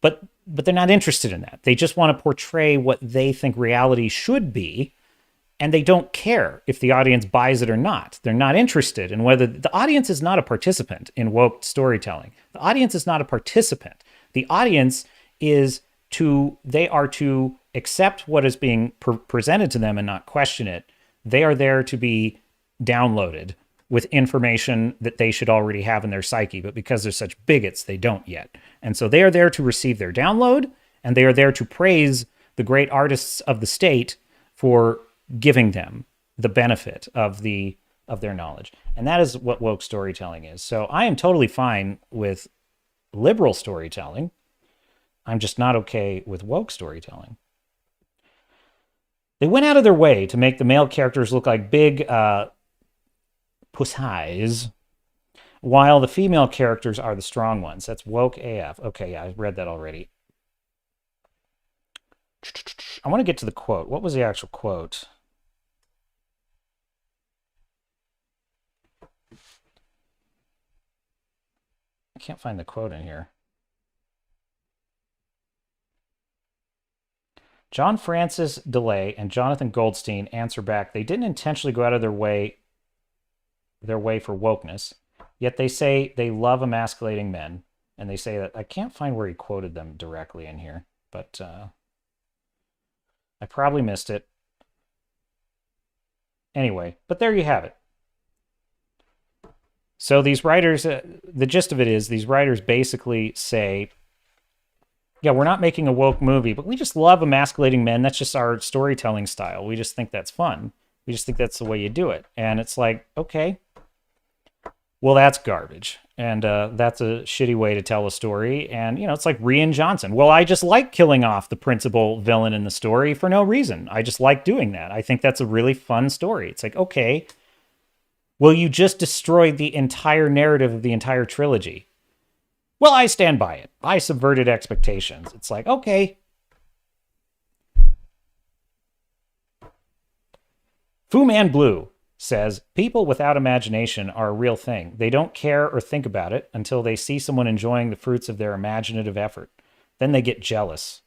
But they're not interested in that. They just want to portray what they think reality should be, and they don't care if the audience buys it or not. They're not interested in whether the audience is not a participant in woke storytelling. The audience is not a participant. The audience they are to accept what is being presented to them and not question it. They are there to be downloaded with information that they should already have in their psyche, but because they're such bigots, they don't yet. And so they are there to receive their download, and they are there to praise the great artists of the state for giving them the benefit of their knowledge. And that is what woke storytelling is. So I am totally fine with liberal storytelling. I'm just not okay with woke storytelling. They went out of their way to make the male characters look like big pussies, while the female characters are the strong ones. That's woke AF. Okay, yeah, I read that already. I want to get to the quote. What was the actual quote? I can't find the quote in here. John Francis DeLay and Jonathan Goldstein answer back, they didn't intentionally go out of their way for wokeness, yet they say they love emasculating men. And they say that, I can't find where he quoted them directly in here, but I probably missed it. Anyway, but there you have it. So these writers, the gist of it is, these writers basically say, yeah, we're not making a woke movie, but we just love emasculating men. That's just our storytelling style. We just think that's fun. We just think that's the way you do it. And it's like, okay, well, that's garbage. And that's a shitty way to tell a story. And, you know, it's like Rian Johnson. Well, I just like killing off the principal villain in the story for no reason. I just like doing that. I think that's a really fun story. It's like, okay, well, you just destroyed the entire narrative of the entire trilogy. Well, I stand by it. I subverted expectations. It's like, okay. Fu Man Blue says, people without imagination are a real thing. They don't care or think about it until they see someone enjoying the fruits of their imaginative effort. Then they get jealous.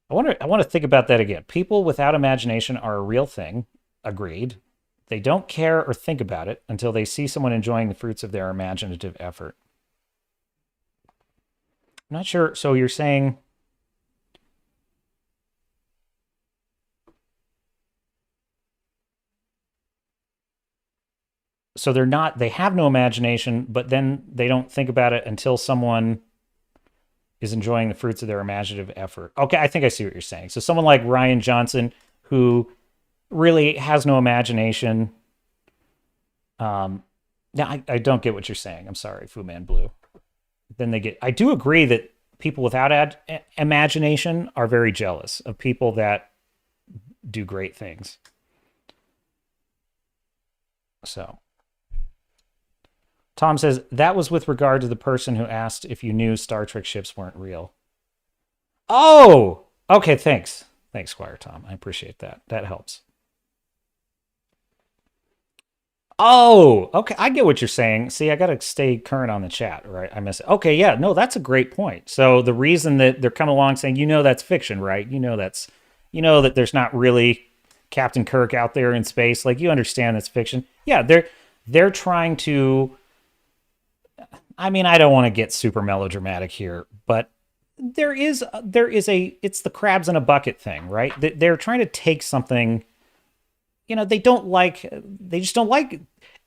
I want to think about that again. People without imagination are a real thing. Agreed. They don't care or think about it until they see someone enjoying the fruits of their imaginative effort. I'm not sure. So you're saying... So they have no imagination, but then they don't think about it until someone is enjoying the fruits of their imaginative effort. Okay, I think I see what you're saying. So someone like Rian Johnson, who really has no imagination. Now, I don't get what you're saying. I'm sorry, Fu Man Blue. Then I do agree that people without imagination are very jealous of people that do great things. So, Tom says, that was with regard to the person who asked if you knew Star Trek ships weren't real. Oh, okay, thanks. Thanks, Squire Tom. I appreciate that. That helps. Oh, okay. I get what you're saying. See, I got to stay current on the chat, right? I miss it. Okay, yeah, no, that's a great point. So the reason that they're coming along saying, that's fiction, right? That there's not really Captain Kirk out there in space. Like, you understand that's fiction. Yeah, they're trying to... I mean, I don't want to get super melodramatic here, but it's the crabs in a bucket thing, right? They're trying to take something... they just don't like,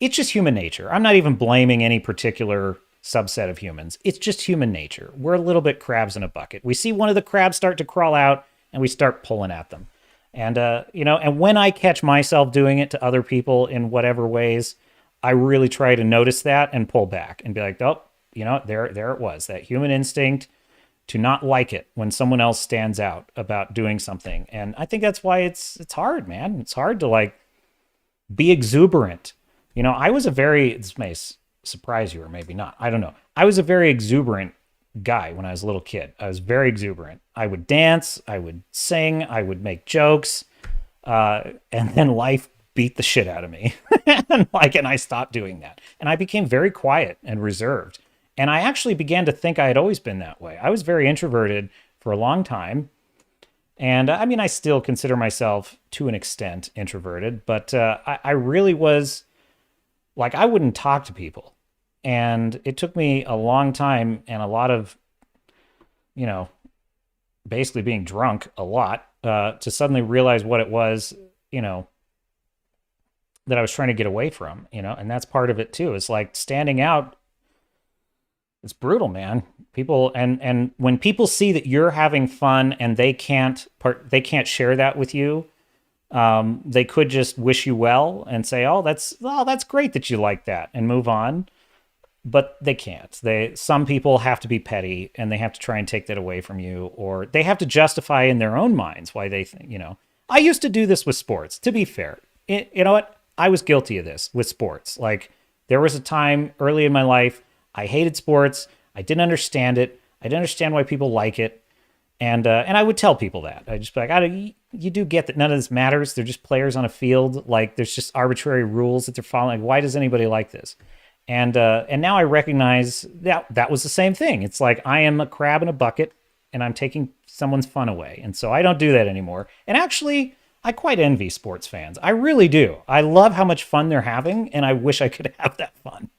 it's just human nature. I'm not even blaming any particular subset of humans. It's just human nature. We're a little bit crabs in a bucket. We see one of the crabs start to crawl out and we start pulling at them. And, and when I catch myself doing it to other people in whatever ways, I really try to notice that and pull back and be like, oh, there it was, that human instinct to not like it when someone else stands out about doing something. And I think that's why it's hard, man. It's hard to be exuberant. This may surprise you or maybe not. I don't know. I was a very exuberant guy when I was a little kid. I was very exuberant. I would dance, I would sing, I would make jokes. And then life beat the shit out of me. and I stopped doing that. And I became very quiet and reserved. And I actually began to think I had always been that way. I was very introverted for a long time. And I mean, I still consider myself to an extent introverted, but I really was I wouldn't talk to people. And it took me a long time and a lot of, basically being drunk a lot to suddenly realize what it was, that I was trying to get away from, and that's part of it too. It's like standing out. It's brutal, man. People and when people see that you're having fun and they can't share that with you, they could just wish you well and say, "Oh, that's great that you like that," and move on. But they can't. Some people have to be petty and they have to try and take that away from you, or they have to justify in their own minds why they think. I used to do this with sports. To be fair, you know what? I was guilty of this with sports. Like, there was a time early in my life I hated sports. I didn't understand it. I didn't understand why people like it. And I would tell people that. I'd just be like, you do get that none of this matters. They're just players on a field. Like, there's just arbitrary rules that they're following. Like, why does anybody like this? And now I recognize that was the same thing. It's like, I am a crab in a bucket, and I'm taking someone's fun away. And so I don't do that anymore. And actually, I quite envy sports fans. I really do. I love how much fun they're having, and I wish I could have that fun.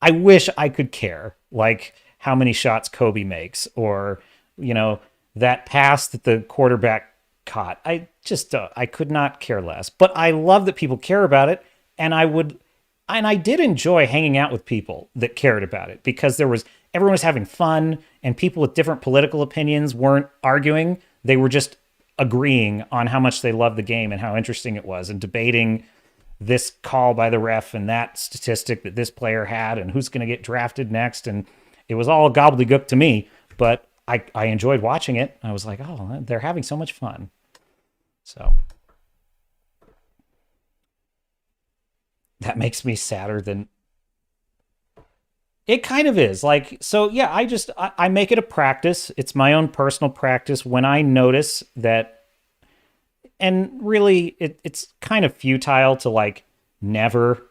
I wish I could care, like how many shots Kobe makes, or, that pass that the quarterback caught. I could not care less. But I love that people care about it, and I did enjoy hanging out with people that cared about it, because everyone was having fun, and people with different political opinions weren't arguing. They were just agreeing on how much they loved the game and how interesting it was, and debating this call by the ref and that statistic that this player had and who's going to get drafted next. And it was all gobbledygook to me, but I enjoyed watching it. I was like, oh, they're having so much fun. So that makes me sadder than it kind of is. Like, so yeah, I make it a practice. It's my own personal practice when I notice that. And really, it's kind of futile to like never,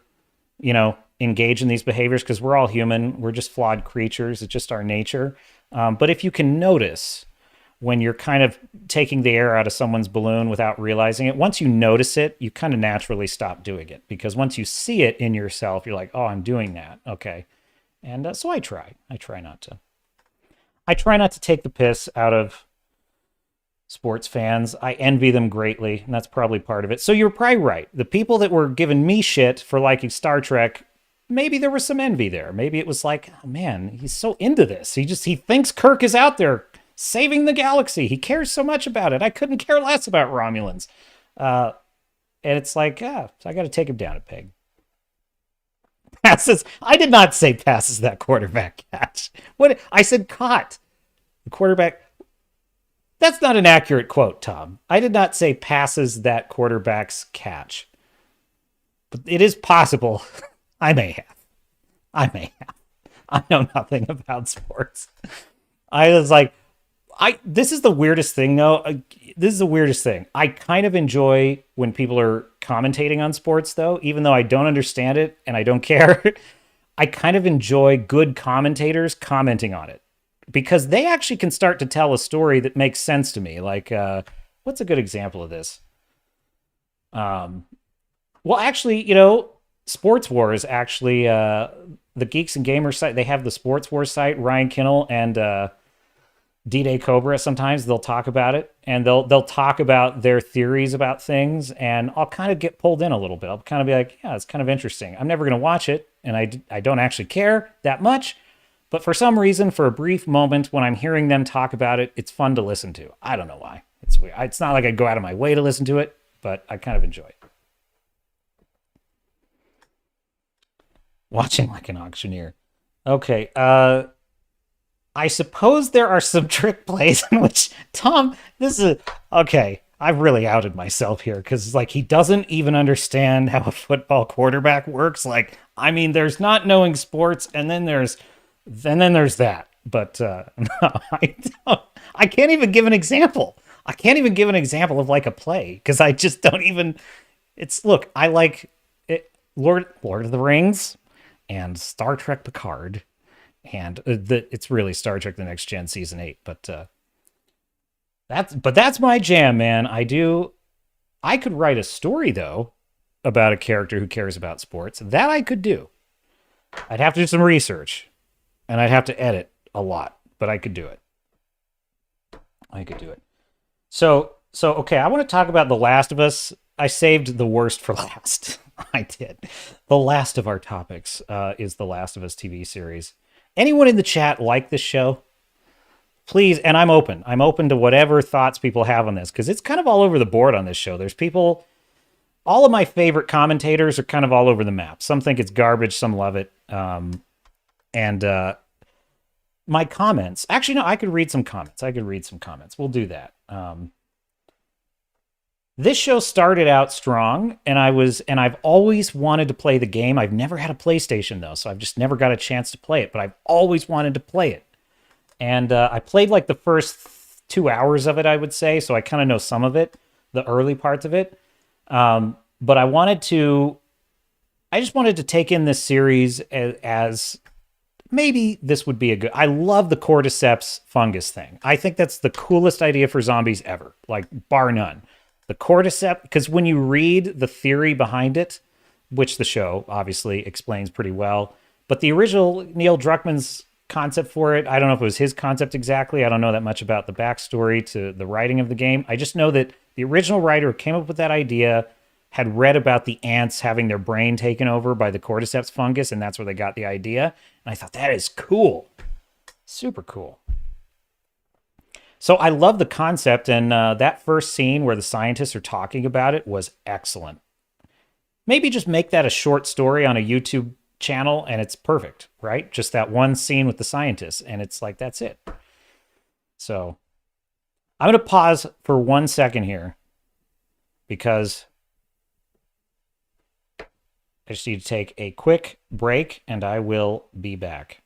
engage in these behaviors, because we're all human. We're just flawed creatures. It's just our nature. But if you can notice when you're kind of taking the air out of someone's balloon without realizing it, once you notice it, you kind of naturally stop doing it. Because once you see it in yourself, you're like, oh, I'm doing that. Okay. And so I try not to take the piss out of sports fans. I envy them greatly, and that's probably part of it. So you're probably right. The people that were giving me shit for liking Star Trek, maybe there was some envy there. Maybe it was like, oh man, he's so into this. He thinks Kirk is out there saving the galaxy. He cares so much about it. I couldn't care less about Romulans. And it's like, so I got to take him down a peg. Passes. I did not say passes that quarterback catch. What I said caught. The quarterback. That's not an accurate quote, Tom. I did not say passes that quarterback's catch. But it is possible. I may have. I know nothing about sports. I was like, this is the weirdest thing, though. This is the weirdest thing. I kind of enjoy when people are commentating on sports, though, even though I don't understand it and I don't care. I kind of enjoy good commentators commenting on it, because they actually can start to tell a story that makes sense to me. Like, what's a good example of this? Well, actually, Sports Wars, actually, the Geeks and Gamers site, they have the Sports Wars site, Ryan Kinnell and D-Day Cobra. Sometimes they'll talk about it, and they'll talk about their theories about things, and I'll kind of get pulled in a little bit. I'll kind of be like, yeah, it's kind of interesting. I'm never going to watch it, and I don't actually care that much. But for some reason, for a brief moment, when I'm hearing them talk about it, it's fun to listen to. I don't know why. It's weird. It's not like I go out of my way to listen to it, but I kind of enjoy it. Watching like an auctioneer. Okay. I suppose there are some trick plays in which Tom, this is okay. I've really outed myself here, because like he doesn't even understand how a football quarterback works. Like, I mean, there's not knowing sports, and then there's that. But no, I don't. I can't even give an example. I can't even give an example of like a play, because I just don't even. Look, I like it, Lord of the Rings and Star Trek Picard, and it's really Star Trek: The Next Gen Season 8. But that's my jam, man. I could write a story though about a character who cares about sports. That I could do. I'd have to do some research, and I'd have to edit a lot, but I could do it. So okay, I want to talk about The Last of Us. I saved the worst for last. I did. The last of our topics is The Last of Us TV series. Anyone in the chat like this show? Please, and I'm open. I'm open to whatever thoughts people have on this, because it's kind of all over the board on this show. There's people, all of my favorite commentators are kind of all over the map. Some think it's garbage, some love it. And my comments, actually, no, I could read some comments. We'll do that. This show started out strong, and I've always wanted to play the game. I've never had a PlayStation though, so I've just never got a chance to play it, but I've always wanted to play it. And I played like the first 2 hours of it, I would say, so I kind of know some of it, the early parts of it. But I just wanted to take in this series as maybe this would be a good. I love the cordyceps fungus thing. I think that's the coolest idea for zombies ever, like bar none. The cordyceps, because when you read the theory behind it, which the show obviously explains pretty well, but the original Neil Druckmann's concept for it, I don't know if it was his concept exactly. I don't know that much about the backstory to the writing of the game. I just know that the original writer who came up with that idea had read about the ants having their brain taken over by the cordyceps fungus, and that's where they got the idea. And I thought, that is cool. Super cool. So I love the concept, and that first scene where the scientists are talking about it was excellent. Maybe just make that a short story on a YouTube channel, and it's perfect, right? Just that one scene with the scientists, and it's like, that's it. So I'm going to pause for 1 second here because I just need to take a quick break, and I will be back.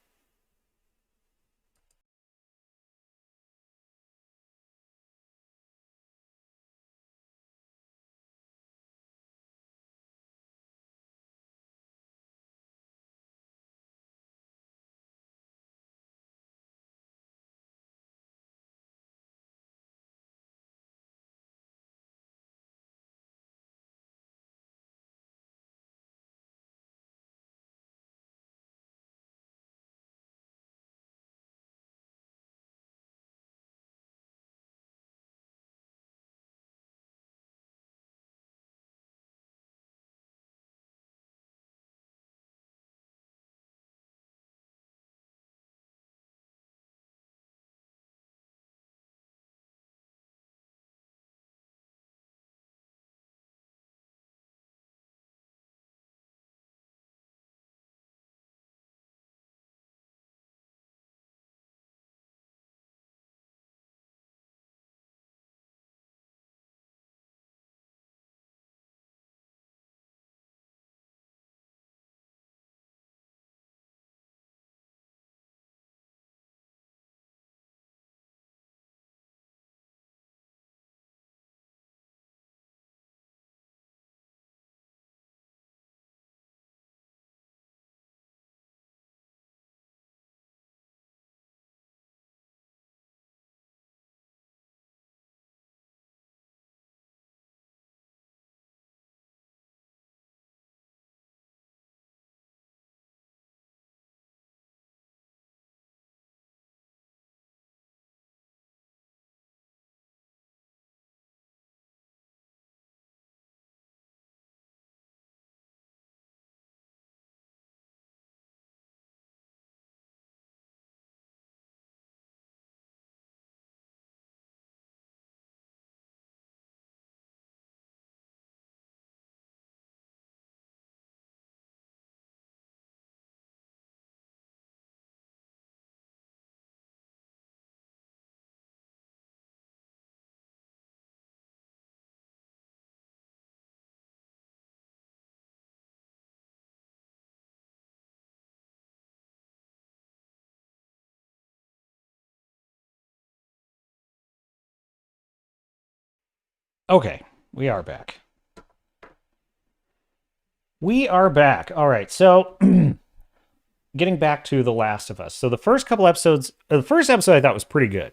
Okay, we are back. We are back. All right, so getting back to The Last of Us. So the first couple episodes, the first episode I thought was pretty good.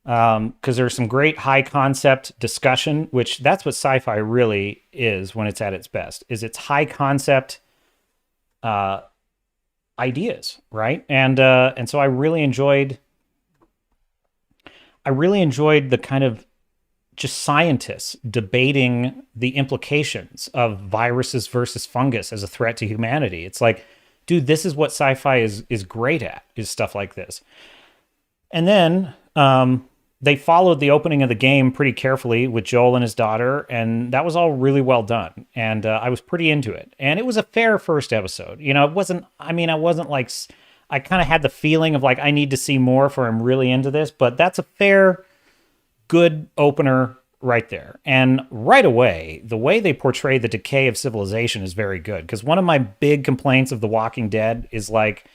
Because there's some great high concept discussion, which that's what sci-fi really is when it's at its best, is it's high concept ideas, right? And so I really enjoyed the kind of just scientists debating the implications of viruses versus fungus as a threat to humanity. It's like, dude, this is what sci-fi is great at, is stuff like this. And then they followed the opening of the game pretty carefully with Joel and his daughter, and that was all really well done. And I was pretty into it. And it was a fair first episode. You know, I wasn't like, I kind of had the feeling of like, I need to see more for I'm really into this, but that's a fair, good opener right there. And right away, the way they portray the decay of civilization is very good. Because one of my big complaints of The Walking Dead is like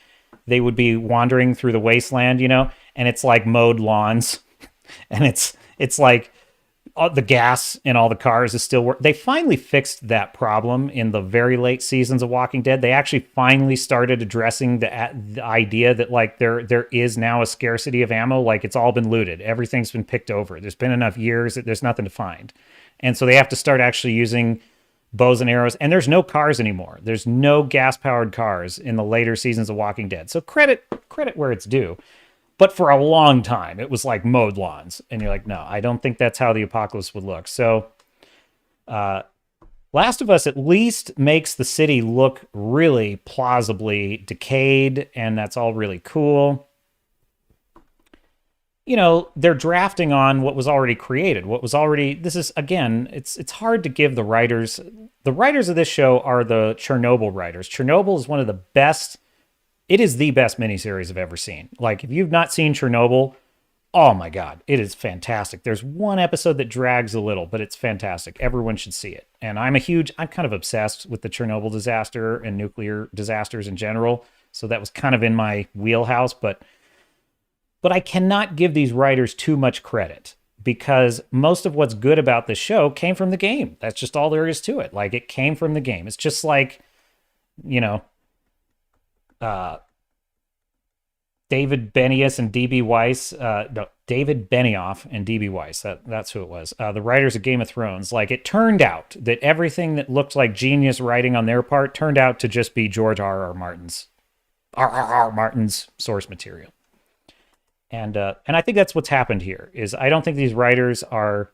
they would be wandering through the wasteland, and it's like mowed lawns, and it's like the gas in all the cars is still working. They finally fixed that problem in the very late seasons of Walking Dead. They actually finally started addressing the idea that like there is now a scarcity of ammo. Like it's all been looted. Everything's been picked over. There's been enough years that there's nothing to find. And so they have to start actually using bows and arrows. And there's no cars anymore. There's no gas-powered cars in the later seasons of Walking Dead. So credit where it's due. But for a long time, it was like mowed lawns. And you're like, no, I don't think that's how the apocalypse would look. So Last of Us at least makes the city look really plausibly decayed, and that's all really cool. They're drafting on what was already created. This is, again, it's hard to give the writers of this show are the Chernobyl writers. Chernobyl is one of the best. It is the best miniseries I've ever seen. Like, if you've not seen Chernobyl, oh my God, it is fantastic. There's one episode that drags a little, but it's fantastic. Everyone should see it. And I'm kind of obsessed with the Chernobyl disaster and nuclear disasters in general. So that was kind of in my wheelhouse, but I cannot give these writers too much credit because most of what's good about this show came from the game. That's just all there is to it. Like, it came from the game. It's just like, David Benioff and DB Weiss. David Benioff and DB Weiss. That's who it was. The writers of Game of Thrones. Like, it turned out that everything that looked like genius writing on their part turned out to just be George R.R. Martin's source material. And I think that's what's happened here. Is I don't think these writers are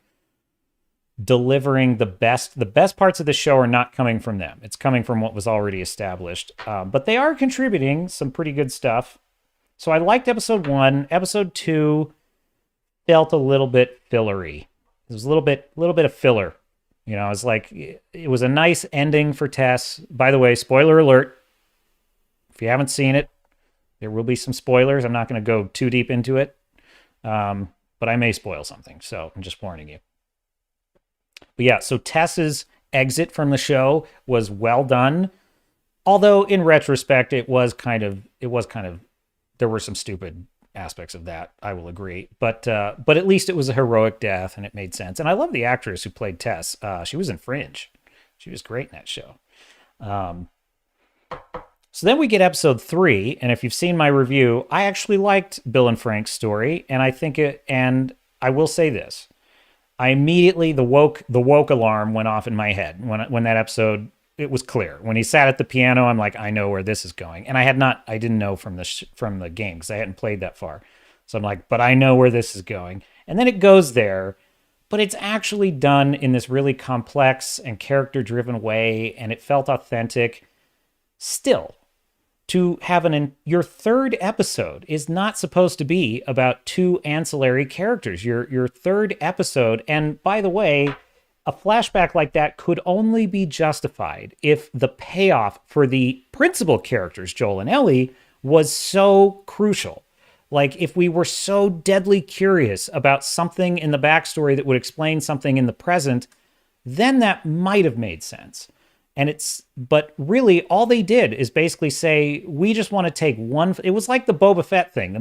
delivering the best. The best parts of the show are not coming from them. It's coming from what was already established. But they are contributing some pretty good stuff. So I liked episode 1. Episode 2 felt a little bit fillery. It was a little bit of filler. It was like, it was a nice ending for Tess. By the way, spoiler alert. If you haven't seen it, there will be some spoilers. I'm not going to go too deep into it. But I may spoil something. So I'm just warning you. But yeah, so Tess's exit from the show was well done. Although in retrospect, it was kind of, there were some stupid aspects of that, I will agree. But at least it was a heroic death and it made sense. And I love the actress who played Tess. She was in Fringe. She was great in that show. So then we get episode 3, and if you've seen my review, I actually liked Bill and Frank's story, and and I will say this. I immediately, the woke alarm went off in my head when that episode, it was clear. When he sat at the piano, I'm like, I know where this is going. And I didn't know from the game because I hadn't played that far. So I'm like, but I know where this is going. And then it goes there, but it's actually done in this really complex and character-driven way, and it felt authentic. Still, to have your third episode is not supposed to be about 2 ancillary characters. Your third episode, and by the way, a flashback like that could only be justified if the payoff for the principal characters, Joel and Ellie, was so crucial. Like, if we were so deadly curious about something in the backstory that would explain something in the present, then that might have made sense. But really, all they did is basically say, we just want to take one. It was like the Boba Fett thing. The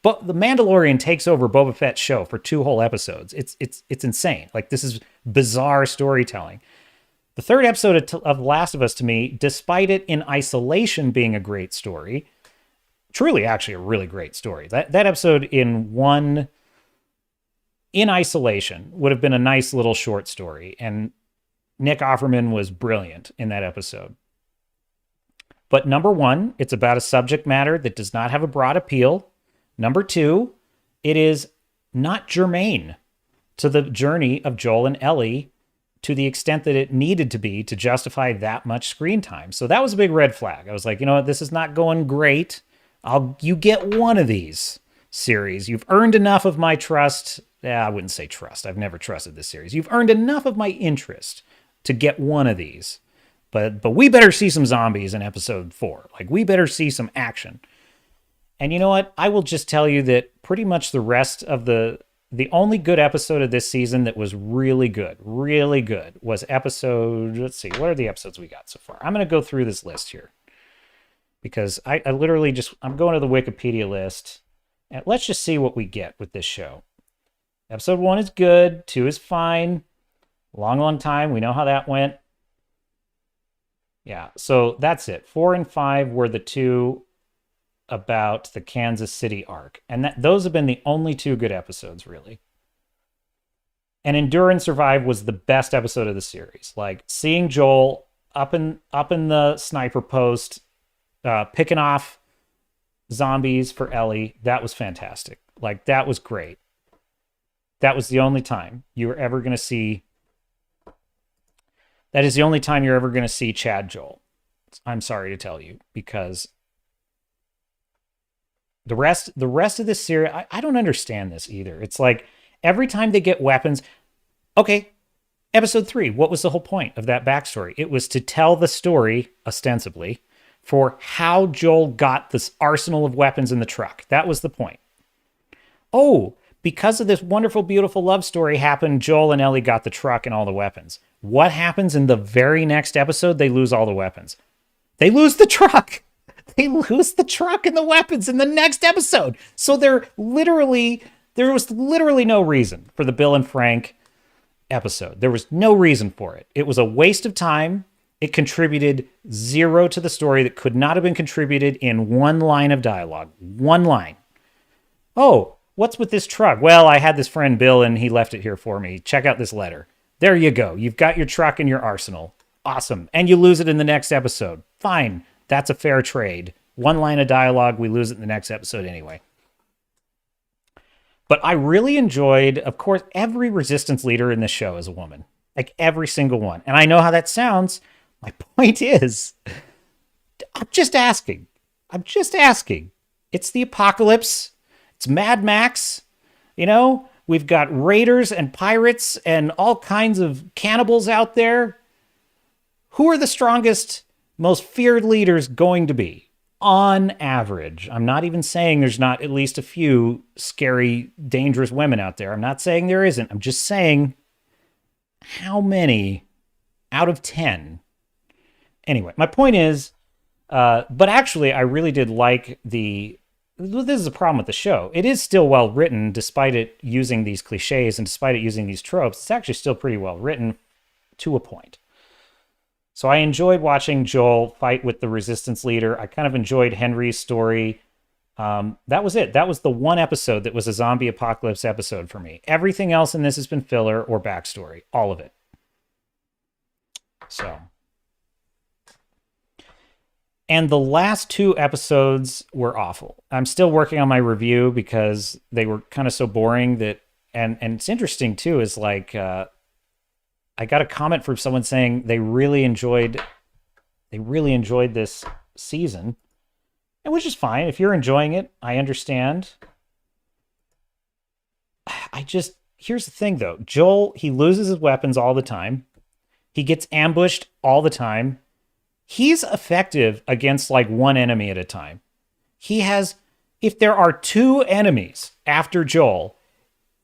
Mandalorian takes over Boba Fett's show for 2 whole episodes. It's insane. Like, this is bizarre storytelling. The third episode of Last of Us, to me, despite it in isolation being a great story, truly actually a really great story. That episode in isolation would have been a nice little short story, and Nick Offerman was brilliant in that episode. But number 1, it's about a subject matter that does not have a broad appeal. Number 2, it is not germane to the journey of Joel and Ellie to the extent that it needed to be to justify that much screen time. So that was a big red flag. I was like, you know what, this is not going great. You get one of these series. You've earned enough of my trust. I wouldn't say trust. I've never trusted this series. You've earned enough of my interest to get one of these. But we better see some zombies in episode 4. Like, we better see some action. And you know what? I will just tell you that pretty much the rest of the the only good episode of this season that was really good, was episode, let's see, what are the episodes we got so far? I'm going to go through this list here because I literally just, I'm going to the Wikipedia list and let's just see what we get with this show. Episode 1 is good. 2 is fine. Long time. We know how that went. Yeah, so that's it. 4 and 5 were the two about the Kansas City arc. And those have been the only 2 good episodes, really. And Endure and Survive was the best episode of the series. Like, seeing Joel up in the sniper post, picking off zombies for Ellie, that was fantastic. Like, that was great. That was the only time you were ever going to see... That is the only time you're ever going to see Chad Joel. I'm sorry to tell you, because the rest of this series, I don't understand this either. It's like every time they get weapons, okay, episode 3, what was the whole point of that backstory? It was to tell the story, ostensibly, for how Joel got this arsenal of weapons in the truck. That was the point. Oh, because of this wonderful, beautiful love story happened, Joel and Ellie got the truck and all the weapons. What happens in the very next episode? They lose all the weapons. They lose the truck. They lose the truck and the weapons in the next episode. So there was literally no reason for the Bill and Frank episode. There was no reason for it. It was a waste of time. It contributed 0 to the story that could not have been contributed in 1 line of dialogue. 1 line. Oh, what's with this truck? Well, I had this friend Bill and he left it here for me. Check out this letter. There you go. You've got your truck and your arsenal. Awesome. And you lose it in the next episode. Fine. That's a fair trade. 1 line of dialogue. We lose it in the next episode anyway. But I really enjoyed, of course, every resistance leader in this show is a woman. Like every single one. And I know how that sounds. My point is, I'm just asking. It's the apocalypse. It's Mad Max. You know, we've got raiders and pirates and all kinds of cannibals out there. Who are the strongest, most feared leaders going to be? On average. I'm not even saying there's not at least a few scary, dangerous women out there. I'm not saying there isn't. I'm just saying how many out of 10? Anyway, my point is, but actually I really did like this is a problem with the show. It is still well written, despite it using these cliches and despite it using these tropes. It's actually still pretty well written to a point. So I enjoyed watching Joel fight with the resistance leader. I kind of enjoyed Henry's story. That was it. That was the one episode that was a zombie apocalypse episode for me. Everything else in this has been filler or backstory. All of it. So. And the last 2 episodes were awful. I'm still working on my review because they were kind of so boring that, and it's interesting too, is like, I got a comment from someone saying they really enjoyed this season, and which is fine. If you're enjoying it, I understand. Here's the thing though. Joel, he loses his weapons all the time. He gets ambushed all the time. He's effective against like 1 enemy at a time. If there are 2 enemies after Joel,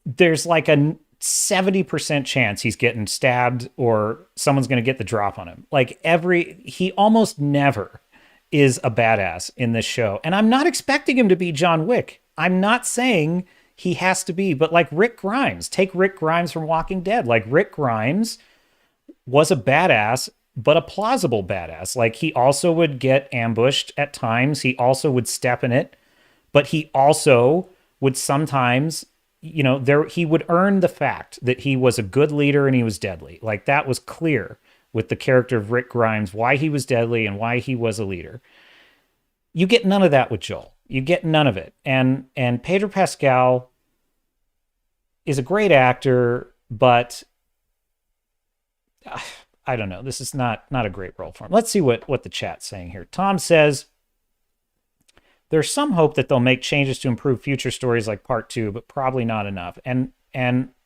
there's like a 70% chance he's getting stabbed or someone's going to get the drop on him. Like he almost never is a badass in this show. And I'm not expecting him to be John Wick. I'm not saying he has to be, but like Rick Grimes, take Rick Grimes from Walking Dead. Like Rick Grimes was a badass, but a plausible badass. Like he also would get ambushed at times. He also would step in it, but he also would sometimes, he would earn the fact that he was a good leader and he was deadly. Like that was clear with the character of Rick Grimes, why he was deadly and why he was a leader. You get none of that with Joel. You get none of it. And Pedro Pascal is a great actor, but I don't know. This is not a great role for him. Let's see what the chat's saying here. Tom says, there's some hope that they'll make changes to improve future stories like part 2, but probably not enough. And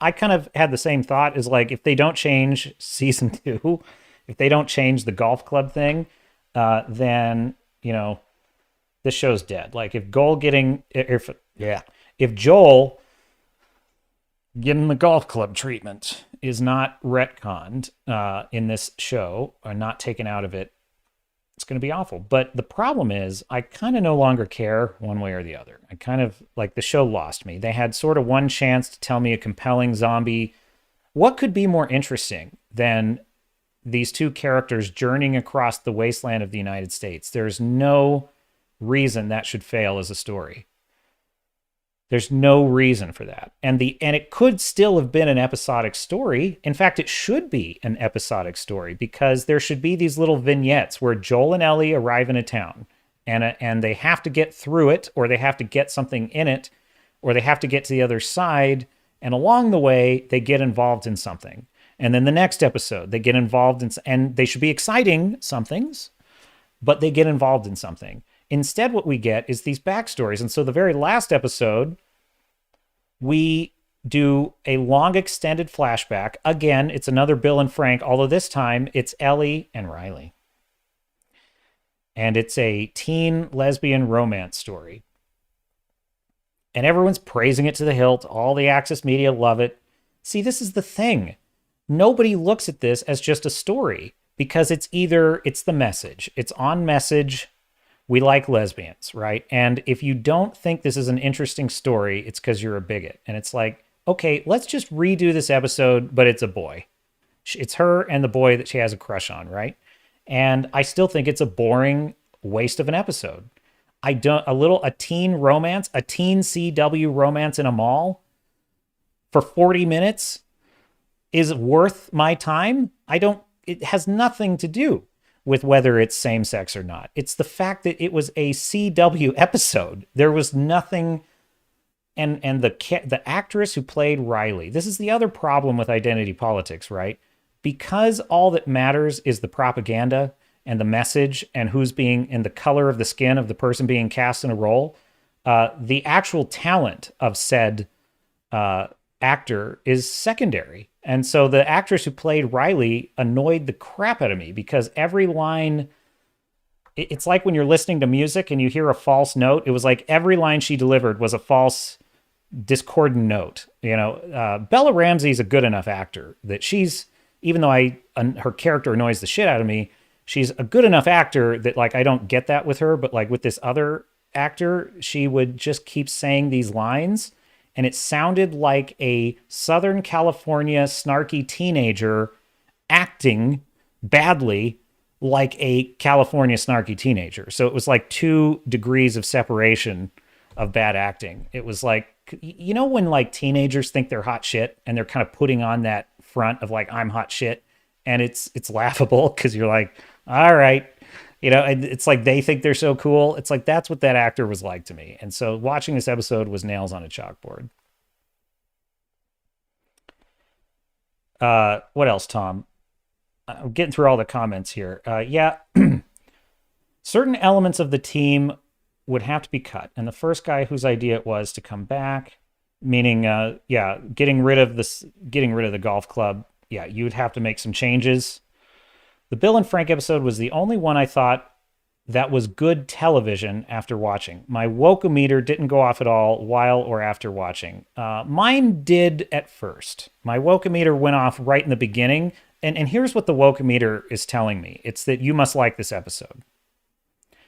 I kind of had the same thought as like, if they don't change season 2, if they don't change the golf club thing, then, this show's dead. Like if Joel getting the golf club treatment is not retconned in this show, or not taken out of it, it's going to be awful. But the problem is, I kind of no longer care one way or the other. I kind of, like, the show lost me. They had sort of one chance to tell me a compelling zombie. What could be more interesting than these two characters journeying across the wasteland of the United States? There's no reason that should fail as a story. There's no reason for that. And it could still have been an episodic story. In fact, it should be an episodic story, because there should be these little vignettes where Joel and Ellie arrive in a town, and they have to get through it, or they have to get something in it, or they have to get to the other side. And along the way, they get involved in something. And then the next episode, they get involved in, and they should be exciting somethings, but they get involved in something. Instead, what we get is these backstories. And so the very last episode, we do a long extended flashback. Again, it's another Bill and Frank, although this time it's Ellie and Riley. And it's a teen lesbian romance story. And everyone's praising it to the hilt. All the Access media love it. See, this is the thing. Nobody looks at this as just a story, because it's the message. It's on message. We like lesbians, right? And if you don't think this is an interesting story, it's because you're a bigot. And it's like, okay, let's just redo this episode, but it's a boy. It's her and the boy that she has a crush on, right? And I still think it's a boring waste of an episode. A teen romance, a teen CW romance in a mall for 40 minutes is worth my time. It has nothing to do with whether it's same sex or not. It's the fact that it was a CW episode. There was nothing. And the actress who played Riley, this is the other problem with identity politics, right? Because all that matters is the propaganda and the message and who's being in the color of the skin of the person being cast in a role. The actual talent of said actor is secondary. And so the actress who played Riley annoyed the crap out of me, because every line, it's like when you're listening to music and you hear a false note. It was like every line she delivered was a false discordant note. Bella Ramsey's a good enough actor that even though her character annoys the shit out of me, she's a good enough actor that, like, I don't get that with her. But like with this other actor, she would just keep saying these lines, and it sounded like a Southern California snarky teenager acting badly like a California snarky teenager. So it was like 2 degrees of separation of bad acting. It was like, when like teenagers think they're hot shit and they're kind of putting on that front of like, I'm hot shit. And it's laughable because you're like, all right, it's like they think they're so cool. It's like, that's what that actor was like to me. And so watching this episode was nails on a chalkboard. What else, Tom? I'm getting through all the comments here. Yeah, certain elements of the team would have to be cut. And the first guy whose idea it was to come back, meaning, getting rid of the golf club. Yeah, you would have to make some changes. The Bill and Frank episode was the only one I thought that was good television after watching. My woke-o-meter didn't go off at all while or after watching. Mine did at first. My woke-o-meter went off right in the beginning. And here's what the woke-o-meter is telling me. It's that you must like this episode.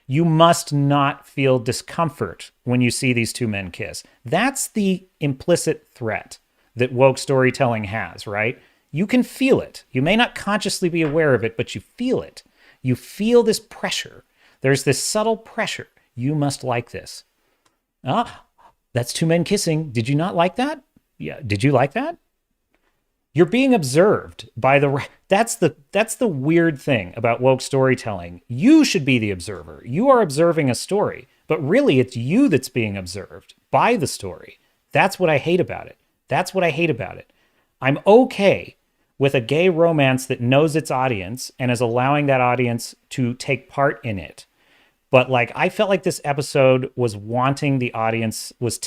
You must not feel discomfort when you see these two men kiss. That's the implicit threat that woke storytelling has, right? You can feel it. You may not consciously be aware of it, but you feel it. You feel this pressure. There's this subtle pressure. You must like this. That's two men kissing. Did you not like that? Yeah. Did you like that? You're being observed by that's the weird thing about woke storytelling. You should be the observer. You are observing a story, but really it's you that's being observed by the story. That's what I hate about it. I'm okay with a gay romance that knows its audience and is allowing that audience to take part in it. But like, I felt like this episode was wanting the audience, was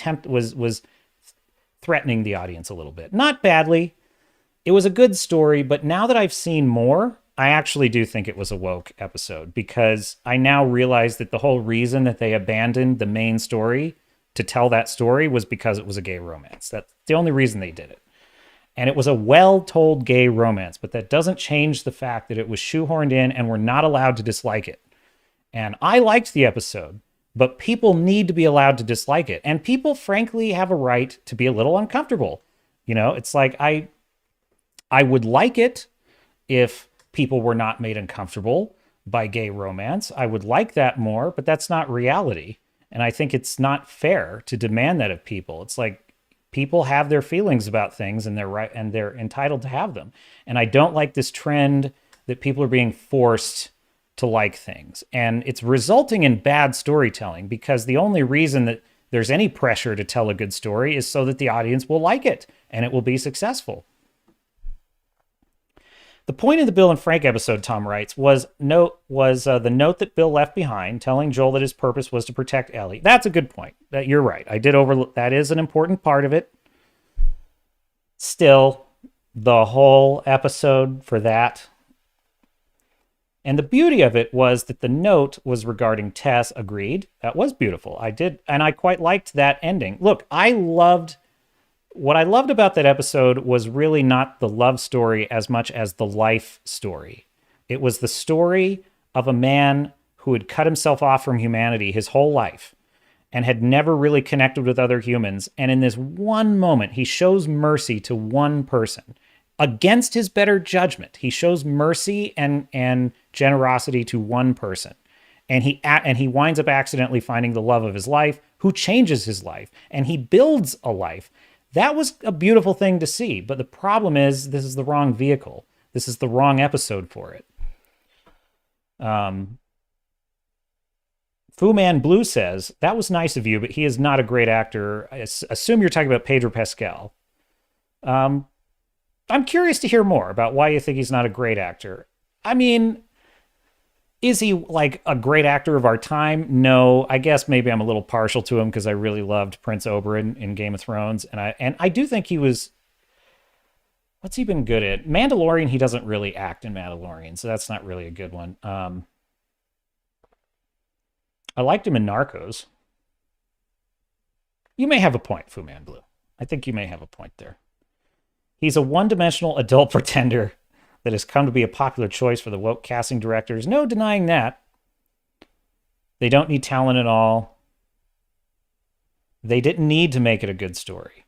threatening the audience a little bit. Not badly. It was a good story, but now that I've seen more, I actually do think it was a woke episode, because I now realize that the whole reason that they abandoned the main story to tell that story was because it was a gay romance. That's the only reason they did it. And it was a well-told gay romance, but that doesn't change the fact that it was shoehorned in and we're not allowed to dislike it. And I liked the episode, but people need to be allowed to dislike it. And people, frankly, have a right to be a little uncomfortable. You know, it's like I would like it if people were not made uncomfortable by gay romance. I would like that more, but that's not reality. And I think it's not fair to demand that of people. It's like people have their feelings about things and they're right and they're entitled to have them. And I don't like this trend that people are being forced to like things. And it's resulting in bad storytelling because the only reason that there's any pressure to tell a good story is so that the audience will like it and it will be successful. The point of the Bill and Frank episode, Tom writes, was the note that Bill left behind, telling Joel that his purpose was to protect Ellie. That's a good point. That you're right. I did overlook that. Is an important part of it. Still, the whole episode for that. And the beauty of it was that the note was regarding Tess. Agreed. That was beautiful. I did, and I quite liked that ending. Look, what I loved about that episode was really not the love story as much as the life story. It was the story of a man who had cut himself off from humanity his whole life and had never really connected with other humans. And in this one moment, he shows mercy to one person against his better judgment. He shows mercy and generosity to one person. And he winds up accidentally finding the love of his life, who changes his life, and he builds a life. That was a beautiful thing to see, but the problem is this is the wrong vehicle. This is the wrong episode for it. Fu Man Blue says, that was nice of you, but he is not a great actor. I assume you're talking about Pedro Pascal. I'm curious to hear more about why you think he's not a great actor. I mean, is he like a great actor of our time? No, I guess maybe I'm a little partial to him because I really loved Prince Oberyn in Game of Thrones. And I do think he was, what's he been good at? Mandalorian, he doesn't really act in Mandalorian, so that's not really a good one. I liked him in Narcos. You may have a point, Fu Man Blue. I think you may have a point there. He's a one-dimensional adult pretender that has come to be a popular choice for the woke casting directors. No denying that. They don't need talent at all. They didn't need to make it a good story.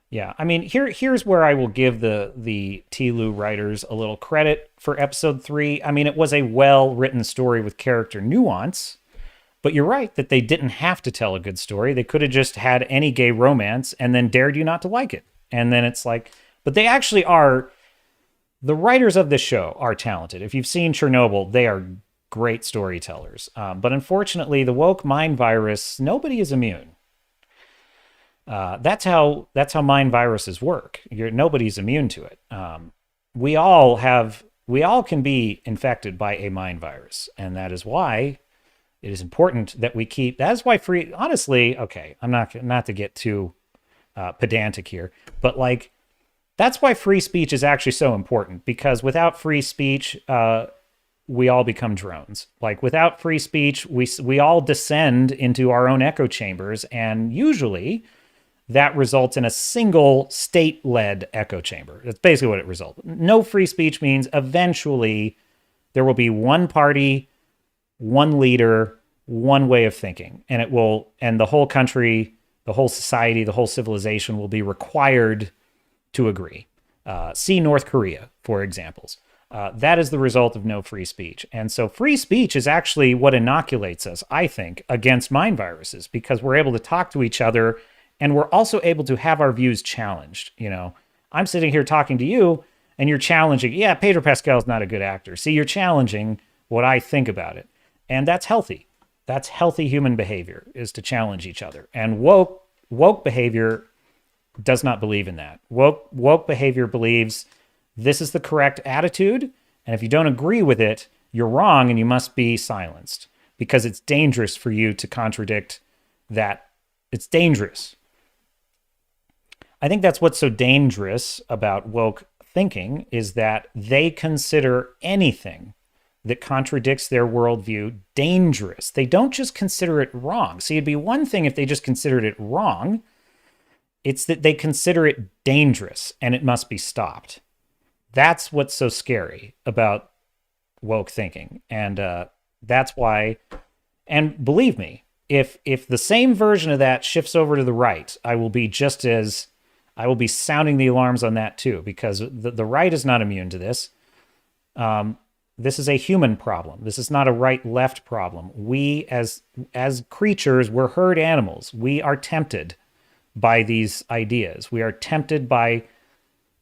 Yeah, I mean, here's where I will give the Tlu writers a little credit for episode 3. I mean, it was a well-written story with character nuance, but you're right that they didn't have to tell a good story. They could have just had any gay romance and then dared you not to like it. And then it's like, but they actually are, the writers of this show are talented. If you've seen Chernobyl, they are great storytellers. But unfortunately, the woke mind virus, nobody is immune. That's how mind viruses work. Nobody's immune to it. We all can be infected by a mind virus, and that is why it is important that we keep. That's why free. Honestly, okay, I'm not to get too pedantic here, but like. That's why free speech is actually so important, because without free speech, we all become drones. Like without free speech, we all descend into our own echo chambers, and usually that results in a single state-led echo chamber. That's basically what it results. No free speech means eventually there will be one party, one leader, one way of thinking, and the whole country, the whole society, the whole civilization will be required to agree. See North Korea, for examples. That is the result of no free speech. And so free speech is actually what inoculates us, I think, against mind viruses, because we're able to talk to each other and we're also able to have our views challenged. You know, I'm sitting here talking to you and you're challenging, yeah, Pedro Pascal is not a good actor. See, you're challenging what I think about it. And that's healthy. That's healthy human behavior, is to challenge each other. And woke behavior does not believe in that. Woke behavior believes this is the correct attitude, and if you don't agree with it, you're wrong and you must be silenced, because it's dangerous for you to contradict that. It's dangerous. I think that's what's so dangerous about woke thinking, is that they consider anything that contradicts their worldview dangerous. They don't just consider it wrong. See, it'd be one thing if they just considered it wrong. It's that they consider it dangerous and it must be stopped. That's what's so scary about woke thinking. And that's why, and believe me, if the same version of that shifts over to the right, I will be sounding the alarms on that too, because the right is not immune to this. This is a human problem. This is not a right-left problem. We, as creatures, we're herd animals. We are tempted by these ideas. We are tempted by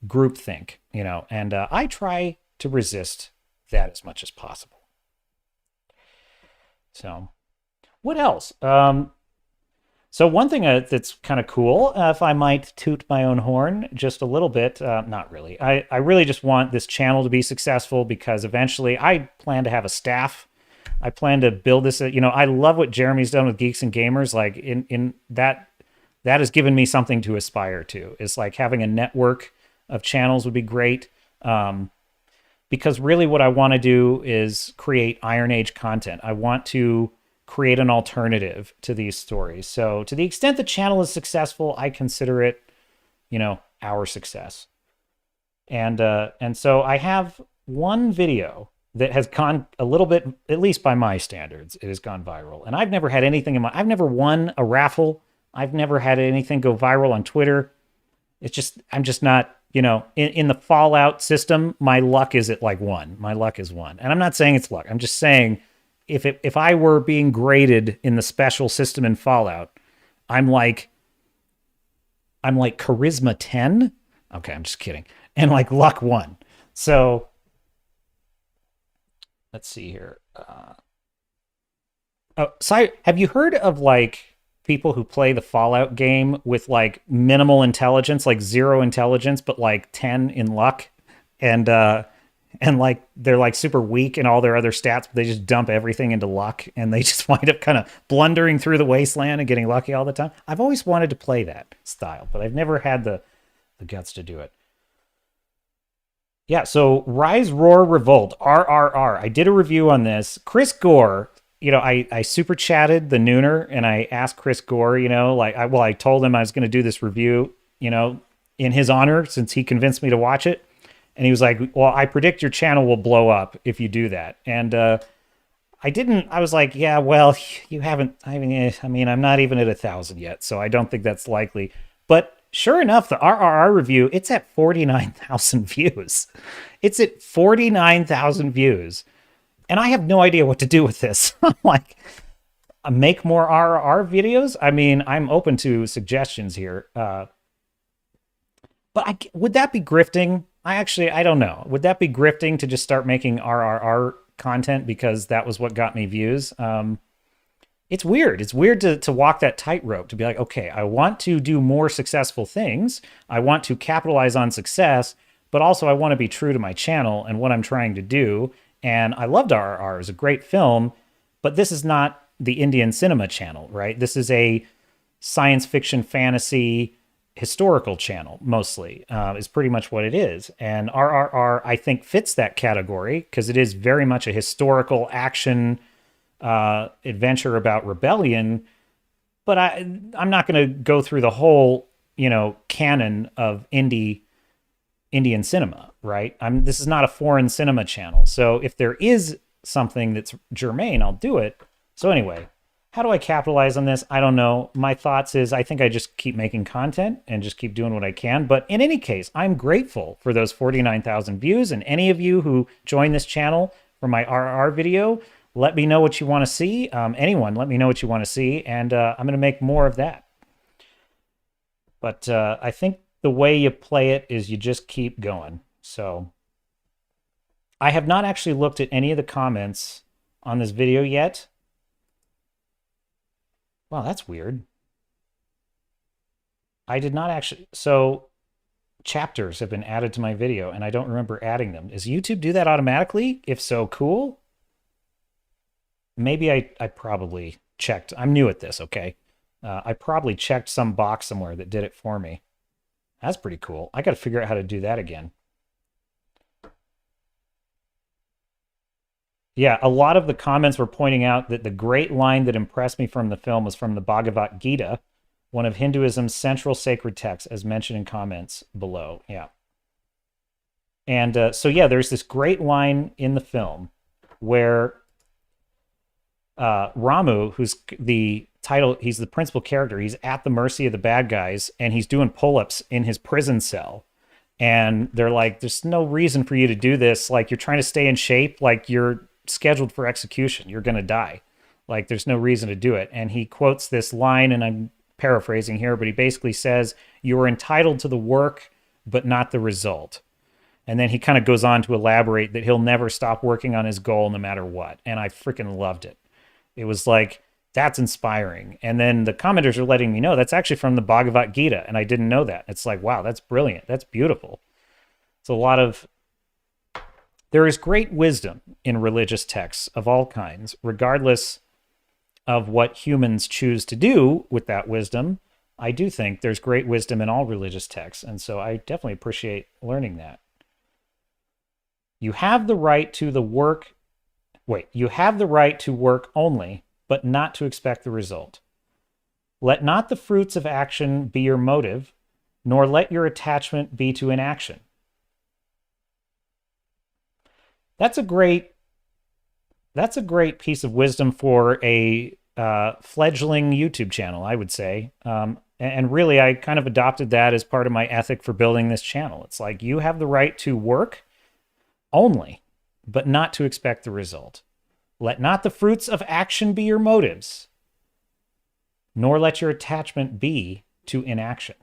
groupthink, and I try to resist that as much as possible. So, what else? So one thing that's kind of cool, if I might toot my own horn just a little bit, not really. I really just want this channel to be successful because eventually I plan to have a staff. I plan to build this. I love what Jeremy's done with Geeks and Gamers. Like in that has given me something to aspire to. It's like having a network of channels would be great. Because really what I want to do is create Iron Age content. I want to create an alternative to these stories. So to the extent the channel is successful, I consider it, our success. And so I have one video that has gone a little bit, at least by my standards, it has gone viral. And I've never had anything I've never won a raffle. I've never had anything go viral on Twitter. It's just, I'm just not, in the Fallout system, my luck is at like 1. My luck is 1. And I'm not saying it's luck. I'm just saying, if I were being graded in the special system in Fallout, I'm like charisma 10. Okay, I'm just kidding. And like luck 1. So let's see here. Have you heard of like people who play the Fallout game with like minimal intelligence, like 0 intelligence, but like 10 in luck? And like they're like super weak in all their other stats, but they just dump everything into luck and they just wind up kind of blundering through the wasteland and getting lucky all the time. I've always wanted to play that style, but I've never had the guts to do it. Yeah, so Rise, Roar, Revolt, RRR. I did a review on this. Chris Gore, I super chatted the Nooner and I asked Chris Gore, I told him I was going to do this review, in his honor since he convinced me to watch it. And he was like, well, I predict your channel will blow up if you do that. And I was like, yeah, well, you haven't, I'm not even at 1,000 yet, so I don't think that's likely. But sure enough, the RRR review, it's at 49,000 views. It's at 49,000 views. And I have no idea what to do with this. I'm like, make more RRR videos? I'm open to suggestions here. But would that be grifting? I don't know. Would that be grifting to just start making RRR content because that was what got me views? It's weird. It's weird to walk that tightrope, to be like, okay, I want to do more successful things. I want to capitalize on success, but also I want to be true to my channel and what I'm trying to do. And I loved RRR. It was a great film, but this is not the Indian cinema channel, right? This is a science fiction fantasy historical channel, mostly, is pretty much what it is. And RRR, I think, fits that category because it is very much a historical action adventure about rebellion. But I'm not going to go through the whole, canon of Indian cinema, right? This is not a foreign cinema channel. So if there is something that's germane, I'll do it. So anyway, how do I capitalize on this? I don't know. My thoughts is I think I just keep making content and just keep doing what I can. But in any case, I'm grateful for those 49,000 views. And any of you who join this channel for my RR video, let me know what you want to see. Anyone, let me know what you want to see. And I'm going to make more of that. But I think the way you play it is you just keep going. So I have not actually looked at any of the comments on this video yet. Wow, that's weird. I did not actually... So, chapters have been added to my video, and I don't remember adding them. Does YouTube do that automatically? If so, cool. Maybe I probably checked. I'm new at this, okay? I probably checked some box somewhere that did it for me. That's pretty cool. I got to figure out how to do that again. Yeah, a lot of the comments were pointing out that the great line that impressed me from the film was from the Bhagavad Gita, one of Hinduism's central sacred texts, as mentioned in comments below. Yeah. And so, yeah, there's this great line in the film where Ramu, who's the title, he's the principal character, he's at the mercy of the bad guys, and he's doing pull-ups in his prison cell. And they're like, there's no reason for you to do this. Like, you're trying to stay in shape. Like, you're scheduled for execution. You're going to die. Like, there's no reason to do it. And he quotes this line, and I'm paraphrasing here, but he basically says, you are entitled to the work, but not the result. And then he kind of goes on to elaborate that he'll never stop working on his goal no matter what. And I freaking loved it. It was like, that's inspiring. And then the commenters are letting me know that's actually from the Bhagavad Gita, and I didn't know that. It's like, wow, that's brilliant. That's beautiful. It's a lot of... There is great wisdom in religious texts of all kinds, regardless of what humans choose to do with that wisdom. I do think there's great wisdom in all religious texts, and so I definitely appreciate learning that. You have the right to you have the right to work only, but not to expect the result. Let not the fruits of action be your motive, nor let your attachment be to inaction. That's a great piece of wisdom for a fledgling YouTube channel, I would say. And really, I kind of adopted that as part of my ethic for building this channel. It's like, you have the right to work only, but not to expect the result. Let not the fruits of action be your motives, nor let your attachment be to inaction.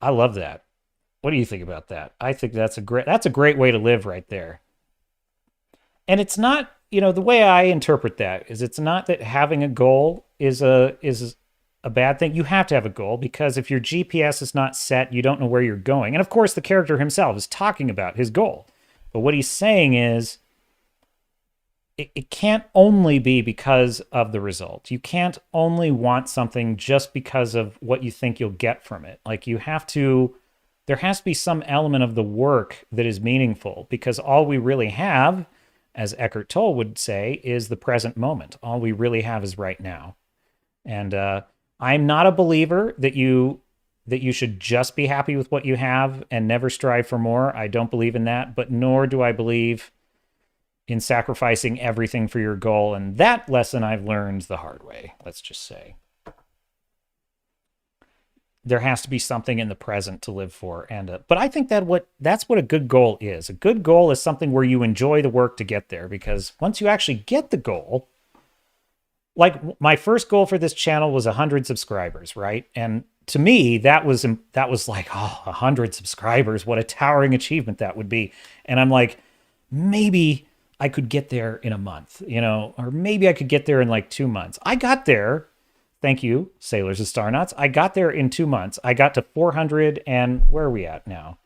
I love that. What do you think about that? I think that's a great way to live right there. And it's not, the way I interpret that is, it's not that having a goal is a bad thing. You have to have a goal, because if your GPS is not set, you don't know where you're going. And of course, the character himself is talking about his goal. But what he's saying is, it can't only be because of the result. You can't only want something just because of what you think you'll get from it. Like, there has to be some element of the work that is meaningful, because all we really have, as Eckhart Tolle would say, is the present moment. All we really have is right now. And I'm not a believer that you should just be happy with what you have and never strive for more. I don't believe in that, but nor do I believe in sacrificing everything for your goal. And that lesson I've learned the hard way, let's just say. There has to be something in the present to live for. But I think that's what a good goal is. A good goal is something where you enjoy the work to get there, because once you actually get the goal, like my first goal for this channel was 100 subscribers, right? And to me, that was like, 100 subscribers, what a towering achievement that would be. And I'm like, maybe I could get there in a month, or maybe I could get there in like 2 months. I got there. Thank you, Sailors and Starnauts. I got there in 2 months. I got to 400, and where are we at now?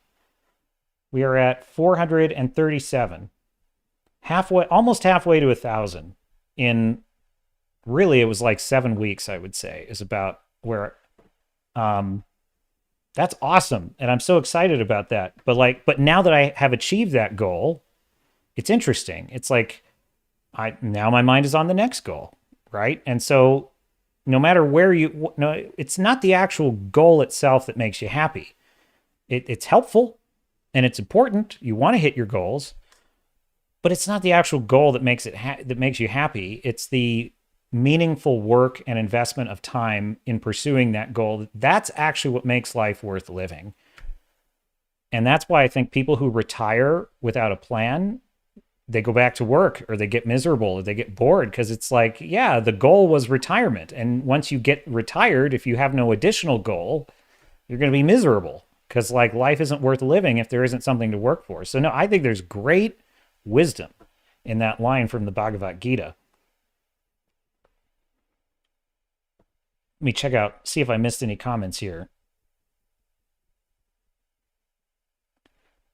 We are at 437. Almost halfway to 1,000. In, really, it was like 7 weeks, I would say, is about where... that's awesome, and I'm so excited about that. But now that I have achieved that goal, it's interesting. It's like, now my mind is on the next goal, right? And so, no matter where it's not the actual goal itself that makes you happy. It's helpful and it's important. You want to hit your goals, but it's not the actual goal that makes you happy. It's the meaningful work and investment of time in pursuing that goal. That's actually what makes life worth living. And that's why I think people who retire without a plan, they go back to work, or they get miserable, or they get bored, because it's like, yeah, the goal was retirement. And once you get retired, if you have no additional goal, you're going to be miserable, because like life isn't worth living if there isn't something to work for. So no, I think there's great wisdom in that line from the Bhagavad Gita. Let me see if I missed any comments here.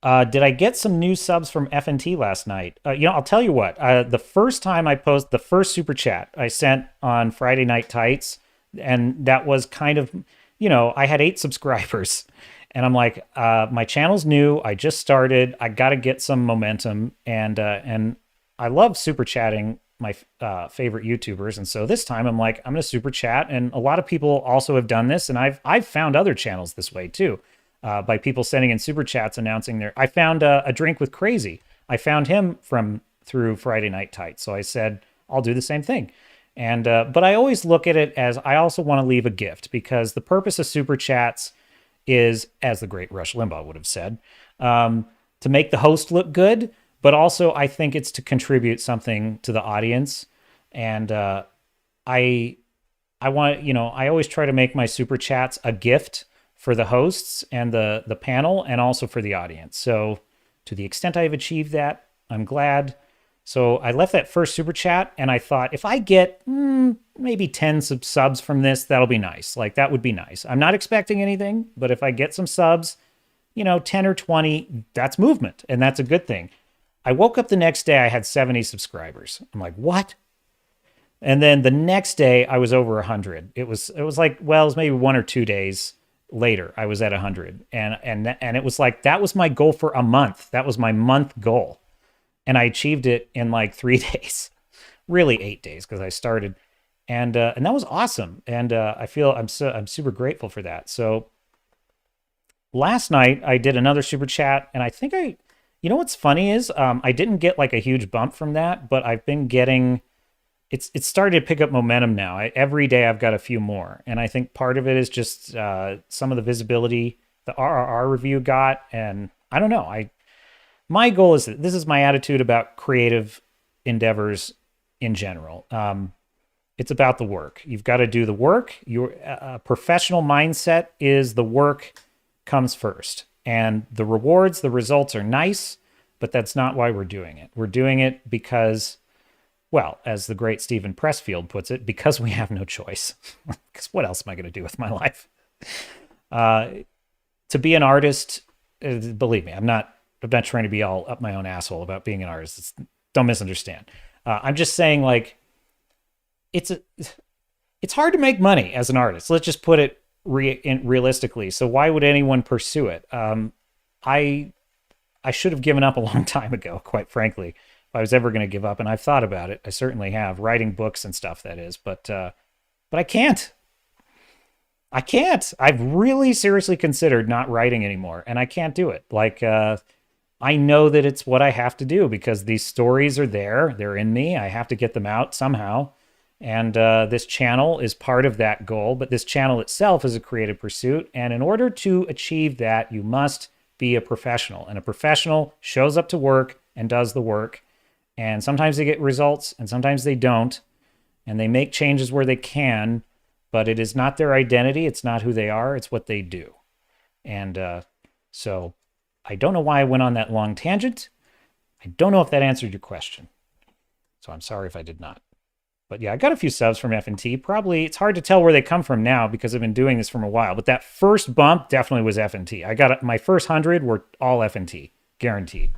Did I get some new subs from FNT last night? I'll tell you what. The first time I posted the first super chat I sent on Friday Night Tights, and that was kind of, I had 8 subscribers, and I'm like, my channel's new. I just started. I got to get some momentum, and I love super chatting my favorite YouTubers. And so this time I'm like, I'm going to super chat. And a lot of people also have done this. And I've found other channels this way too, by people sending in super chats announcing I found a Drink with Crazy. I found him through Friday Night Tights. So I said, I'll do the same thing. And but I always look at it as I also want to leave a gift, because the purpose of super chats is, as the great Rush Limbaugh would have said, to make the host look good. But also, I think it's to contribute something to the audience. And I want, I always try to make my super chats a gift for the hosts and the panel, and also for the audience. So to the extent I've achieved that, I'm glad. So I left that first super chat, and I thought, if I get maybe 10 subs from this, that'll be nice. Like, that would be nice. I'm not expecting anything, but if I get some subs, 10 or 20, that's movement, and that's a good thing. I woke up the next day, I had 70 subscribers. I'm like, what? And then the next day, I was over 100. It was like, well, it was maybe 1 or 2 days later, I was at 100. And it was like, that was my goal for a month. That was my month goal. And I achieved it in like 3 days, really 8 days, because I started. And that was awesome. And I feel I'm super grateful for that. So last night I did another super chat, and I think what's funny is I didn't get like a huge bump from that, but I've been getting, it's started to pick up momentum now. Every day I've got a few more. And I think part of it is just some of the visibility the RRR review got. And I don't know, my goal is, this is my attitude about creative endeavors in general. It's about the work. You've got to do the work. Your professional mindset is the work comes first. And the rewards, the results are nice, but that's not why we're doing it. We're doing it because, well, as the great Stephen Pressfield puts it, because we have no choice. Because what else am I going to do with my life? To be an artist, believe me, I'm not trying to be all up my own asshole about being an artist. Don't misunderstand. I'm just saying, like, it's hard to make money as an artist. Let's just put it realistically. So why would anyone pursue it? I should have given up a long time ago, quite frankly, if I was ever going to give up. And I've thought about it. I certainly have, writing books and stuff, that is. But I can't. I've really seriously considered not writing anymore, and I can't do it. Like, I know that it's what I have to do, because these stories are there. They're in me. I have to get them out somehow. And this channel is part of that goal, but this channel itself is a creative pursuit. And in order to achieve that, you must be a professional. And a professional shows up to work and does the work. And sometimes they get results and sometimes they don't. And they make changes where they can, but it is not their identity. It's not who they are. It's what they do. And so I don't know why I went on that long tangent. I don't know if that answered your question. So I'm sorry if I did not. But yeah, I got a few subs from F&T. Probably, it's hard to tell where they come from now because I've been doing this for a while. But that first bump definitely was F&T. I got my first 100 were all F&T, guaranteed.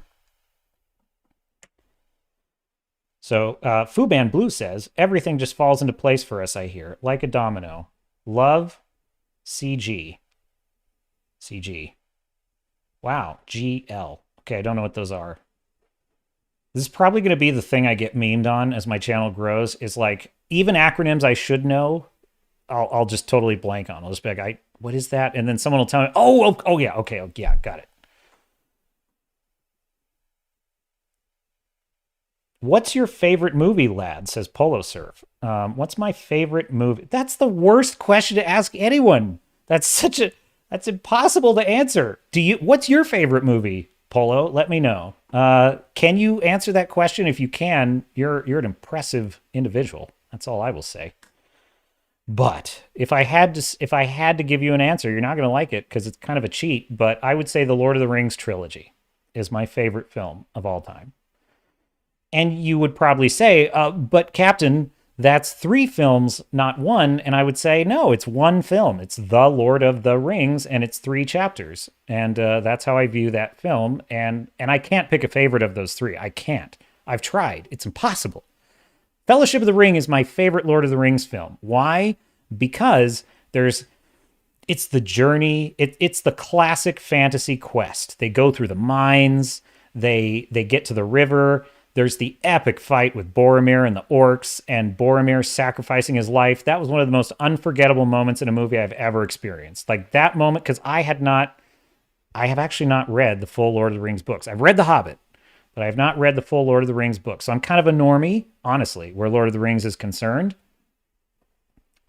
So Fuban Blue says, everything just falls into place for us, I hear. Like a domino. Love, CG. CG. Wow, GL. Okay, I don't know what those are. This is probably going to be the thing I get memed on as my channel grows, is like, even acronyms I should know, I'll just totally blank on. I'll just be like, what is that? And then someone will tell me, oh yeah, okay, yeah, got it. What's your favorite movie, lad? Says Polo Surf. What's my favorite movie? That's the worst question to ask anyone. That's impossible to answer. What's your favorite movie, Polo? Let me know. Can you answer that question? If you can, you're an impressive individual. That's all I will say. But if I had to give you an answer, you're not going to like it because it's kind of a cheat, but I would say the Lord of the Rings trilogy is my favorite film of all time. And you would probably say, but Captain, that's 3 films, not 1. And I would say, no, it's 1 film. It's The Lord of the Rings, and it's 3 chapters. And that's how I view that film. And I can't pick a favorite of those 3. I can't. I've tried. It's impossible. Fellowship of the Ring is my favorite Lord of the Rings film. Why? Because it's the journey. It's the classic fantasy quest. They go through the mines. They get to the river. There's the epic fight with Boromir and the orcs, and Boromir sacrificing his life. That was one of the most unforgettable moments in a movie I've ever experienced. Like that moment, because I have actually not read the full Lord of the Rings books. I've read The Hobbit, but I have not read the full Lord of the Rings book. So I'm kind of a normie, honestly, where Lord of the Rings is concerned.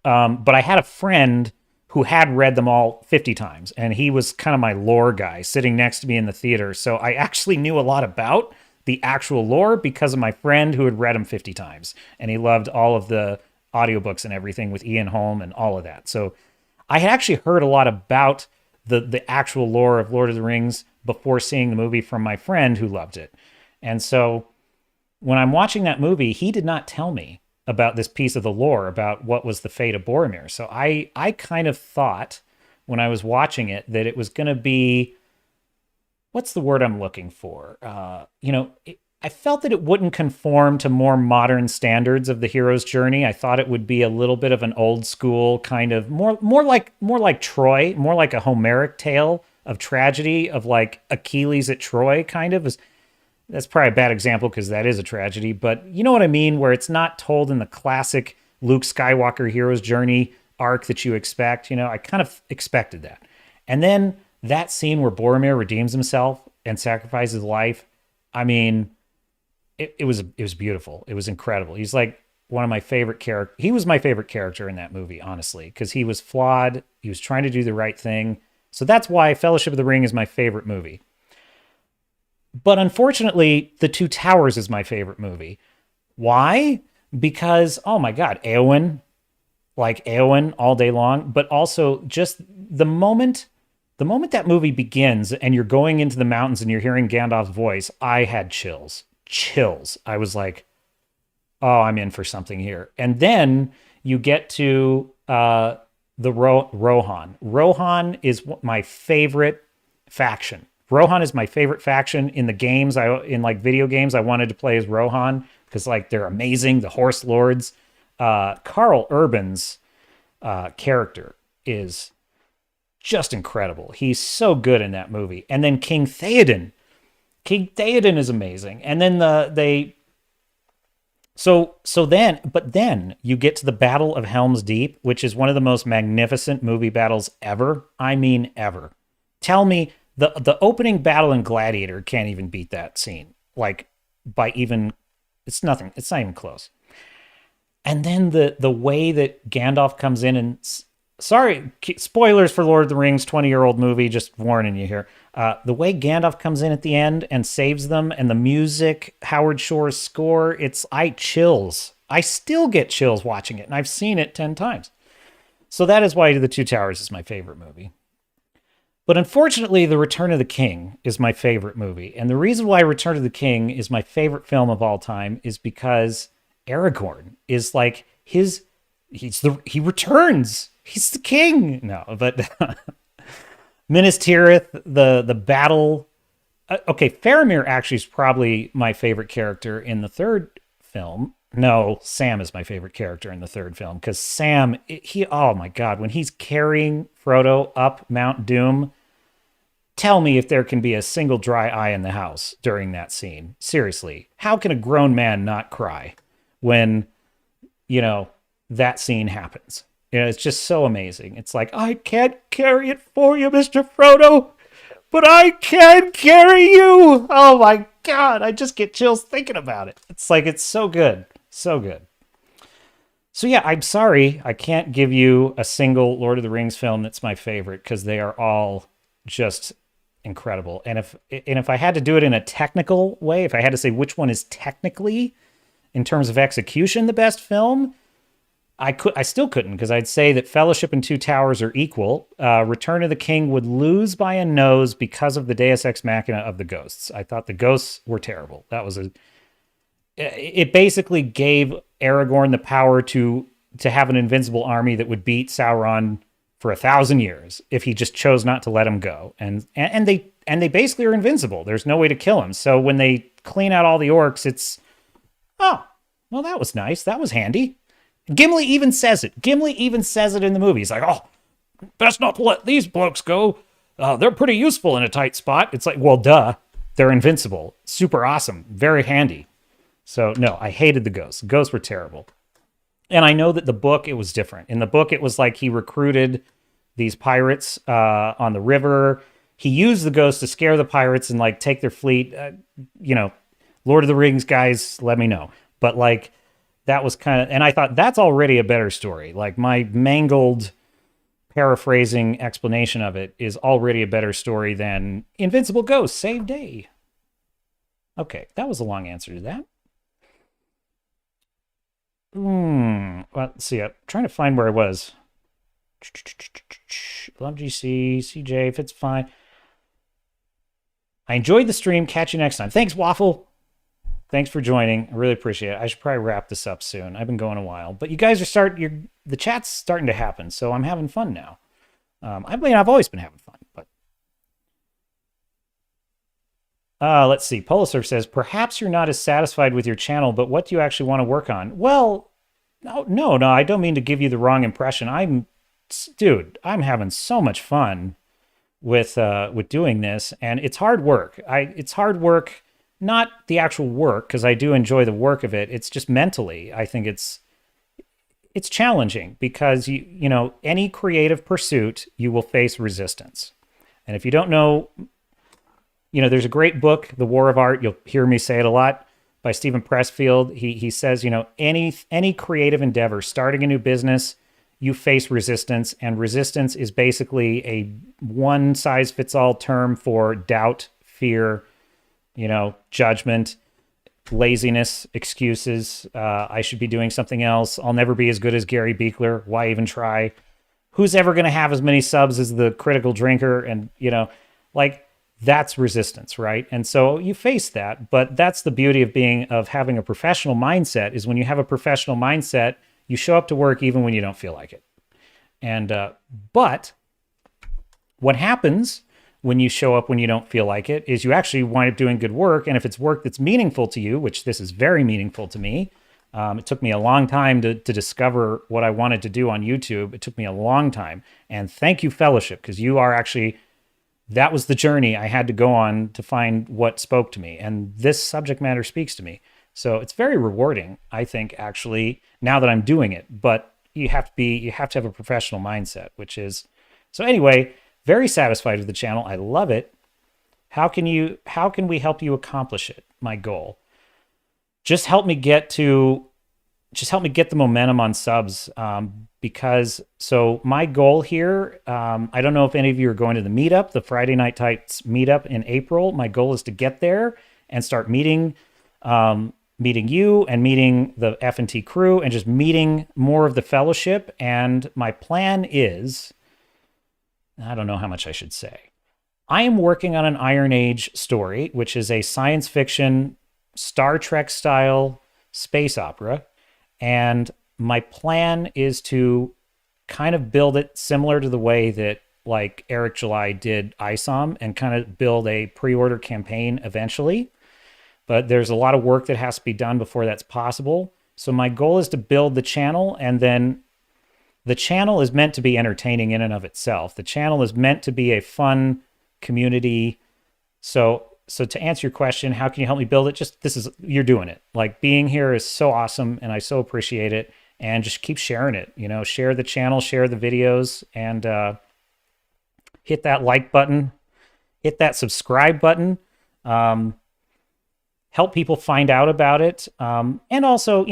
But I had a friend who had read them all 50 times, and he was kind of my lore guy sitting next to me in the theater. So I actually knew a lot about the actual lore because of my friend who had read them 50 times, and he loved all of the audiobooks and everything with Ian Holm and all of that. So I had actually heard a lot about the actual lore of Lord of the Rings before seeing the movie from my friend who loved it. And so when I'm watching that movie, he did not tell me about this piece of the lore about what was the fate of Boromir. So I kind of thought when I was watching it that it was going to be, what's the word I'm looking for? I felt that it wouldn't conform to more modern standards of the hero's journey. I thought it would be a little bit of an old school kind of more like Troy, more like a Homeric tale of tragedy of like Achilles at Troy kind of. That's probably a bad example because that is a tragedy, but you know what I mean, where it's not told in the classic Luke Skywalker hero's journey arc that you expect. I kind of expected that. And then that scene where Boromir redeems himself and sacrifices his life, I mean, it was beautiful. It was incredible. He's like one of my favorite characters. He was my favorite character in that movie, honestly, because he was flawed. He was trying to do the right thing. So that's why Fellowship of the Ring is my favorite movie. But unfortunately, The Two Towers is my favorite movie. Why? Because, oh my God, Éowyn all day long, but also just the moment that movie begins and you're going into the mountains and you're hearing Gandalf's voice, I had chills. I was like, oh, I'm in for something here. And then you get to the Rohan. Rohan is my favorite faction. Rohan is my favorite faction in the games. In video games, I wanted to play as Rohan because they're amazing. The Horse Lords. Carl Urban's character is just incredible. He's so good in that movie. And then King Theoden. King Theoden is amazing. And then then you get to the Battle of Helm's Deep, which is one of the most magnificent movie battles ever. I mean, ever. Tell me. The opening battle in Gladiator can't even beat that scene. It's nothing. It's not even close. And then the way that Gandalf comes in and, sorry, spoilers for Lord of the Rings, 20-year-old movie, just warning you here. The way Gandalf comes in at the end and saves them, and the music, Howard Shore's score, chills. I still get chills watching it, and I've seen it 10 times. So that is why The Two Towers is my favorite movie. But unfortunately, The Return of the King is my favorite movie. And the reason why Return of the King is my favorite film of all time is because Aragorn is he returns. He's the king. No, but Minas Tirith, the battle. Okay, Faramir actually is probably my favorite character in the third film. No, Sam is my favorite character in the third film because Sam, oh my God, when he's carrying Frodo up Mount Doom, tell me if there can be a single dry eye in the house during that scene. Seriously, how can a grown man not cry when, that scene happens? It's just so amazing. It's like, I can't carry it for you, Mr. Frodo, but I can carry you. Oh my God, I just get chills thinking about it. It's so good. So good. So yeah, I'm sorry I can't give you a single Lord of the Rings film that's my favorite because they are all just incredible. And if I had to do it in a technical way, if I had to say which one is technically, in terms of execution, the best film, I still couldn't, because I'd say that Fellowship and Two Towers are equal. Return of the King would lose by a nose because of the Deus Ex Machina of the ghosts. I thought the ghosts were terrible. It basically gave Aragorn the power to have an invincible army that would beat Sauron for 1,000 years if he just chose not to let him go. And they basically are invincible. There's no way to kill him. So when they clean out all the orcs, it's, oh, well, that was nice. That was handy. Gimli even says it. Gimli even says it in the movie. He's like, oh, best not to let these blokes go. They're pretty useful in a tight spot. It's like, well, duh. They're invincible. Super awesome. Very handy. So no, I hated the ghosts. The ghosts were terrible. And I know that the book, it was different. In the book, it was like he recruited these pirates on the river. He used the ghosts to scare the pirates and like take their fleet. Lord of the Rings guys, let me know. But like that was kind of, and I thought that's already a better story. Like my mangled paraphrasing explanation of it is already a better story than Invincible Ghosts Save Day. Okay, that was a long answer to that. Well, let's see. I'm trying to find where I was. Love GC, CJ, if it's fine. I enjoyed the stream. Catch you next time. Thanks, Waffle. Thanks for joining. I really appreciate it. I should probably wrap this up soon. I've been going a while, but you guys are the chat's starting to happen, so I'm having fun now. I've always been having fun, but let's see. Polosurf says, perhaps you're not as satisfied with your channel, but what do you actually want to work on? Well, no, I don't mean to give you the wrong impression. I'm having so much fun with doing this, and it's hard work. It's hard work, not the actual work, because I do enjoy the work of it. It's just mentally, I think it's challenging because any creative pursuit, you will face resistance. And if you don't know, there's a great book, The War of Art. You'll hear me say it a lot, by Stephen Pressfield. He says, any creative endeavor, starting a new business, you face resistance, and resistance is basically a one-size-fits-all term for doubt, fear, judgment, laziness, excuses. I should be doing something else. I'll never be as good as Gary Beekler. Why even try? Who's ever going to have as many subs as the Critical Drinker? And, that's resistance, right? And so you face that, but that's the beauty of having a professional mindset, is when you have a professional mindset, you show up to work even when you don't feel like it. And, but what happens when you show up when you don't feel like it is you actually wind up doing good work. And if it's work that's meaningful to you, which this is very meaningful to me, it took me a long time to discover what I wanted to do on YouTube. It took me a long time. And thank you, Fellowship, because you are actually, that was the journey I had to go on to find what spoke to me. And this subject matter speaks to me. So it's very rewarding, I think, actually, now that I'm doing it. But you have to have a professional mindset, which is, so anyway, very satisfied with the channel. I love it. How can we help you accomplish it? My goal. Just help me get the momentum on subs. Because my goal here, I don't know if any of you are going to the meetup, the Friday Night Tights meetup in April. My goal is to get there and start meeting you and meeting the F&T crew and just meeting more of the fellowship. And my plan is, I don't know how much I should say. I am working on an Iron Age story, which is a science fiction, Star Trek style space opera. And my plan is to kind of build it similar to the way that like Eric July did ISOM, and kind of build a pre-order campaign eventually. But there's a lot of work that has to be done before that's possible. So my goal is to build the channel, and then the channel is meant to be entertaining in and of itself. The channel is meant to be a fun community. So to answer your question, how can you help me build it? You're doing it. Like, being here is so awesome, and I so appreciate it. And just keep sharing it. Share the channel, share the videos, and hit that like button, hit that subscribe button. Help people find out about it. And also,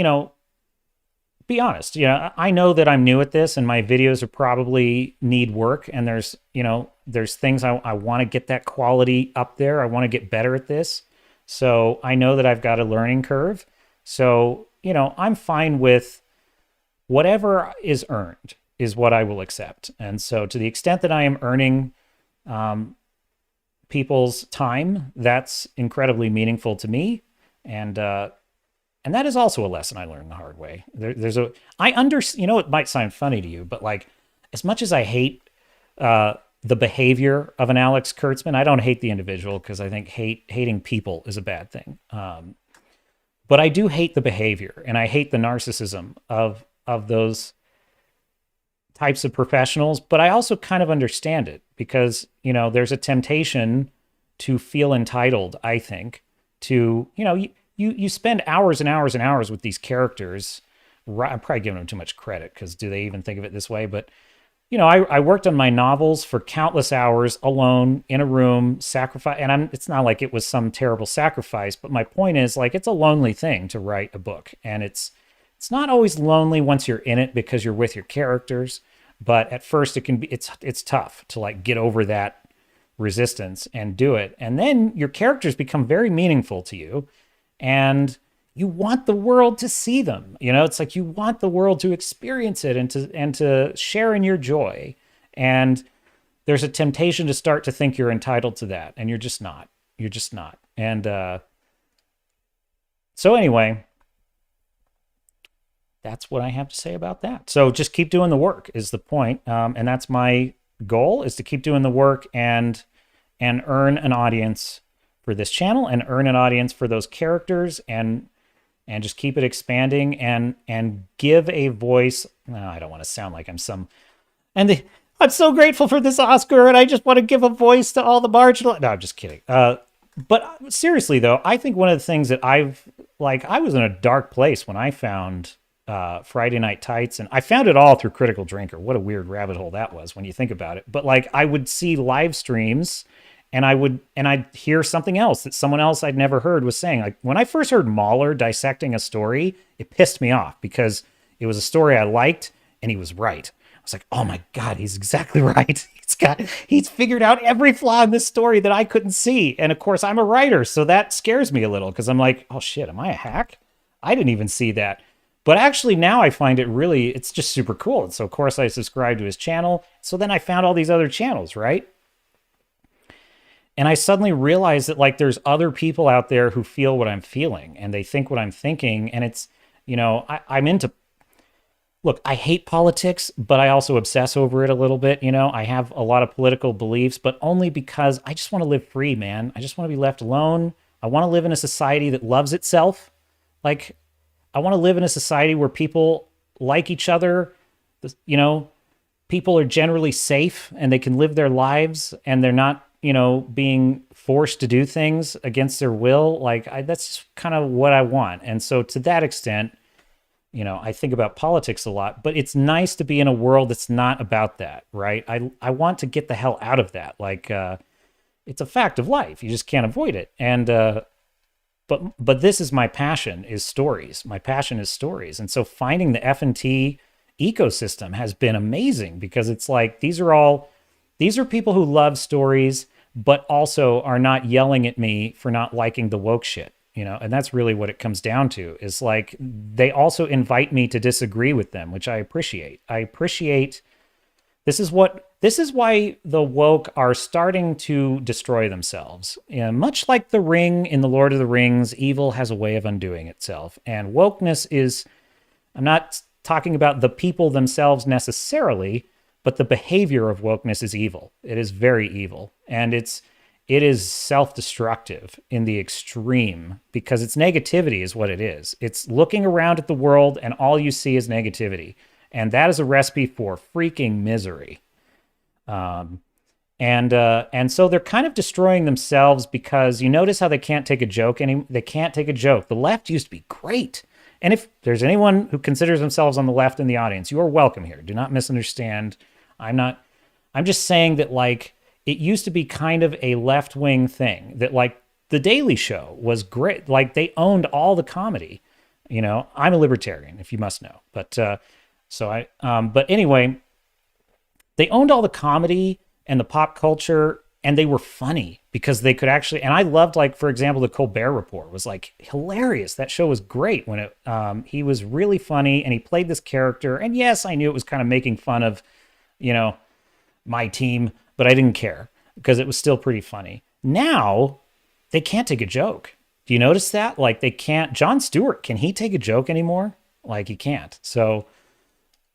be honest. I know that I'm new at this, and my videos are probably need work. And there's things I want to get that quality up there. I want to get better at this. So I know that I've got a learning curve. So, I'm fine with whatever is earned is what I will accept. And so to the extent that I am earning people's time, that's incredibly meaningful to me. And that is also a lesson I learned the hard way. It might sound funny to you, but like, as much as I hate the behavior of an Alex Kurtzman, I don't hate the individual, because I think hating people is a bad thing. But I do hate the behavior, and I hate the narcissism of those types of professionals. But I also kind of understand it, because, there's a temptation to feel entitled, I think, to, you spend hours and hours and hours with these characters. I'm probably giving them too much credit because do they even think of it this way? But I worked on my novels for countless hours alone in a room, sacrifice, and it's not like it was some terrible sacrifice, but my point is like it's a lonely thing to write a book, and it's not always lonely once you're in it because you're with your characters, but at first it's tough to like get over that resistance and do it. And then your characters become very meaningful to you, and you want the world to see them. It's like you want the world to experience it and to share in your joy. And there's a temptation to start to think you're entitled to that, and you're just not. You're just not. And so anyway, that's what I have to say about that. So just keep doing the work is the point. And that's my goal, is to keep doing the work and earn an audience for this channel and earn an audience for those characters and just keep it expanding and give a voice. No, I don't want to sound like I'm I'm so grateful for this Oscar and I just want to give a voice to all the marginal. No, I'm just kidding. But seriously though, I think one of the things that I was in a dark place when I found Friday Night Tights, and I found it all through Critical Drinker. What a weird rabbit hole that was when you think about it. But like I would see live streams and I'd hear something else that someone else I'd never heard was saying. Like when I first heard Mahler dissecting a story, it pissed me off because it was a story I liked and he was right. I was like, oh my God, he's exactly right. He's figured out every flaw in this story that I couldn't see. And of course I'm a writer, so that scares me a little because I'm like, oh shit, am I a hack? I didn't even see that. But actually now I find it's just super cool. And so of course I subscribed to his channel. So then I found all these other channels, right? And I suddenly realized that like there's other people out there who feel what I'm feeling and they think what I'm thinking. And it's, I'm into, look, I hate politics, but I also obsess over it a little bit. I have a lot of political beliefs, but only because I just want to live free, man. I just want to be left alone. I want to live in a society that loves itself. Like, I want to live in a society where people like each other, people are generally safe and they can live their lives and they're not, being forced to do things against their will. Like that's just kind of what I want. And so to that extent, I think about politics a lot, but it's nice to be in a world that's not about that, right? I want to get the hell out of that. Like, it's a fact of life. You just can't avoid it. And, but this is my passion, is stories. My passion is stories. And so finding the F&T ecosystem has been amazing because it's like, these are people who love stories, but also are not yelling at me for not liking the woke shit, and that's really what it comes down to, is like, they also invite me to disagree with them, which I appreciate. This is why the woke are starting to destroy themselves. And much like the ring in The Lord of the Rings, evil has a way of undoing itself. And wokeness is, I'm not talking about the people themselves necessarily, but the behavior of wokeness is evil. It is very evil. And it is self-destructive in the extreme because it's negativity is what it is. It's looking around at the world and all you see is negativity. And that is a recipe for freaking misery. And so they're kind of destroying themselves because you notice how they can't take a joke they can't take a joke. The left used to be great. And if there's anyone who considers themselves on the left in the audience, you are welcome here. Do not misunderstand. I'm just saying that like it used to be kind of a left-wing thing that like The Daily Show was great. Like they owned all the comedy. I'm a libertarian, if you must know. But but anyway, they owned all the comedy and the pop culture, and they were funny because they could actually, and I loved, like, for example, the Colbert Report was like hilarious. That show was great when he was really funny and he played this character. And yes, I knew it was kind of making fun of, my team, but I didn't care because it was still pretty funny. Now they can't take a joke. Do you notice that? Like they can't, Jon Stewart, can he take a joke anymore? Like he can't. So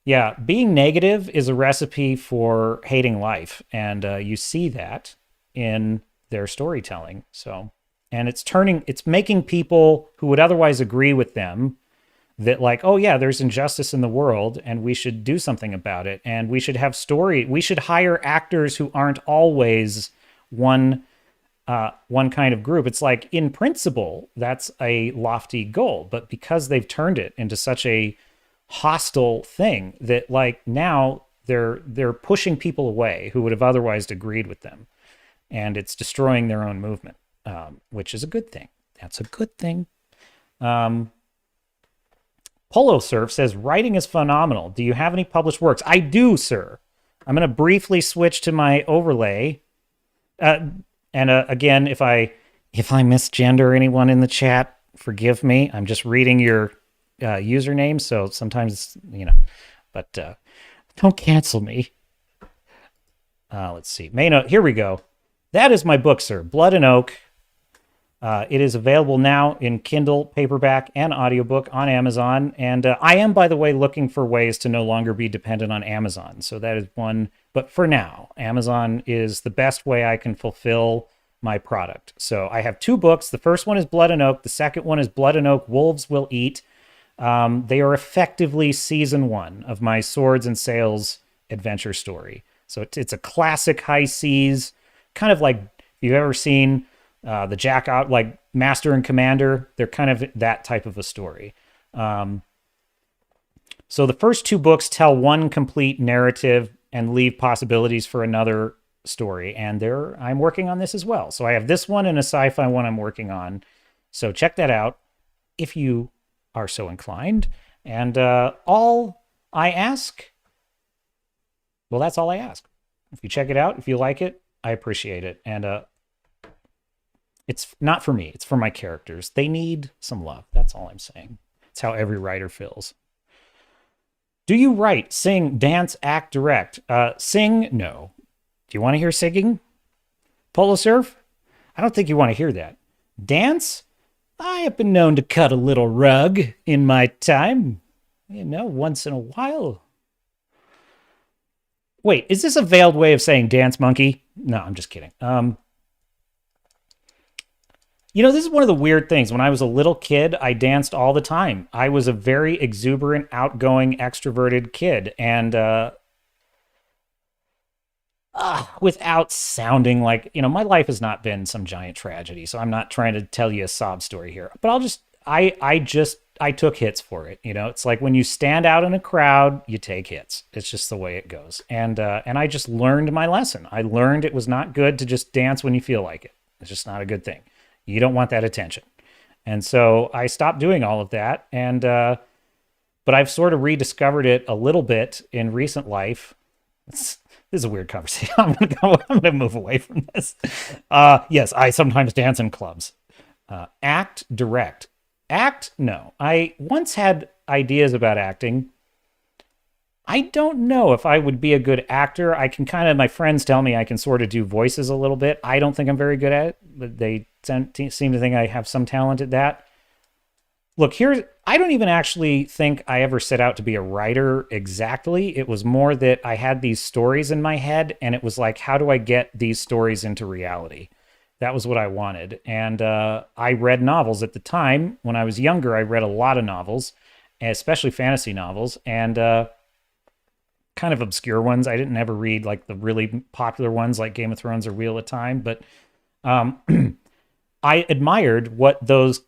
yeah, being negative is a recipe for hating life. And you see that in their storytelling. So, and it's making people who would otherwise agree with them that like, oh yeah, there's injustice in the world and we should do something about it. And we should have we should hire actors who aren't always one one kind of group. It's like, in principle, that's a lofty goal, but because they've turned it into such a hostile thing that like now they're pushing people away who would have otherwise agreed with them, and it's destroying their own movement, which is a good thing. That's a good thing. Polo Surf says, writing is phenomenal. Do you have any published works? I do, sir. I'm going to briefly switch to my overlay. And again, if I misgender anyone in the chat, forgive me. I'm just reading your username, so sometimes, but don't cancel me. Let's see. Main, here we go. That is my book, sir. Blood and Oak. It is available now in Kindle, paperback, and audiobook on Amazon. And I am, by the way, looking for ways to no longer be dependent on Amazon. So that is one. But for now, Amazon is the best way I can fulfill my product. So I have 2 books. The first one is Blood and Oak. The second one is Blood and Oak, Wolves Will Eat. They are effectively season 1 of my Swords and Sails adventure story. So it's a classic high seas, kind of like, if you've ever seen the Jack Out, like Master and Commander, they're kind of that type of a story. So the first 2 books tell one complete narrative and leave possibilities for another story. And I'm working on this as well. So I have this one and a sci-fi one I'm working on. So check that out if you are so inclined. And all I ask, well, that's all I ask. If you check it out, if you like it, I appreciate it. And it's not for me. It's for my characters. They need some love. That's all I'm saying. It's how every writer feels. Do you write, sing, dance, act, direct? Sing? No. Do you want to hear singing? Polo surf? I don't think you want to hear that. Dance? I have been known to cut a little rug in my time. Once in a while. Wait, is this a veiled way of saying dance monkey? No, I'm just kidding. This is one of the weird things. When I was a little kid, I danced all the time. I was a very exuberant, outgoing, extroverted kid. And without sounding like, my life has not been some giant tragedy. So I'm not trying to tell you a sob story here. But I took hits for it. It's like when you stand out in a crowd, you take hits. It's just the way it goes. And I just learned my lesson. I learned it was not good to just dance when you feel like it. It's just not a good thing. You don't want that attention. And so I stopped doing all of that. And, but I've sort of rediscovered it a little bit in recent life. This is a weird conversation. I'm going to move away from this. Yes, I sometimes dance in clubs. Act, direct. Act, no. I once had ideas about acting. I don't know if I would be a good actor. My friends tell me I can sort of do voices a little bit. I don't think I'm very good at it, but they seem to think I have some talent at that. Look, I don't even actually think I ever set out to be a writer exactly. It was more that I had these stories in my head, and it was like, how do I get these stories into reality? That was what I wanted. And I read novels at the time. When I was younger, I read a lot of novels, especially fantasy novels, and kind of obscure ones. I didn't ever read like the really popular ones like Game of Thrones or Wheel of Time, but I admired what those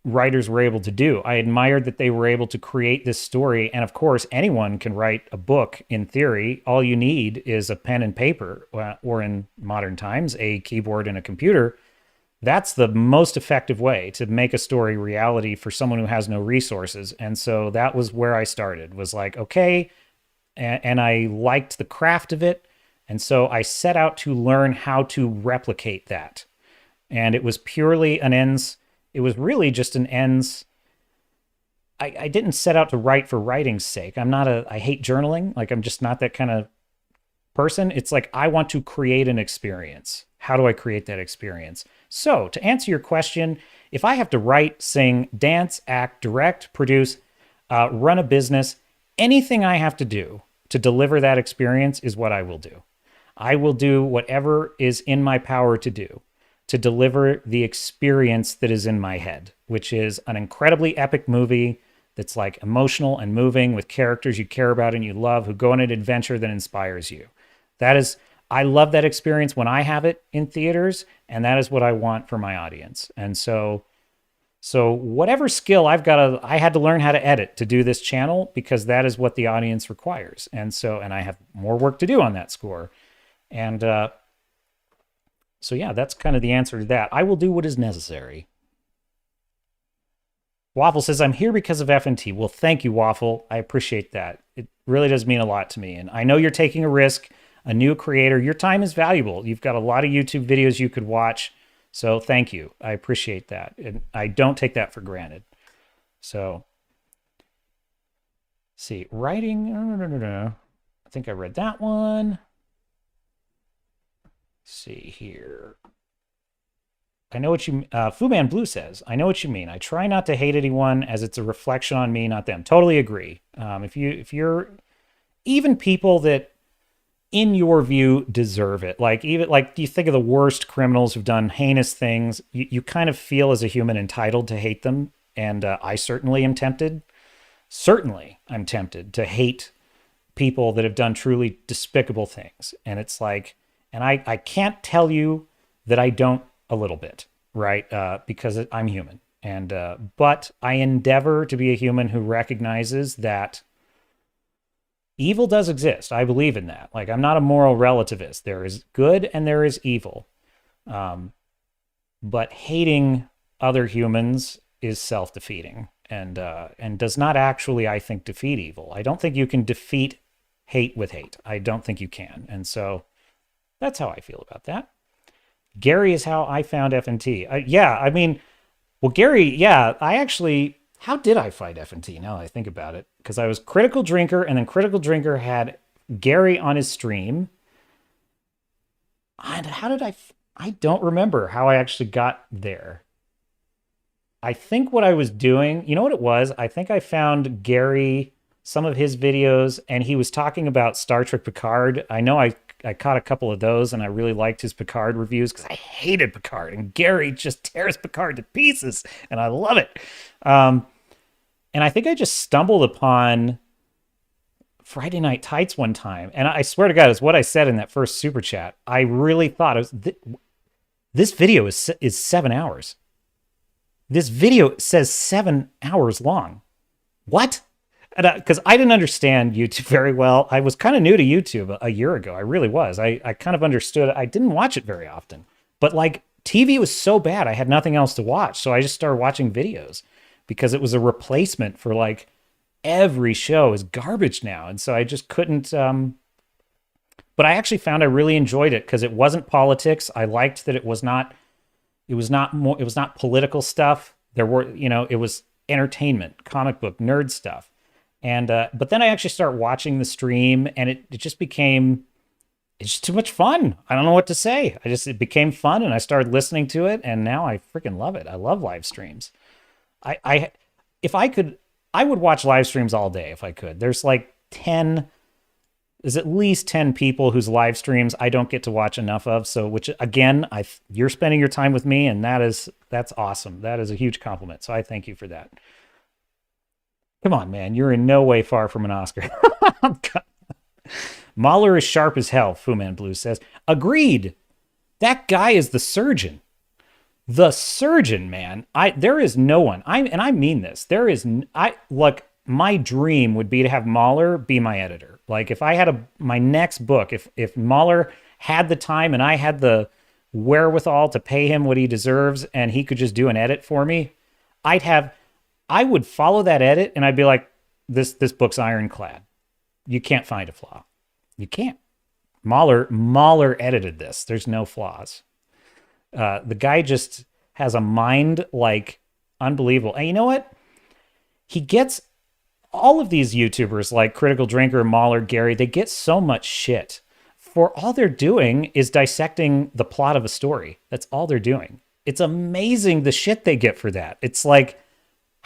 writers were able to do. I admired that they were able to create this story. And of course, anyone can write a book in theory. All you need is a pen and paper, or in modern times, a keyboard and a computer. That's the most effective way to make a story reality for someone who has no resources. And so that was where I started, was like, okay. And I liked the craft of it. And so I set out to learn how to replicate that. And it was purely an ends. It was really just an ends. I didn't set out to write for writing's sake. I hate journaling. Like, I'm just not that kind of person. It's like, I want to create an experience. How do I create that experience? So to answer your question, if I have to write, sing, dance, act, direct, produce, run a business, anything I have to do to deliver that experience is what I will do. I will do whatever is in my power to do to deliver the experience that is in my head, which is an incredibly epic movie that's like emotional and moving with characters you care about and you love who go on an adventure that inspires you. That is, I love that experience when I have it in theaters, and that is what I want for my audience. And so whatever skill I had to learn how to edit to do this channel, because that is what the audience requires. And I have more work to do on that score. And so yeah, that's kind of the answer to that. I will do what is necessary. Waffle says, I'm here because of FNT. Well, thank you, Waffle. I appreciate that. It really does mean a lot to me. And I know you're taking a risk, a new creator. Your time is valuable. You've got a lot of YouTube videos you could watch. So thank you. I appreciate that. And I don't take that for granted. So, see, writing. No. I think I read that one. Let's see here. I know what you, Fu Man Blue says, I know what you mean. I try not to hate anyone as it's a reflection on me, not them. Totally agree. If you're even people that in your view deserve it, like you think of the worst criminals who've done heinous things, you kind of feel as a human entitled to hate them. And I certainly am tempted. Certainly I'm tempted to hate people that have done truly despicable things. And it's like, and I can't tell you that I don't a little bit, right? Because I'm human. And but I endeavor to be a human who recognizes that evil does exist. I believe in that. Like, I'm not a moral relativist. There is good and there is evil. But hating other humans is self-defeating and does not actually, I think, defeat evil. I don't think you can defeat hate with hate. I don't think you can. And so that's how I feel about that. Gary is how I found FNT. Yeah, I mean, well, Gary, yeah, how did I find FNT now that I think about it? Because I was Critical Drinker, and then Critical Drinker had Gary on his stream. And how did I don't remember how I actually got there. I think what I was doing, you know what it was? I think I found Gary, some of his videos, and he was talking about Star Trek Picard. I know I caught a couple of those, and I really liked his Picard reviews because I hated Picard, and Gary just tears Picard to pieces, and I love it. And I think I just stumbled upon Friday Night Tights one time, and I swear to God, it's what I said in that first super chat. I really thought it was this video is 7 hours. This video says 7 hours long. What? Because I didn't understand YouTube very well. I was kind of new to YouTube a year ago. I really was. I kind of understood. I didn't watch it very often. But like TV was so bad, I had nothing else to watch. So I just started watching videos because it was a replacement for like every show is garbage now. And so I just couldn't. But I actually found I really enjoyed it because it wasn't politics. I liked that it was not political stuff. There were, it was entertainment, comic book, nerd stuff. And but then I actually start watching the stream, and it's just too much fun. I don't know what to say. It became fun, and I started listening to it, and now I freaking love it. I love live streams. If I could, I would watch live streams all day if I could. There's at least 10 people whose live streams I don't get to watch enough of. So, which again, you're spending your time with me, and that's awesome. That is a huge compliment. So I thank you for that. Come on, man. You're in no way far from an Oscar. Mahler is sharp as hell, Fu Man Blue says. Agreed. That guy is the surgeon. The surgeon, man. There is no one. And I mean this. My dream would be to have Mahler be my editor. Like if I had my next book, if Mahler had the time and I had the wherewithal to pay him what he deserves and he could just do an edit for me, I would follow that edit and I'd be like, this book's ironclad. You can't find a flaw. You can't. Mahler edited this. There's no flaws. The guy just has a mind like unbelievable. And you know what? He gets all of these YouTubers like Critical Drinker, Mahler, Gary, they get so much shit for all they're doing is dissecting the plot of a story. That's all they're doing. It's amazing the shit they get for that. It's like,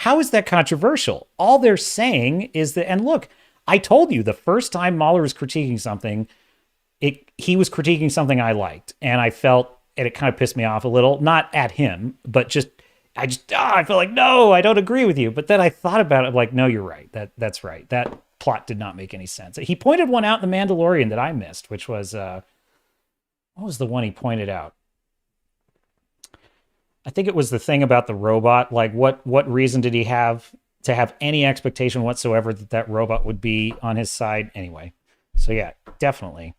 how is that controversial? All they're saying is that, and look, I told you the first time Mahler was critiquing something, he was critiquing something I liked, and I felt, and it kind of pissed me off a little, not at him, but I felt like, no, I don't agree with you. But then I thought about it, like, no, you're right. That's right. That plot did not make any sense. He pointed one out in The Mandalorian that I missed, which was What was the one he pointed out? I think it was the thing about the robot. Like, what reason did he have to have any expectation whatsoever that that robot would be on his side anyway? So yeah, definitely.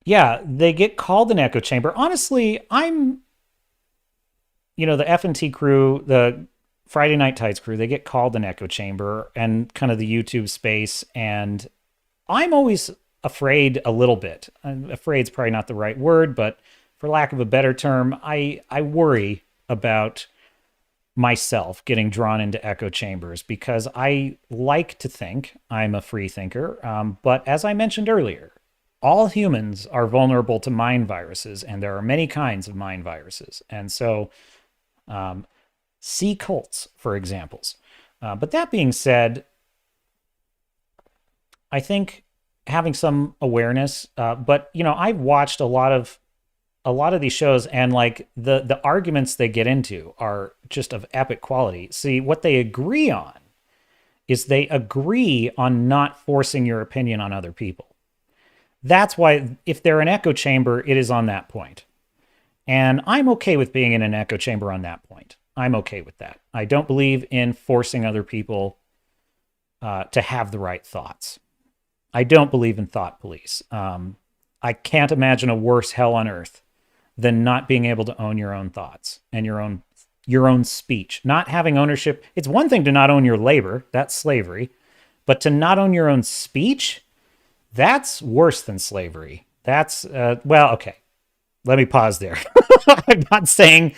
Yeah, they get called an echo chamber. Honestly, the F&T crew, the Friday Night Tights crew, they get called an echo chamber and kind of the YouTube space. And I'm always afraid a little bit. Afraid's probably not the right word, but for lack of a better term, I worry about myself getting drawn into echo chambers because I like to think I'm a free thinker. But as I mentioned earlier, all humans are vulnerable to mind viruses, and there are many kinds of mind viruses. And so, see cults, for examples. But that being said, I think having some awareness. But I've watched a lot of these shows, and like the arguments they get into are just of epic quality. See, what they agree on is they agree on not forcing your opinion on other people. That's why if they're an echo chamber, it is on that point. And I'm okay with being in an echo chamber on that point. I'm okay with that. I don't believe in forcing other people to have the right thoughts. I don't believe in thought police. I can't imagine a worse hell on earth than not being able to own your own thoughts and your own speech. Not having ownership. It's one thing to not own your labor. That's slavery. But to not own your own speech, that's worse than slavery. That's, okay. Let me pause there. I'm not saying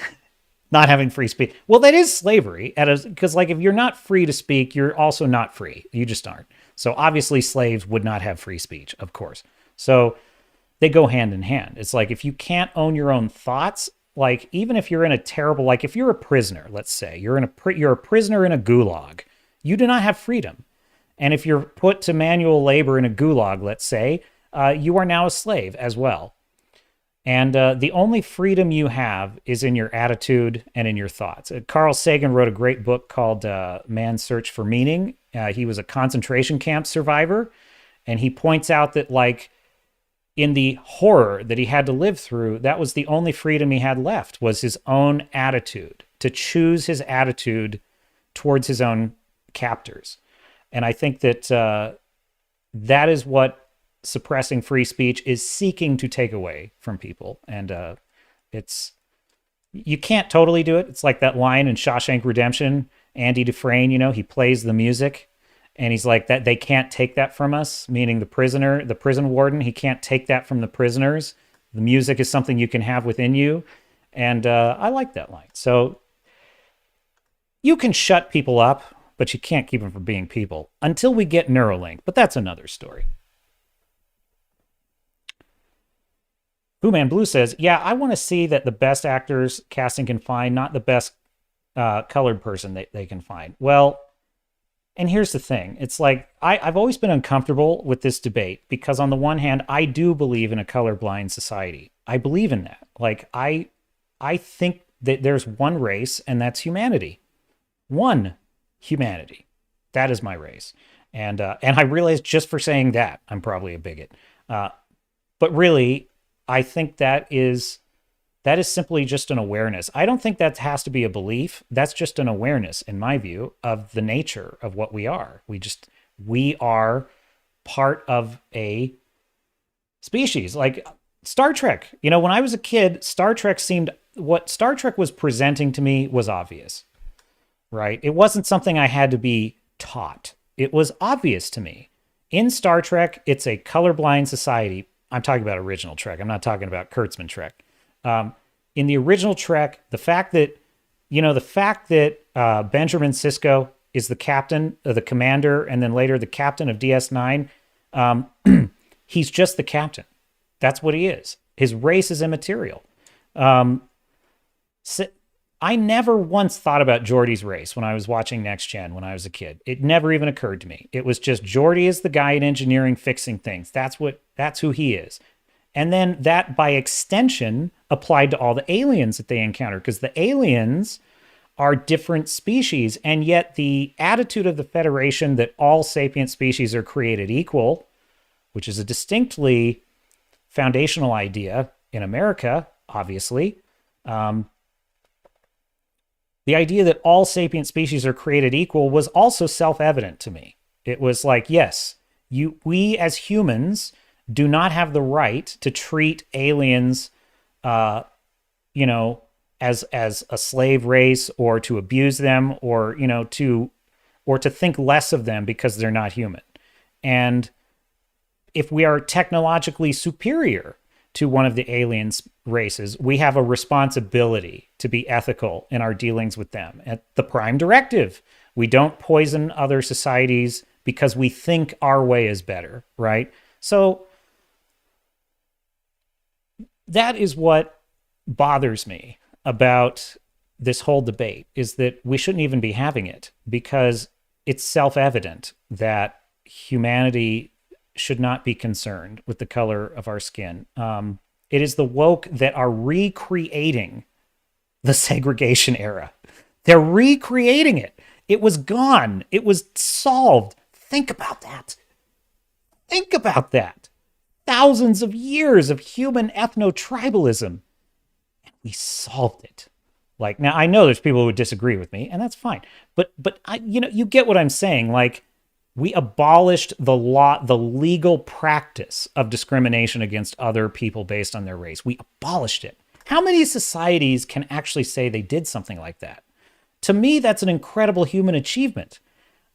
not having free speech. Well, that is slavery. Because, like, if you're not free to speak, you're also not free. You just aren't. So, obviously, slaves would not have free speech, of course. So, they go hand in hand. It's like, if you can't own your own thoughts, like, even if you're in a terrible, like, if you're a prisoner, let's say, you're a prisoner in a gulag, you do not have freedom. And if you're put to manual labor in a gulag, let's say, you are now a slave as well. And the only freedom you have is in your attitude and in your thoughts. Carl Sagan wrote a great book called Man's Search for Meaning. He was a concentration camp survivor. And he points out that, like, in the horror that he had to live through, that was the only freedom he had left, was his own attitude, to choose his attitude towards his own captors. And I think that that is what suppressing free speech is seeking to take away from people. And you can't totally do it. It's like that line in Shawshank Redemption, Andy Dufresne, he plays the music and he's like, that they can't take that from us, meaning the prison warden, he can't take that from the prisoners. The music is something you can have within you. And I like that line. So you can shut people up, but you can't keep them from being people until we get Neuralink. But that's another story. Booman Blue says, yeah, I want to see that the best actors casting can find, not the best colored person they can find. Well, and here's the thing. It's like, I've always been uncomfortable with this debate because on the one hand, I do believe in a colorblind society. I believe in that. Like, I think that there's one race, and that's humanity. One humanity. That is my race. And I realize just for saying that, I'm probably a bigot. But really, I think that is simply just an awareness. I don't think that has to be a belief. That's just an awareness, in my view, of the nature of what we are. We are part of a species. Like Star Trek. When I was a kid, what Star Trek was presenting to me was obvious. Right? It wasn't something I had to be taught. It was obvious to me. In Star Trek, it's a colorblind society. I'm talking about original Trek. I'm not talking about Kurtzman Trek. In the original Trek, the fact that Benjamin Sisko is the captain, the commander, and then later the captain of DS9, he's just the captain. That's what he is. His race is immaterial. I never once thought about Geordi's race when I was watching Next Gen when I was a kid. It never even occurred to me. It was just Geordi is the guy in engineering fixing things. That's who he is. And then that, by extension, applied to all the aliens that they encounter, because the aliens are different species, and yet the attitude of the Federation that all sapient species are created equal which is a distinctly foundational idea in America, obviously. The idea that all sapient species are created equal was also self-evident to me. It was like, yes, we as humans do not have the right to treat aliens, as a slave race, or to abuse them, or to think less of them because they're not human. And if we are technologically superior to one of the alien races, we have a responsibility to be ethical in our dealings with them. At the Prime Directive, we don't poison other societies because we think our way is better, right? So that is what bothers me about this whole debate, is that we shouldn't even be having it, because it's self-evident that humanity should not be concerned with the color of our skin. It is the woke that are recreating the segregation era. They're recreating it. It was gone. It was solved. Think about that. Think about that. Thousands of years of human ethno-tribalism, and we solved it. Like, now I know there's people who would disagree with me, and that's fine. But you get what I'm saying. Like, we abolished the law, the legal practice of discrimination against other people based on their race. We abolished it. How many societies can actually say they did something like that? To me, that's an incredible human achievement.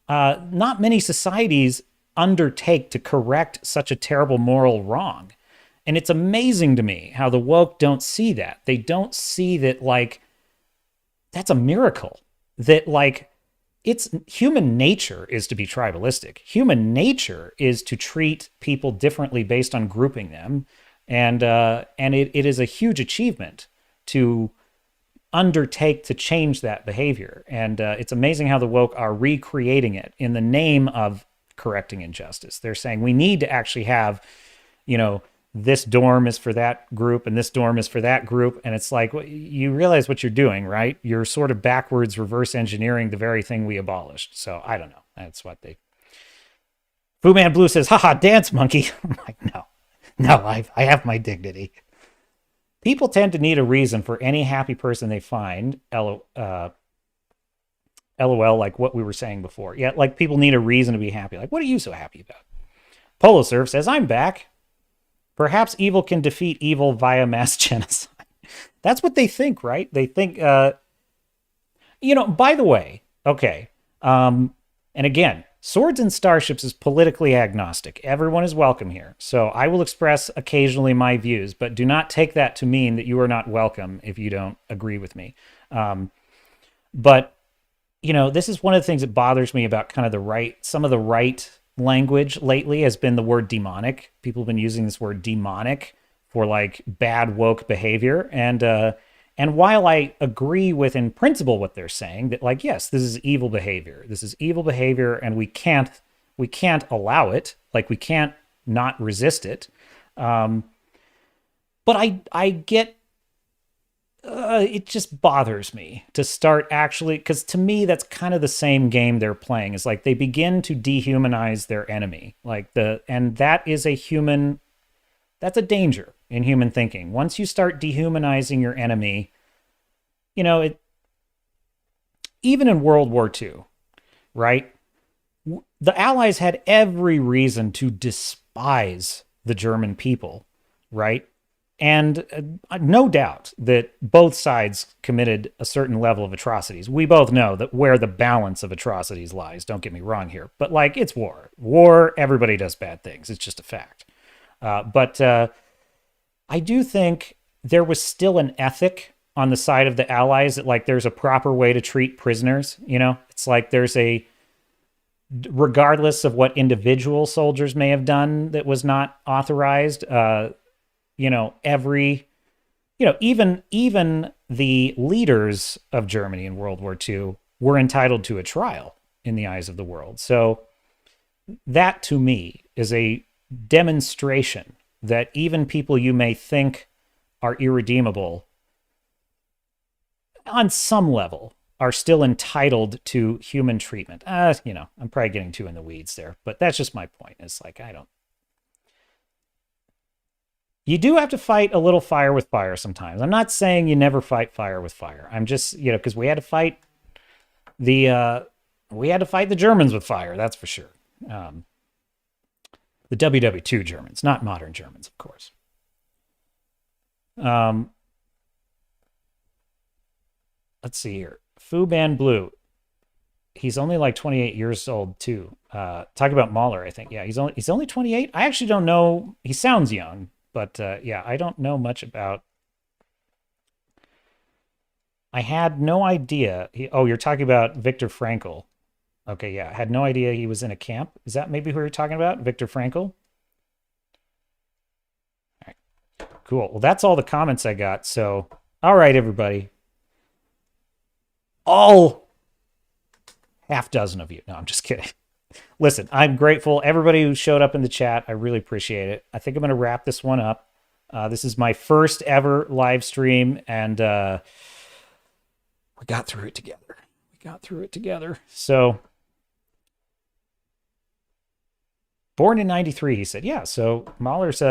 Not many societies undertake to correct such a terrible moral wrong. And it's amazing to me how the woke don't see that. They don't see that, like, that's a miracle. That, like, it's human nature is to be tribalistic. Human nature is to treat people differently based on grouping them. And it is a huge achievement to undertake to change that behavior. And it's amazing how the woke are recreating it in the name of correcting injustice. They're saying we need to actually have, this dorm is for that group and this dorm is for that group. And it's like, you realize what you're doing, right? You're sort of backwards reverse engineering the very thing we abolished. So I don't know. That's what they... Fu Man Blue says, haha, dance monkey. I'm like, no, I have my dignity. People tend to need a reason for any happy person they find. LOL, like what we were saying before. Yeah, like people need a reason to be happy. Like, what are you so happy about? Polo Surf says, I'm back. Perhaps evil can defeat evil via mass genocide. That's what they think, right? They think, by the way, okay. And again, Swords and Starships is politically agnostic. Everyone is welcome here. So I will express occasionally my views, but do not take that to mean that you are not welcome if you don't agree with me. But this is one of the things that bothers me about kind of some of the right language lately has been the word demonic. People have been using this word demonic for like bad woke behavior. And while I agree with in principle what they're saying, that like, yes, this is evil behavior. This is evil behavior, and we can't allow it. Like, we can't not resist it. But I get, it just bothers me to start actually, because to me, that's kind of the same game they're playing. Is like they begin to dehumanize their enemy. And that is that's a danger in human thinking. Once you start dehumanizing your enemy, even in World War II, right? The Allies had every reason to despise the German people, right? And no doubt that both sides committed a certain level of atrocities. We both know that where the balance of atrocities lies. Don't get me wrong here. But like, it's war. War, everybody does bad things. It's just a fact. But I do think there was still an ethic on the side of the Allies that like there's a proper way to treat prisoners. It's like there's regardless of what individual soldiers may have done that was not authorized, even the leaders of Germany in World War II were entitled to a trial in the eyes of the world. So that to me is a demonstration that even people you may think are irredeemable on some level are still entitled to human treatment. I'm probably getting too in the weeds there, but that's just my point. It's like, You do have to fight a little fire with fire sometimes. I'm not saying you never fight fire with fire. I'm just, because we had to fight the Germans with fire, that's for sure. The WW2 Germans, not modern Germans, of course. Let's see here. Fuban Blue. He's only like 28 years old too. Talk about Mahler, I think. Yeah, he's only 28. I actually don't know. He sounds young, but yeah, I don't know much about. I had no idea. You're talking about Viktor Frankl. Okay, yeah, I had no idea he was in a camp. Is that maybe who you're talking about, Viktor Frankl? All right, cool. Well, that's all the comments I got. So, all right, everybody. All half dozen of you. No, I'm just kidding. Listen, I'm grateful. Everybody who showed up in the chat, I really appreciate it. I think I'm going to wrap this one up. This is my first ever live stream, and we got through it together. So, born in 93, he said. Yeah, so Mahler's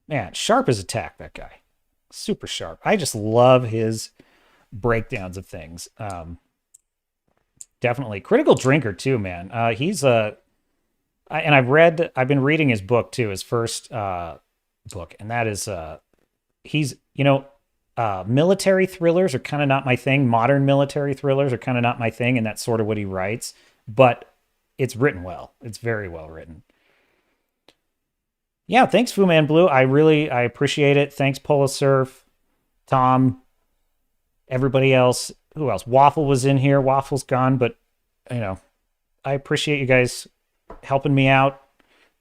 man, sharp as a tack, that guy. Super sharp. I just love his breakdowns of things. Definitely critical drinker too, man. He's and I've been reading his book too, his first book, and that is he's military thrillers are kind of not my thing. Modern military thrillers are kind of not my thing, and that's sort of what he writes. But it's written well. It's very well written. Yeah, thanks, Fu Man Blue. I appreciate it. Thanks, Polar Surf, Tom, everybody else. Who else? Waffle was in here. Waffle's gone, but I appreciate you guys helping me out,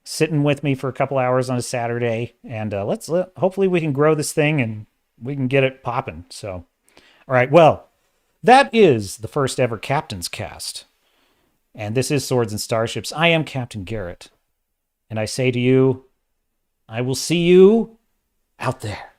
sitting with me for a couple hours on a Saturday, and hopefully we can grow this thing and we can get it popping. So, all right. Well, that is the first ever Captain's Cast, and this is Swords and Starships. I am Captain Garrett, and I say to you, I will see you out there.